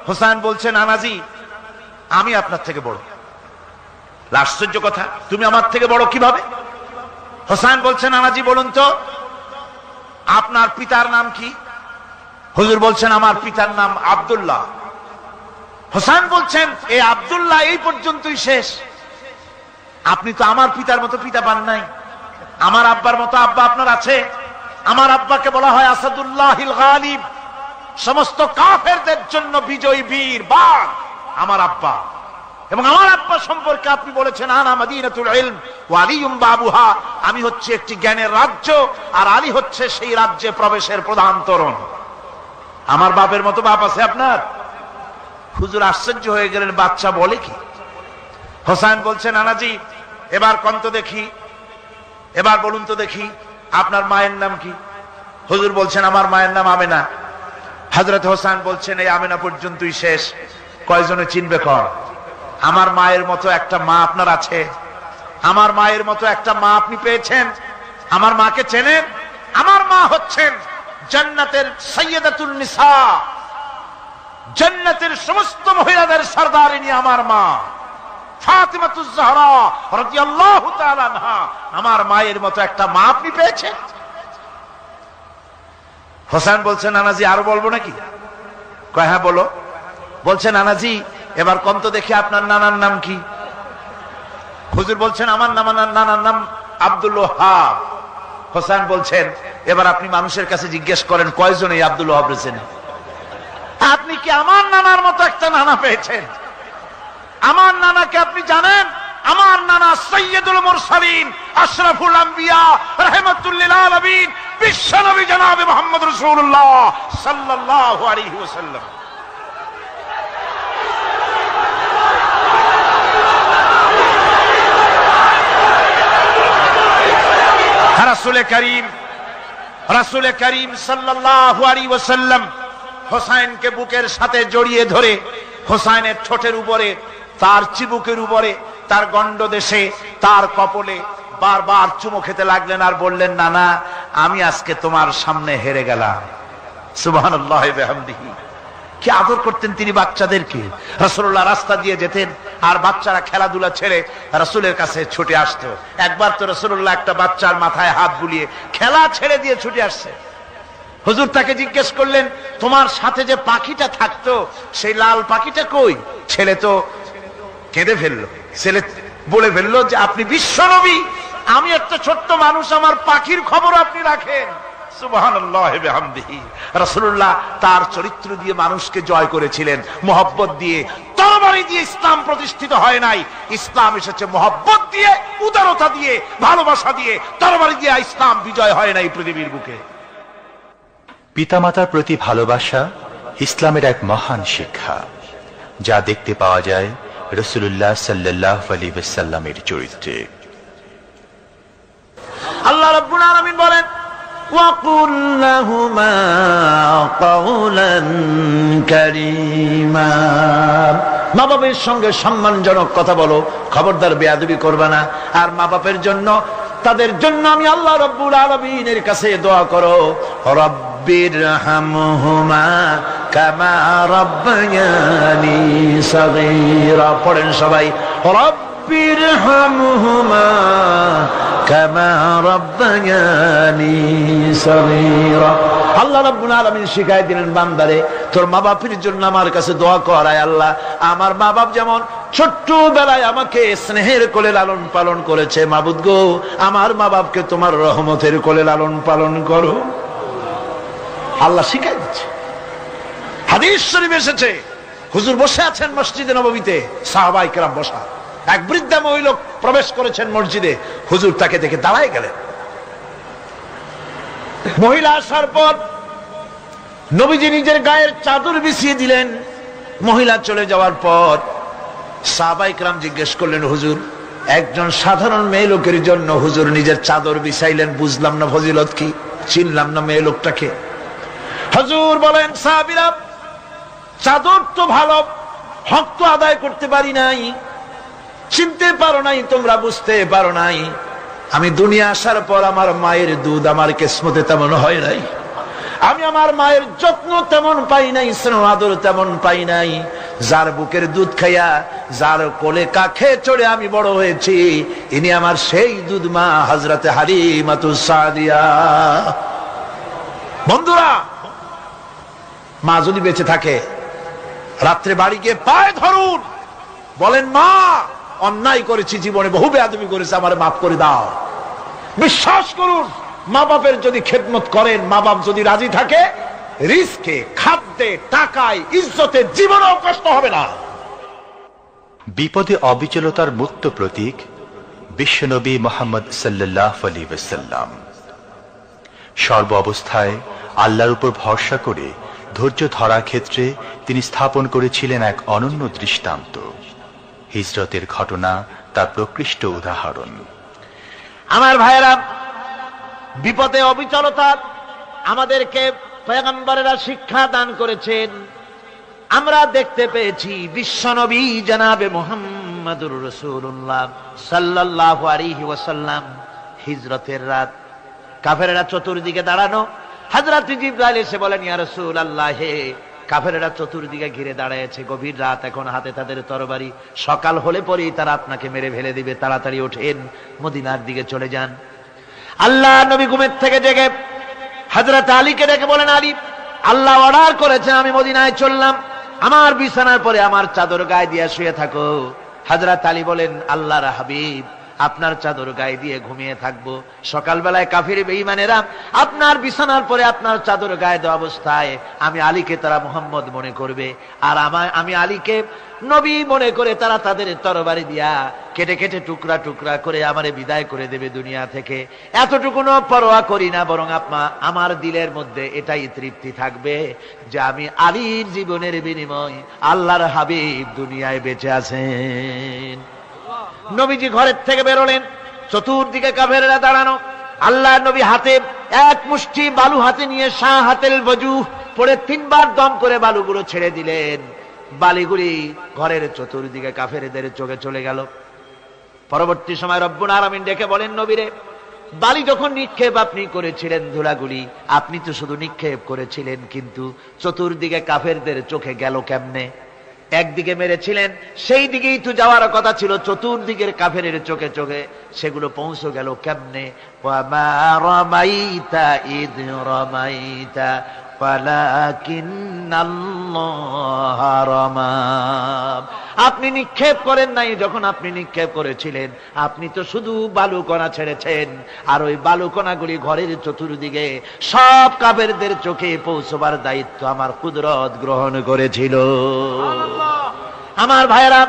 হোসেন বলছেন, নানাজি আমি আপনার থেকে বড়। আশ্চর্য কথা, তুমি আমার থেকে বড় কিভাবে? হোসেন বলছেন, নানাজি বলুন তো আপনার পিতার নাম কি? হুজুর বলছেন, আমার পিতার নাম আব্দুল্লাহ। হোসেন বলছেন, এই আব্দুল্লাহ এই পর্যন্তই শেষ, আপনি তো আমার পিতার মতো পিতা পান নাই, আমার আব্বার মতো আব্বা আপনার আছে। আমার আব্বাকে বলা হয় আসাদুল্লাহিল গালিব, সমস্ত কাফেরদের জন্য বিজয়ী বীর বাঘ আমার আব্বা। এবং আমার আব্বা সম্পর্কে আপনি বলেছেন, আনা মাদিনাতুল ইলম ওয়া আলিয়ুম বাবুহা, আমি হচ্ছে একটি জ্ঞানের রাজ্য আর আলী হচ্ছে সেই রাজ্যে প্রবেশের প্রধান তোরণ। আমার বাপের মতো বাপ আছে আপনার? হুজুর আশ্চর্য হয়ে গেলেন, বাচ্চা বলে কি? হোসেন বলছেন, নানাজি এবার কন্ত দেখি, এবার বলুন তো দেখি আপনার মায়ের নাম কি? হুজুর বলছেন, আমার মায়ের নাম আমেনা। হযরত হোসেন বলছেন, এই আমেনা পর্যন্তই শেষ, কয়জনে চিনবে কর? আমার মায়ের মতো একটা মা আপনার আছে? আমার মায়ের মতো একটা মা আপনি পেয়েছেন? আমার মাকে চেনেন? আমার মা হচ্ছেন জান্নাতের সাইয়্যিদাতুন নিসা, জান্নাতের সমস্ত মহিলাদের সরদারিনী আমার মা ফাতিমাতুজ জাহরা রাদিয়াল্লাহু তাআলা আনহা। আমার মায়ের মতো একটা মা আপনি পেয়েছেন? হোসেন বলছেন, নানাজি আরো বলবো নাকি? কয় হ্যাঁ বলো। বলছেন, নানাজি এবার কন্ত দেখি আপনার নানার নাম কি? হুজুর বলছেন, আমার নানার নাম আব্দুল ওয়াহাব। হোসেন বলছেন, এবার আপনি মানুষের কাছে জিজ্ঞেস করেন কয়জন এই আব্দুল ওয়াহাব রয়েছেন? আপনি কি আমার নানার মতো একটা নানা পেয়েছেন? আমার নানাকে আপনি জানেন? আমার নানা সাইয়্যিদুল মুরসালিন, আশরাফুল আম্বিয়া, রাহমাতুল লিল আলামিন, বিশ্বনবী জনাবে মুহাম্মদ রাসূলুল্লাহ সাল্লাল্লাহু আলাইহি ওয়াসাল্লাম। রাসূল করিম সাল্লাল্লাহু আলাইহি ওয়াসাল্লাম হোসেনকে বুকের সাথে জড়িয়ে ধরে হোসেনের ঠোঁটের উপরে, তার চিবুকের উপরে, তার গণ্ডদেশে, তার কপলে বারবার চুমো খেতে লাগলেন আর বললেন, নানা আমি আজকে তোমার সামনে হেরে গেলাম। সুবহানাল্লাহ ওয়া বিহামদিহি। কি আদর করতেন তিনি বাচ্চাদেরকে। রাসূলুল্লাহ রাস্তা দিয়ে যেতেন আর বাচ্চারা খেলাধুলা ছেড়ে রাসূলের কাছে ছুটে আসতো। একবার তো রাসূলুল্লাহ একটা বাচ্চার মাথায় হাত বুলিয়ে খেলা ছেড়ে দিয়ে ছুটে আসছে। হুজুর তাকে জিজ্ঞেস করলেন, তোমার সাথে যে পাখিটা থাকতো সেই লাল পাখিটা কই? ছেলে তো কেঁদে ফেললো। ছেলে বলে ফেললো যে আপনি বিশ্বনবী, আমি একটা ছোট্ট মানুষ, আমার পাখির খবর আপনি রাখেন। সুবহানাল্লাহ ওয়া বিহামদিহি। রাসূলুল্লাহ তার চরিত্র দিয়ে মানুষকে জয় করেছিলেন, মুহাব্বত দিয়ে। তরবারি দিয়ে ইসলাম প্রতিষ্ঠিত হয় নাই, ইসলাম এসেছে মুহাব্বত দিয়ে, উদারতা দিয়ে, ভালোবাসা দিয়ে। তরবারি দিয়ে ইসলাম বিজয় হয় নাই পৃথিবীর বুকে। পিতামাতার প্রতি ভালোবাসা ইসলামের এক মহান শিক্ষা, যা দেখতে পাওয়া যায় রাসূলুল্লাহ সাল্লাল্লাহু আলাইহি ওয়াসাল্লামের চরিত্রে। আল্লাহ রাব্বুল আলামিন বলেন, وَقُلْ لَهُمَا قَوْلًا كَرِيمًا, মা বাবার সঙ্গে সম্মানজনক কথা বলো, খবরদার বেয়াদবি করবে না। আর মা বাপের জন্য তাদের জন্য আমি আল্লাহ রাব্বুল আলামিনের কাছে দোয়া করো, রব্বিরহামহুমা কামা রাব্বায়ানি সাগীরা। পড়েন সবাই, রব্বিরহামহুমা কামা রাব্বায়ানি সাগীরা। আল্লাহ রাব্বুল আলামিন শিখাই দিলেন, বান্দারে তোর মা বাপের জন্য আমার কাছে দোয়া কর, আয় আল্লাহ আমার মা বাপ যেমন ছোট্ট বেলায় আমাকে স্নেহের কোলে লালন পালন করেছে, মাবুদ গো আমার মা বাপকে তোমার রহমতের কোলে লালন পালন করো। আল্লাহ শিখাই দিচ্ছে। হাদিস শরীফ এসেছে, হুজুর বসে আছেন মসজিদে নববীতে, সাহাবায়ে কেরাম বসা, এক বৃদ্ধা মহিলা প্রবেশ করেছেন মসজিদে, হুজুর তাকে দেখে দাঁড়ায় গেলেন। মহিলা আসার পর নবীজি নিজের গায়ের চাদর বিছিয়ে দিলেন। মহিলা চলে যাওয়ার পর সাহাবায়ে কেরাম জিজ্ঞেস করলেন, হুজুর একজন সাধারণ মেয়ে লোকের জন্য হুজুর নিজের চাদর বিছাইলেন, বুঝলাম না ফজিলত কি, চিনলাম না মেয়ে লোকটাকে। হুজুর বলেন, সাহাবীরা চাদর তো ভালো, হক তো আদায় করতে পারি নাই, চিনতে পারো নাই, তোমরা বুঝতে পারো নাই, আমি দুনিয়া আসার পর আমার মায়ের দুধ আমার কিসমতে তেমন হয় নাই, আমি আমার মায়ের যত্ন তেমন পাই নাই, স্নেহ আদর তেমন পাই নাই। যার বুকের দুধ খাইয়া, যার কোলে কাখে চড়ে আমি বড় হয়েছি, ইনি আমার সেই দুধ মা হযরতে হালিমাতুস সাদিয়া। বন্ধুরা, মা যদি বেঁচে থাকে, রাত্রে বাড়ি গিয়ে পায়ে ধরুন, বলেন মা অন্যায় করেছি, জীবনে বহু বেয়াদবি করেছি, আমার মাফ করে দাও। বিশ্বাস করুন, মা বাপের যদি খেদমত করেন, মা বাপ যদি রাজি থাকে, রিস্কে, খাদ্যে, টাকায়, ইজ্জতে জীবনেও কষ্ট হবে না। বিপদে অবিচলতার মুক্ত প্রতীক বিশ্বনবী মুহাম্মদ সাল্লাল্লাহু আলাইহি ওয়াসাল্লাম। সর্ব অবস্থায় আল্লাহর উপর ভরসা করে ধৈর্য ধরার ক্ষেত্রে তিনি স্থাপন করেছিলেন এক অনন্য দৃষ্টান্ত। হিজরতের ঘটনা তার প্রকৃষ্ট উদাহরণ। আমার ভাইয়েরা, বিপদে অবিচলতা আমাদেরকে পয়গম্বরেরা শিক্ষা দান করেছেন। আমরা দেখতে পেয়েছি বিশ্বনবী জনাবে মুহাম্মদুর রাসূলুল্লাহ সাল্লাল্লাহু আলাইহি ওয়াসাল্লাম হিজরতের রাত, কাফেররা চতুর্দিকে দাঁড়ানো, হযরত জিবরাইল এসে বলেন, ইয়া রাসূলুল্লাহ, হে কাফেররা চতুর্দিকে ঘিরে দাঁড়িয়েছে, গভীর রাত, এখন হাতে তাদের তরবারি, সকাল হলে পরেই তারা আপনাকে মেরে ফেলে দিবে, তাড়াতাড়ি ওঠেন, মদিনার দিকে চলে যান। আল্লাহ নবী ঘুমের থেকে জেগে হযরত আলীকে ডেকে বলেন, আলী, আল্লাহ অর্ডার করেছেন আমি মদিনায় চললাম, আমার বিছানার পরে আমার চাদর গায়ে দিয়ে শুয়ে থাকো। হযরত আলী বলেন, আল্লাহর হাবিব, আপনার চাদর গায়ে দিয়ে ঘুমিয়ে থাকবো, সকালবেলায় কাফির বেঈমানেরা আপনার বিছানার পরে আপনার চাদর গায়ে দেওয়া অবস্থায় আমি আলীকে তারা মুহাম্মদ মনে করবে, আর আমি আলীকে নবী মনে করে তারা তাদের তরবারি দিয়া কেটে কেটে টুকরা টুকরা করে আমারে বিদায় করে দেবে দুনিয়া থেকে। এতটুকুনো পরোয়া করি না, বরং আমার দিলের মধ্যে এটাই তৃপ্তি থাকবে যে আমি আলীর জীবনের বিনিময় আল্লাহর হাবিব দুনিয়ায় বেঁচে আছেন। নবীজি ঘরের থেকে বেরোলেন, চতুর্দিকে কাফেররা দাঁড়ানো, আল্লাহ নবী হাতে এক মুষ্টি বালু হাতে নিয়ে শাহাতেল ওযু পড়ে 3 বার দম করে বালুগুলো ছেড়ে দিলেন। বালিগুলি ঘরের চতুর্দিকে কাফেরদের চোখে চলে গেল। পরবর্তী সময় রব্বুল আলামিন ডেকে বলেন, নবীরে, বালি যখন নিক্ষেপ আপনি করেছিলেন, ধুলাগুলি আপনি তো শুধু নিক্ষেপ করেছিলেন, কিন্তু চতুর্দিকে কাফেরদের চোখে গেল কেমনে? একদিকে মেরেছিলেন, সেই দিকেই তো যাওয়ার কথা ছিল, চতুর্দিকের কাফেরের চোখে চোখে সেগুলো পৌঁছে গেল কেমনে? ওয়ামা রামাইতা ইদ রামাইতা ওয়ালাকিন্নাল্লাহ রামা। আপনি নিক্ষেপ করেন নাই, যখন আপনি নিক্ষেপ করেছিলেন আপনি তো শুধু বালুকণা ছেড়েছেন, আর ওই বালুকণাগুলি ঘরের চতুর্দিকে সব কাফেরদের চোখে পৌঁছবার দায়িত্ব আমার কুদরত গ্রহণ করেছিল। আমার ভাইয়েরা,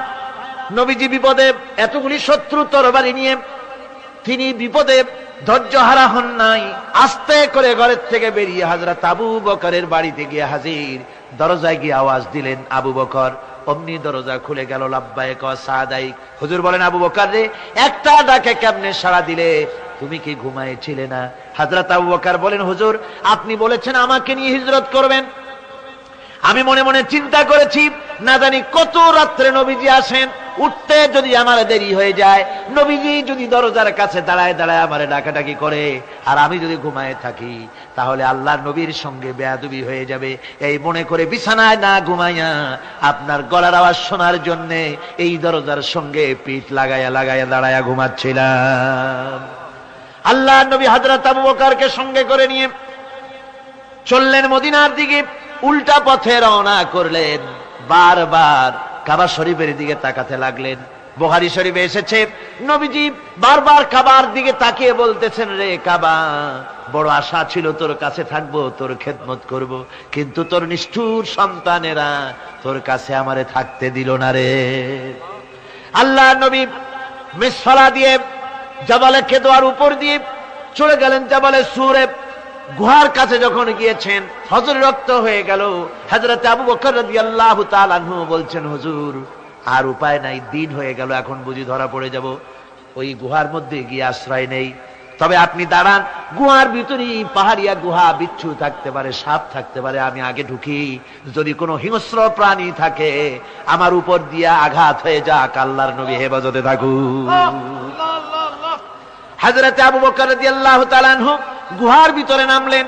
নবীজি বিপদে, এতগুলি শত্রু তরবারি নিয়ে তিনি বিপদে ধৈর্য হারা হন নাই, আস্তে করে ঘরের থেকে বেরিয়ে হযরত আবু বকরের বাড়িতে গিয়ে হাজির। দরজায় গিয়ে আওয়াজ দিলেন, আবু বকর। অমনি দরজা খুলে গেল, লাব্বাইক ওয়া সাদাইক। হুজুর বলেন, আবু বকর রে, একটা ডাকে কেমনে সাড়া দিলে? তুমি কি ঘুমাইছিলে না? হযরত আবু বকর বলেন, হুজুর আপনি বলেছেন আমাকে নিয়ে হিজরত করবেন, আমি মনে মনে চিন্তা করেছি, না জানি কত রাত্রে নবীজি আসেন, উঠতে যদি আমার দেরি হয়ে যায়, নবীজি যদি দরজার কাছে দাঁড়ায় দাঁড়ায় আমারে ডাকাডাকি করে আর আমি যদি ঘুমায় থাকি, তাহলে আল্লাহর নবীর সঙ্গে বেয়াদবি হয়ে যাবে। এই মনে করে বিছানায় না ঘুমাইয়া আপনার গলার আওয়াজ শোনার জন্য এই দরজার সঙ্গে পিঠ লাগাইয়া লাগাইয়া দাঁড়াইয়া ঘুমাচ্ছিলাম। আল্লাহর নবী হযরত আবু বকরকে সঙ্গে করে নিয়ে চললেন মদিনার দিকে, উল্টা পথে রওনা করলেন। বারবার কাবা শরীফের দিকে তাকাতে লাগলেন। বুখারী শরীফে এসেছে, নবীজি বারবার কাবার দিকে তাকিয়ে বলতেছেন, রে কাবা, বড় আশা ছিল তোর কাছে থাকবো, তোর খেদমত করব, কিন্তু তোর নিষ্ঠুর সন্তানেরা তোর কাছে আমারে থাকতে দিল না রে। আল্লাহ নবী মিসফালা দিয়ে জাবালে কেদোয়ার উপর দিয়ে চলে গেলেন জাবালে সুরে। গুহার কাছে যখন গিয়েছেন, হযরত রক্ত হয়ে গেল। হযরত আবু বকর রাদিয়াল্লাহু তাআলা আনহু বলছেন, হুজুর আর উপায় নাই, দিন হয়ে গেল, এখন বুঝি ধরা পড়ে যাব, ওই গুহার মধ্যে গিয়ে আশ্রয় নেই। তবে আপনি দাঁড়ান, গুহার ভিতরে পাহাড়িয়া গুহা, বিচ্ছু থাকতে পারে, সাপ থাকতে পারে, আমি আগে ঢুকি, যদি কোনো হিংস্র প্রাণী থাকে আমার উপর দিয়া আঘাত হয়ে যাক, আল্লাহর নবী হেফাজতে থাকুক। হযরত আবু বকর রাদিয়াল্লাহু তাআলা আনহু গুহার ভিতরে নামলেন।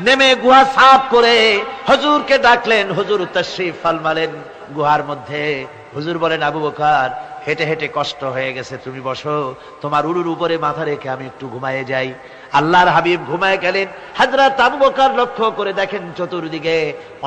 নেমে গুহা সাফ করে হুজুরকে ডাকলেন। হুজুর তাশরীফ ফরমালেন গুহার মধ্যে। হুজুর বলেন, আবু বকর, হেঁটে হেঁটে কষ্ট হয়ে গেছে, তুমি বসো, তোমার উরুর উপরে মাথা রেখে আমি একটু ঘুমায়ে যাই। আল্লাহর হাবিব ঘুমায় গেলেন। হযরত আবু বকর লক্ষ্য করে দেখেন চতুর্দিকে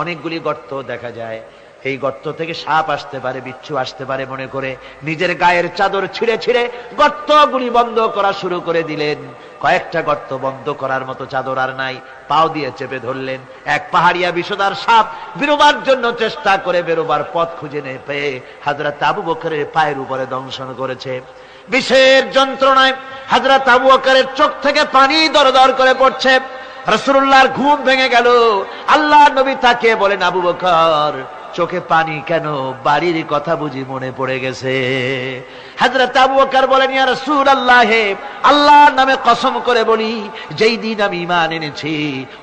অনেকগুলি গর্ত দেখা যায়। এই গর্ত থেকে সাপ আসতে পারে, বিচ্ছু আসতে পারে মনে করে নিজের গায়ের চাদর ছিঁড়ে ছিঁড়ে গর্তগুলি বন্ধ করা শুরু করে দিলেন। কয়েকটা গর্ত বন্ধ করার মতো চাদর আর নাই, পাও দিয়ে চেপে ধরলেন। এক পাহাড়িয়া বিষধর সাপ বেরোবার জন্য চেষ্টা করে বেরোবার পথ খুঁজে না পেয়ে হযরত আবু বকরের পায়ের উপরে দংশন করেছে। বিষের যন্ত্রণায় হযরত আবু বকরের চোখ থেকে পানি দরদর করে পড়ছে। রাসূলুল্লাহর ঘুম ভেঙে গেল। আল্লাহর নবী তাকে বলেন, আবু বকর, চোখে পানি কেন? বাড়ির কথা বুঝি মনে পড়ে গেছে? হযরত আবু বকর বলেন, ইয়া রাসূলুল্লাহ, আল্লাহর নামে কসম করে বলি, যেই দিন আমি ঈমান এনেছি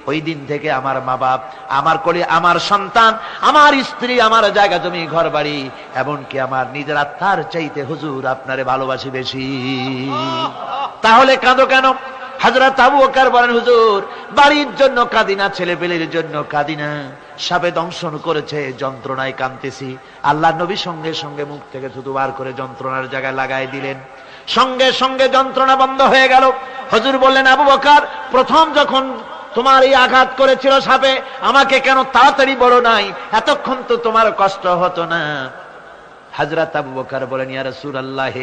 ওই দিন থেকে আমার মা বাপ, আমার কোলে আমার সন্তান, আমার স্ত্রী, আমার জায়গা জমি ঘর বাড়ি, এমনকি আমার নিজের আত্মার চাইতে হুজুর আপনারে ভালোবাসি বেশি। তাহলে কাঁদো কেন? হযরত আবু বকর বলেন, হুজুর, বাড়ির জন্য কাঁদি না, ছেলে পেলের জন্য কাঁদি না, সাপে দংশন করেছে, যন্ত্রণায় কাঁদতেছি। আল্লাহ নবী সঙ্গে সঙ্গে মুখ থেকে থুতু বার করে যন্ত্রণার জায়গায় লাগাই দিলেন। সঙ্গে সঙ্গে যন্ত্রণা বন্ধ হয়ে গেল। হুজুর বললেন, আবু বকর, প্রথম যখন তোমার এই আঘাত করেছিল সাপে, আমাকে কেন তাড়াতাড়ি বলো নাই? এতক্ষণ তো তোমার কষ্ট হতো না। হযরত আবু বকর বলেন, ইয়া রাসূলুল্লাহ,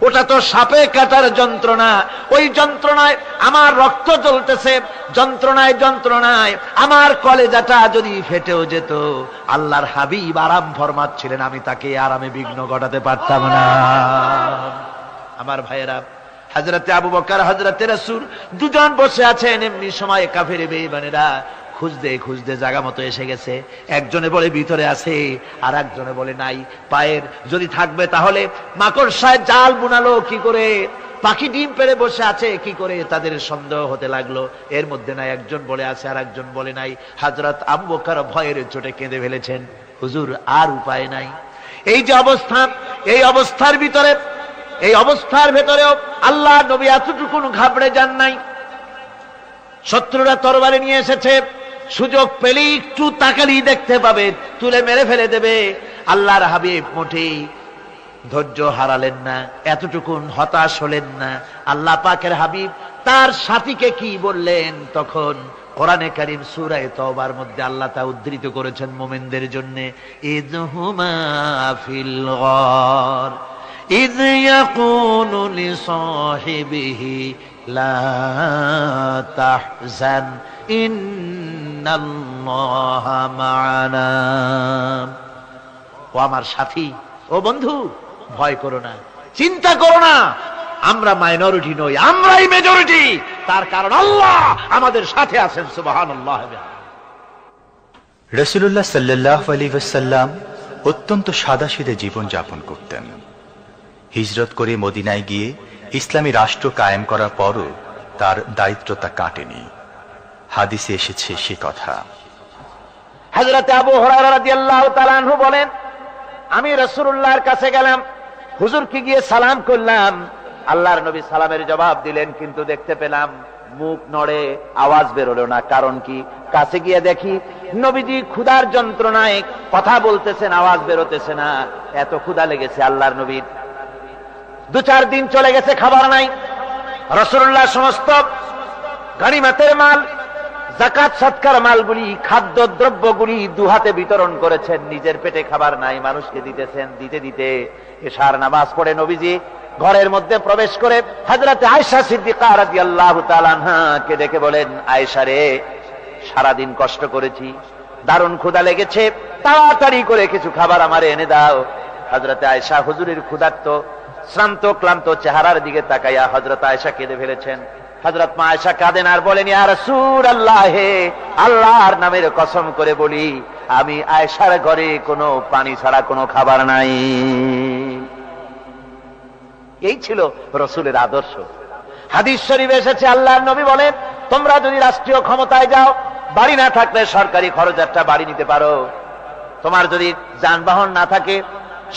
ওটা তো সাপে কাটার যন্ত্রণা, ওই যন্ত্রণায় আমার রক্ত জ্বলতেছে, যন্ত্রণায় যন্ত্রণায় আমার কলেজাটা যদি ফেটেও যেত, আল্লাহর হাবিব আরাম ফরমাচ্ছিলেন, আমি তাকে আরামে বিঘ্ন ঘটাতে পারতাম না। আমার ভাইয়েরা, হযরতে আবু বকর, হযরতে রাসূল দুজন বসে আছেন। এমনি সময় কাফের বেঈমানেরা খুঁজতে খুঁজতে জায়গা মতো এসে গেছে। একজনে বলে ভিতরে আছে, আর একজনে বলে নাই। পায়ের যদি থাকবে তাহলে মাকড়সায় জাল বুনালো কি করে, পাখি ডিম পেড়ে বসে আছে কি করে, তাদের সন্দেহ হতে লাগলো। এর মধ্যে নাই, একজন বলে আছে আর একজন বলে নাই। হযরত আবু বকর ভয়ের চোটে কেঁদে ফেলেছেন, হুজুর আর উপায় নাই। এই যে অবস্থা, এই অবস্থার ভিতরে, এই অবস্থার ভেতরেও আল্লাহ নবী এতটুকু ঘাবড়ে যান নাই। শত্রুরা তরবারি নিয়ে এসেছে, সুযোগ পেলেই একটু তাকালি দেখতে পাবে, তুলে মেরে ফেলে দেবে। আল্লাহর হাবিব মোটেই ধৈর্য হারালেন না, এতটুকু হতাশ হলেন না। আল্লাহ পাকের হাবিব তার সাথীকে কি বললেন তখন? কোরআনে কারীম সূরা তাওবার মধ্যে আল্লাহ তা উদ্ধৃত করেছেন মুমিনদের জন্য, ইযহুমা ফিল গার ইয ইয়াকুলু লিসাহিবিহি লা তাহজান ইন্নাল্লাহা মা'ানা। ও আমার সাথী, ও বন্ধু, ভয় করো না, চিন্তা করো না, আমরা মাইনরিটি নই, আমরাই মেজরিটি। তার কারণ আল্লাহ আমাদের সাথে আছেন। সুবহানাল্লাহ। রাসূলুল্লাহ সাল্লাল্লাহু আলাইহি ওয়াসাল্লাম অত্যন্ত সাদাসিধে জীবন যাপন করতেন। হিজরত করে মদিনায় গিয়ে ইসলামী রাষ্ট্র কায়েম করার পরও তার দায়িত্বটা কাটেনি। হাদিসে এসেছে সে কথা। হযরত আবু হুরায়রা রাদিয়াল্লাহু তাআলা আনহু বলেন, আমি রাসূলুল্লাহর কাছে গেলাম, হুজুরকে গিয়ে সালাম করলাম, আল্লাহর নবী সালামের জবাব দিলেন, কিন্তু দেখতে পেলাম মুখ নড়ে, আওয়াজ বেরোলো না। কারণ কি? কাছে গিয়ে দেখি নবীজি ক্ষুধার যন্ত্রণায় কথা বলতেছেন, আওয়াজ বেরোতেছে না। এত ক্ষুধা লেগেছে আল্লাহর নবীর। 2-4 দিন চলে গেছে, খাবার নাই। রাসূলুল্লাহ সমস্ত গনিমতের মাল, যাকাত সদকার মালগুলি, খাদ্য দ্রব্যগুলি দুহাতে বিতরণ করেছেন। নিজের পেটে খাবার নাই, মানুষকে দিতেছেন। দিতে দিতে এশার নামাজ পড়ে নবীজি ঘরের মধ্যে প্রবেশ করে হযরত আয়েশা সিদ্দিকা রাদিয়াল্লাহু তাআলা আনহাকে ডেকে বলেন, আয়েশা রে, সারাদিন কষ্ট করেছি, দারুণ ক্ষুধা লেগেছে, তাড়াতাড়ি করে কিছু খাবার আমারে এনে দাও। হযরত আয়েশা হুজুরের ক্ষুধার্ত শ্রান্ত ক্লান্ত চেহারার দিকে তাকাইয়া হযরত আয়েশা কেঁদে ফেলেছেন। হযরত মা আয়েশা কাঁদেন আর বলেন, ইয়া রাসূলুল্লাহ, হে আল্লাহর নামের কসম করে বলি, আমি আয়েশার ঘরে কোনো পানি ছাড়া কোনো খাবার নাই। এই ছিল রাসূলের আদর্শ। হাদিস শরীফে এসেছে, আল্লাহর নবী বলেন, তোমরা যদি রাষ্ট্রীয় ক্ষমতায় যাও, বাড়ি না থাকলে সরকারি খরচ একটা বাড়ি নিতে পারো। তোমার যদি যানবাহন না থাকে,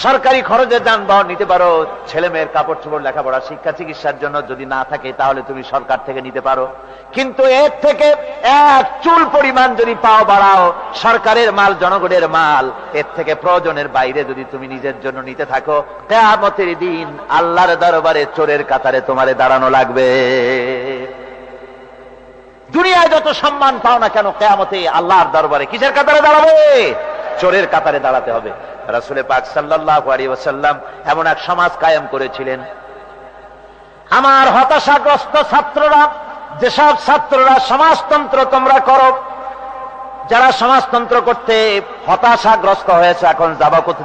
সরকারি খরচে যানবাহন নিতে পারো। ছেলে মেয়ের কাপড় চোপড়, লেখাপড়া, শিক্ষা, চিকিৎসার জন্য যদি না থাকে, তাহলে তুমি সরকার থেকে নিতে পারো। কিন্তু এর থেকে এক চুল পরিমাণ যদি পাও বাড়াও, সরকারের মাল জনগণের মাল, এর থেকে প্রয়োজনের বাইরে যদি তুমি নিজের জন্য নিতে থাকো, কিয়ামতের দিন আল্লাহর দরবারে চোরের কাতারে তোমারে দাঁড়ানো লাগবে। দুনিয়ায় যত সম্মান পাও না কেন, কিয়ামতে আল্লাহর দরবারে কিসের কাতারে দাঁড়াবে? চোরের কাতারে দাঁড়াতে হবে। রাসূল পাক সাল্লাল্লাহু আলাইহি ওয়াসাল্লাম এমন এক সমাজ কায়েম করেছিলেন। আমার হতাশাগ্রস্ত ছাত্ররা, যেসব ছাত্ররা সমাজতন্ত্র তোমরা করো, যারা সমাজতন্ত্র করতে হতাশাগ্রস্ত হয়েছে, এখন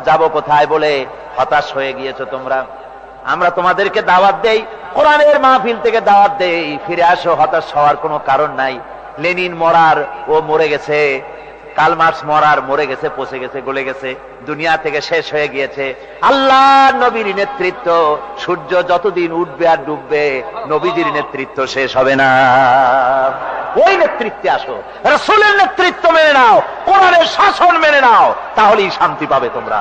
যাব কোথায় বলে হতাশ হয়ে গিয়েছো তোমরা, আমরা তোমাদেরকে দাওয়াত দেই, কোরআনের মাহফিল থেকে দাওয়াত দেই, ফিরে আসো। হতাশ হওয়ার কোনো কারণ নাই। লেনিন মরার, ও মরে গেছে। কার্ল মার্কস মরার, মরে গেছে, পচে গেছে, গলে গেছে, দুনিয়া থেকে শেষ হয়ে গিয়েছে। আল্লাহর নবীর নেতৃত্ব, সূর্য যতদিন উঠবে আর ডুববে, নবীজির নেতৃত্ব শেষ হবে না। ওই নেতৃত্বে আসো, রাসূলের নেতৃত্ব মেনে নাও, কোরআনের শাসন মেনে নাও, তাহলেই শান্তি পাবে তোমরা।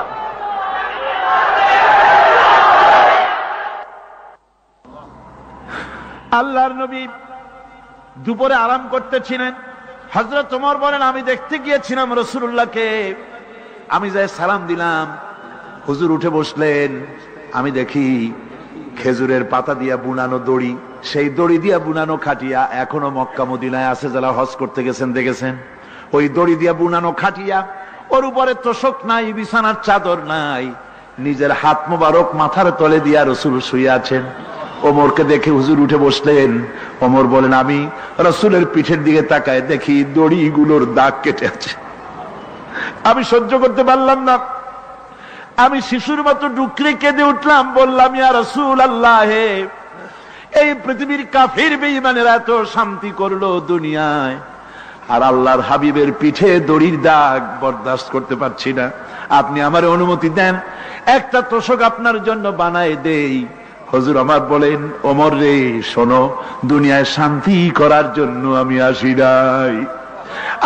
আল্লাহর নবী দুপুরে আরাম করতেছিলেন। হযরত ওমর বলেন, আমি দেখতে গিয়েছিলাম রাসূলুল্লাহকে, আমি যাই সালাম দিলাম, হুজুর উঠে বসলেন। আমি দেখি খেজুরের পাতা দিয়া বুনানো দড়ি, সেই দড়ি দিয়া বুনানো খাটিয়া এখনো মক্কা মদিনায় আছে, যারা হজ করতে গেছেন দেখেছেন। ওই দড়ি দিয়া বুনানো খাটিয়া, ওর উপরে তোশক নাই, বিছানার চাদর নাই, নিজের হাত মোবারক মাথার তলে দিয়া রাসূল শুয়ে আছেন। ওমরকে দেখে হুজুর উঠে বসলেন। ওমর বলেন, আমি রাসূলের পিঠের দিকে তাকায় দেখি দড়িগুলোর দাগ কেটে আছে। আমি সহ্য করতে পারলাম না, আমি শিশুর মতো ডুকরে কেঁদে উঠলাম, বললাম, ইয়া রাসূলুল্লাহ, এই পৃথিবীর কাফির বেঈমানেরা এত শান্তি করলো দুনিয়ায়, আর আল্লাহর হাবিবের পিঠে দড়ির দাগ বরদাস্ত করতে পারছি না। আপনি আমার অনুমতি দেন, একটা তোশক আপনার জন্য বানায় দেই। হুজুর আমার বলেন, ওমর রে, শোনো, দুনিয়ায় শান্তি করার জন্য আমি আসি নাই।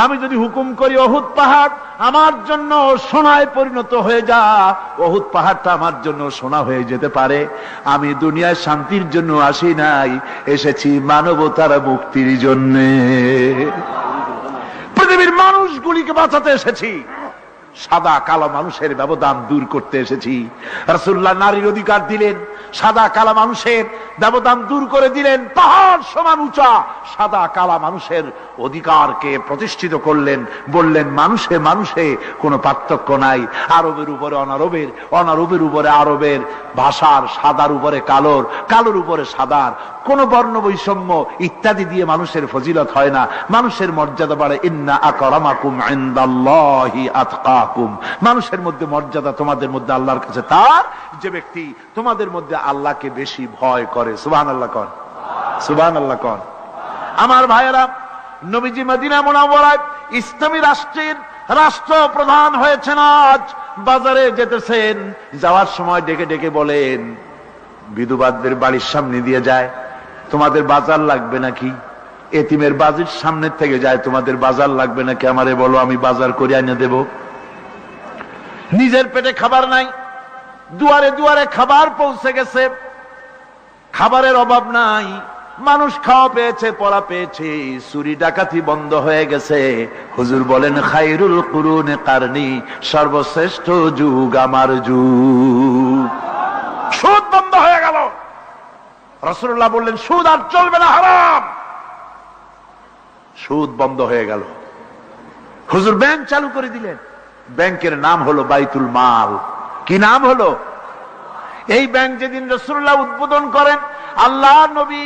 আমি যদি হুকুম করি উহুদ পাহাড় আমার জন্য সোনায় পরিণত হয়ে যা, উহুদ পাহাড়টা আমার জন্য সোনা হয়ে যেতে পারে। আমি দুনিয়ায় শান্তির জন্য আসি নাই, এসেছি মানবতার মুক্তির জন্য। পৃথিবীর মানুষগুলিকে বাঁচাতে এসেছি, সাদা কালো মানুষের ব্যবধান দূর করতে এসেছি। রাসূলুল্লাহ নারীর অধিকার দিলেন, সাদা কালা মানুষের ব্যবধান দূর করে দিলেন। পাহাড় সমান উঁচা সাদা কালা মানুষের অধিকারকে প্রতিষ্ঠিত করলেন, বললেন মানুষে মানুষে কোনো পার্থক্য নাই। আরবের উপরে অনারবের, অনারবের উপরে আরবের, ভাষার, সাদার উপরে কালোর, কালোর উপরে সাদার, কোন বর্ণ বৈষম্য ইত্যাদি দিয়ে মানুষের ফজিলত হয় না। মানুষের মর্যাদা বাড়ে। ইন্না আকরামাকুম ইনদাল্লাহি আতকাকুম, মানুষের মধ্যে মর্যাদা তোমাদের মধ্যে আল্লাহর কাছে তার, যে ব্যক্তি তোমাদের মধ্যে আল্লাহকে বেশি ভয় করে। সুবহানাল্লাহ কোন, সুবহানাল্লাহ কোন। আমার ভাইয়েরা, নবীজি মদিনা মুনাওয়ারায় ইসলামী রাষ্ট্রের রাষ্ট্রপ্রধান হয়েছেন। আজ বাজারে যেতেছেন, যাওয়ার সময় ডেকে ডেকে বলেন, বিধবাদের বাড়ির সামনে দিয়ে যায়, তোমাদের বাজার লাগবে নাকি? এতিমের বাড়ির সামনে থেকে যায়, তোমাদের বাজার লাগবে নাকি? আমারে বলো, আমি বাজার করে এনে দেব। নিজের পেটে খাবার নাই, দুয়ারে দুয়ারে খাবার পৌঁছে গেছে, খাবারের অভাব নাই, মানুষ খাওয়া পেয়েছে, পড়া পেয়েছে, চুরি ডাকাতি বন্ধ হয়ে গেছে। হুজুর বলেন খায়রুল কুরুনে কারনি, সর্বশ্রেষ্ঠ যুগ আমার যুগ। সুদ বন্ধ হয়ে গেল। রাসূলুল্লাহ বললেন সুদ আর চলবে না, হারাম। সুদ বন্ধ হয়ে গেল। হুজুর ব্যাংক চালু করে দিলেন। ব্যাংকের নাম হলো বাইতুল মাল। কি নাম হলো? এই ব্যাংক যেদিন রাসূলুল্লাহ উদ্বোধন করেন, আল্লাহ নবী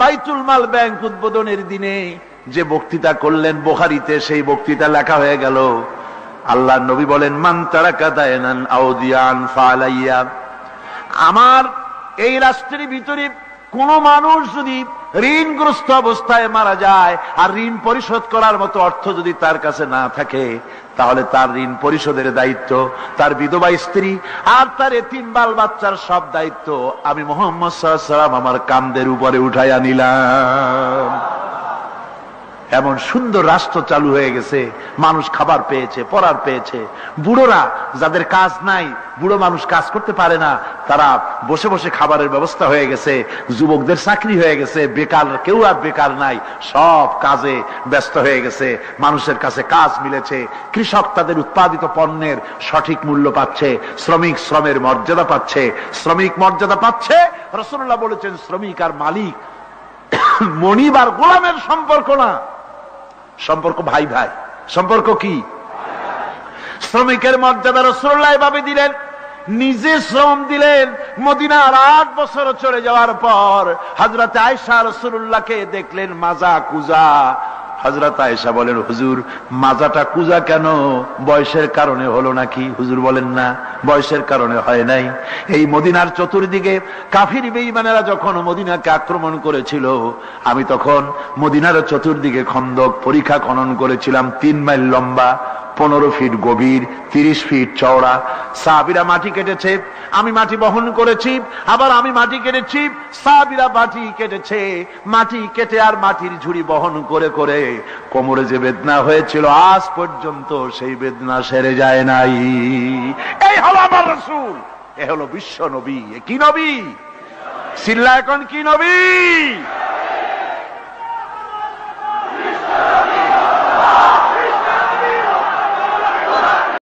বাইতুল মাল ব্যাংক উদ্বোধনের দিনে যে বক্তৃতা করলেন, বুখারীতে সেই বক্তৃতা লেখা হয়ে গেল। আল্লাহ নবী বলেন মান তারাকা দায়নান আও দিয়ান ফালাইয়া, আমার এই রাষ্ট্রের ভিতরে কোন মানুষ যদি ঋণগ্রস্ত অবস্থায় মারা যায় আর ঋণ পরিশোধ করার মতো অর্থ যদি তার কাছে না থাকে, তাহলে তার ঋণ পরিশোধের দায়িত্ব, তার বিধবা স্ত্রী আর তার এতিম বাল বাচ্চার সব দায়িত্ব আমি মুহাম্মদ সাল্লাল্লাহু আলাইহি ওয়াসাল্লাম আমার কাঁধের উপরে উঠাইয়া নিলাম। এমন সুন্দর রাষ্ট্র চালু হয়ে গেছে, মানুষ খাবার পেয়েছে, পড়ার পেয়েছে। বুড়োরা যাদের কাজ নাই, বুড়ো মানুষ কাজ করতে পারে না, তারা বসে বসে খাবারের ব্যবস্থা হয়ে গেছে। যুবকদের চাকরি হয়ে গেছে, বেকার কেউ আর বেকার নাই, সব কাজে ব্যস্ত হয়ে গেছে, মানুষের কাছে কাজ মিলেছে। কৃষক তাদের উৎপাদিত পণ্যের সঠিক মূল্য পাচ্ছে, শ্রমিক শ্রমের মর্যাদা পাচ্ছে, শ্রমিক মর্যাদা পাচ্ছে। রাসূলুল্লাহ বলেছেন শ্রমিক আর মালিক মনিব আর গোলামের সম্পর্ক না, সম্পর্ক ভাই ভাই। সম্পর্ক কি? শ্রমিকের মর্যাদা রাসূলুল্লাহ এভাবে দিলেন, নিজে শ্রম দিলেন। মদিনার 8 বছর চলে যাওয়ার পর হযরত আয়েশা রাসূলুল্লাহকে দেখলেন মাজা কুজা। হযরত আয়েশা বলেন হুজুর মাজাটা কুজা কেন? বয়সের কারণে হলো নাকি? হুজুর বলেন না, বয়সের কারণে হয় নাই। এই মদিনার চতুর্দিকে কাফির বেঈমানেরা যখন মদিনাকে আক্রমণ করেছিল, আমি তখন মদিনার চতুর্দিকে খন্দক পরিখা খনন করেছিলাম, 3 মাইল লম্বা, 15 ফিট গভীর, 30 ফিট চওড়া। সাহাবীরা মাটি কেটেছে, আমি মাটি বহন করেছি, আবার আমি মাটি কেটেছি, সাহাবীরা মাটি কেটেছে। মাটি কেটে আর মাটির ঝুড়ি বহন করে করে কোমরে যে বেদনা হয়েছিল আজ পর্যন্ত সেই বেদনা সেরে যায় নাই। এই হলো আমার রাসূল, এ হলো বিশ্ব নবী। কি নবী? সিল্লা এখন কি নবী?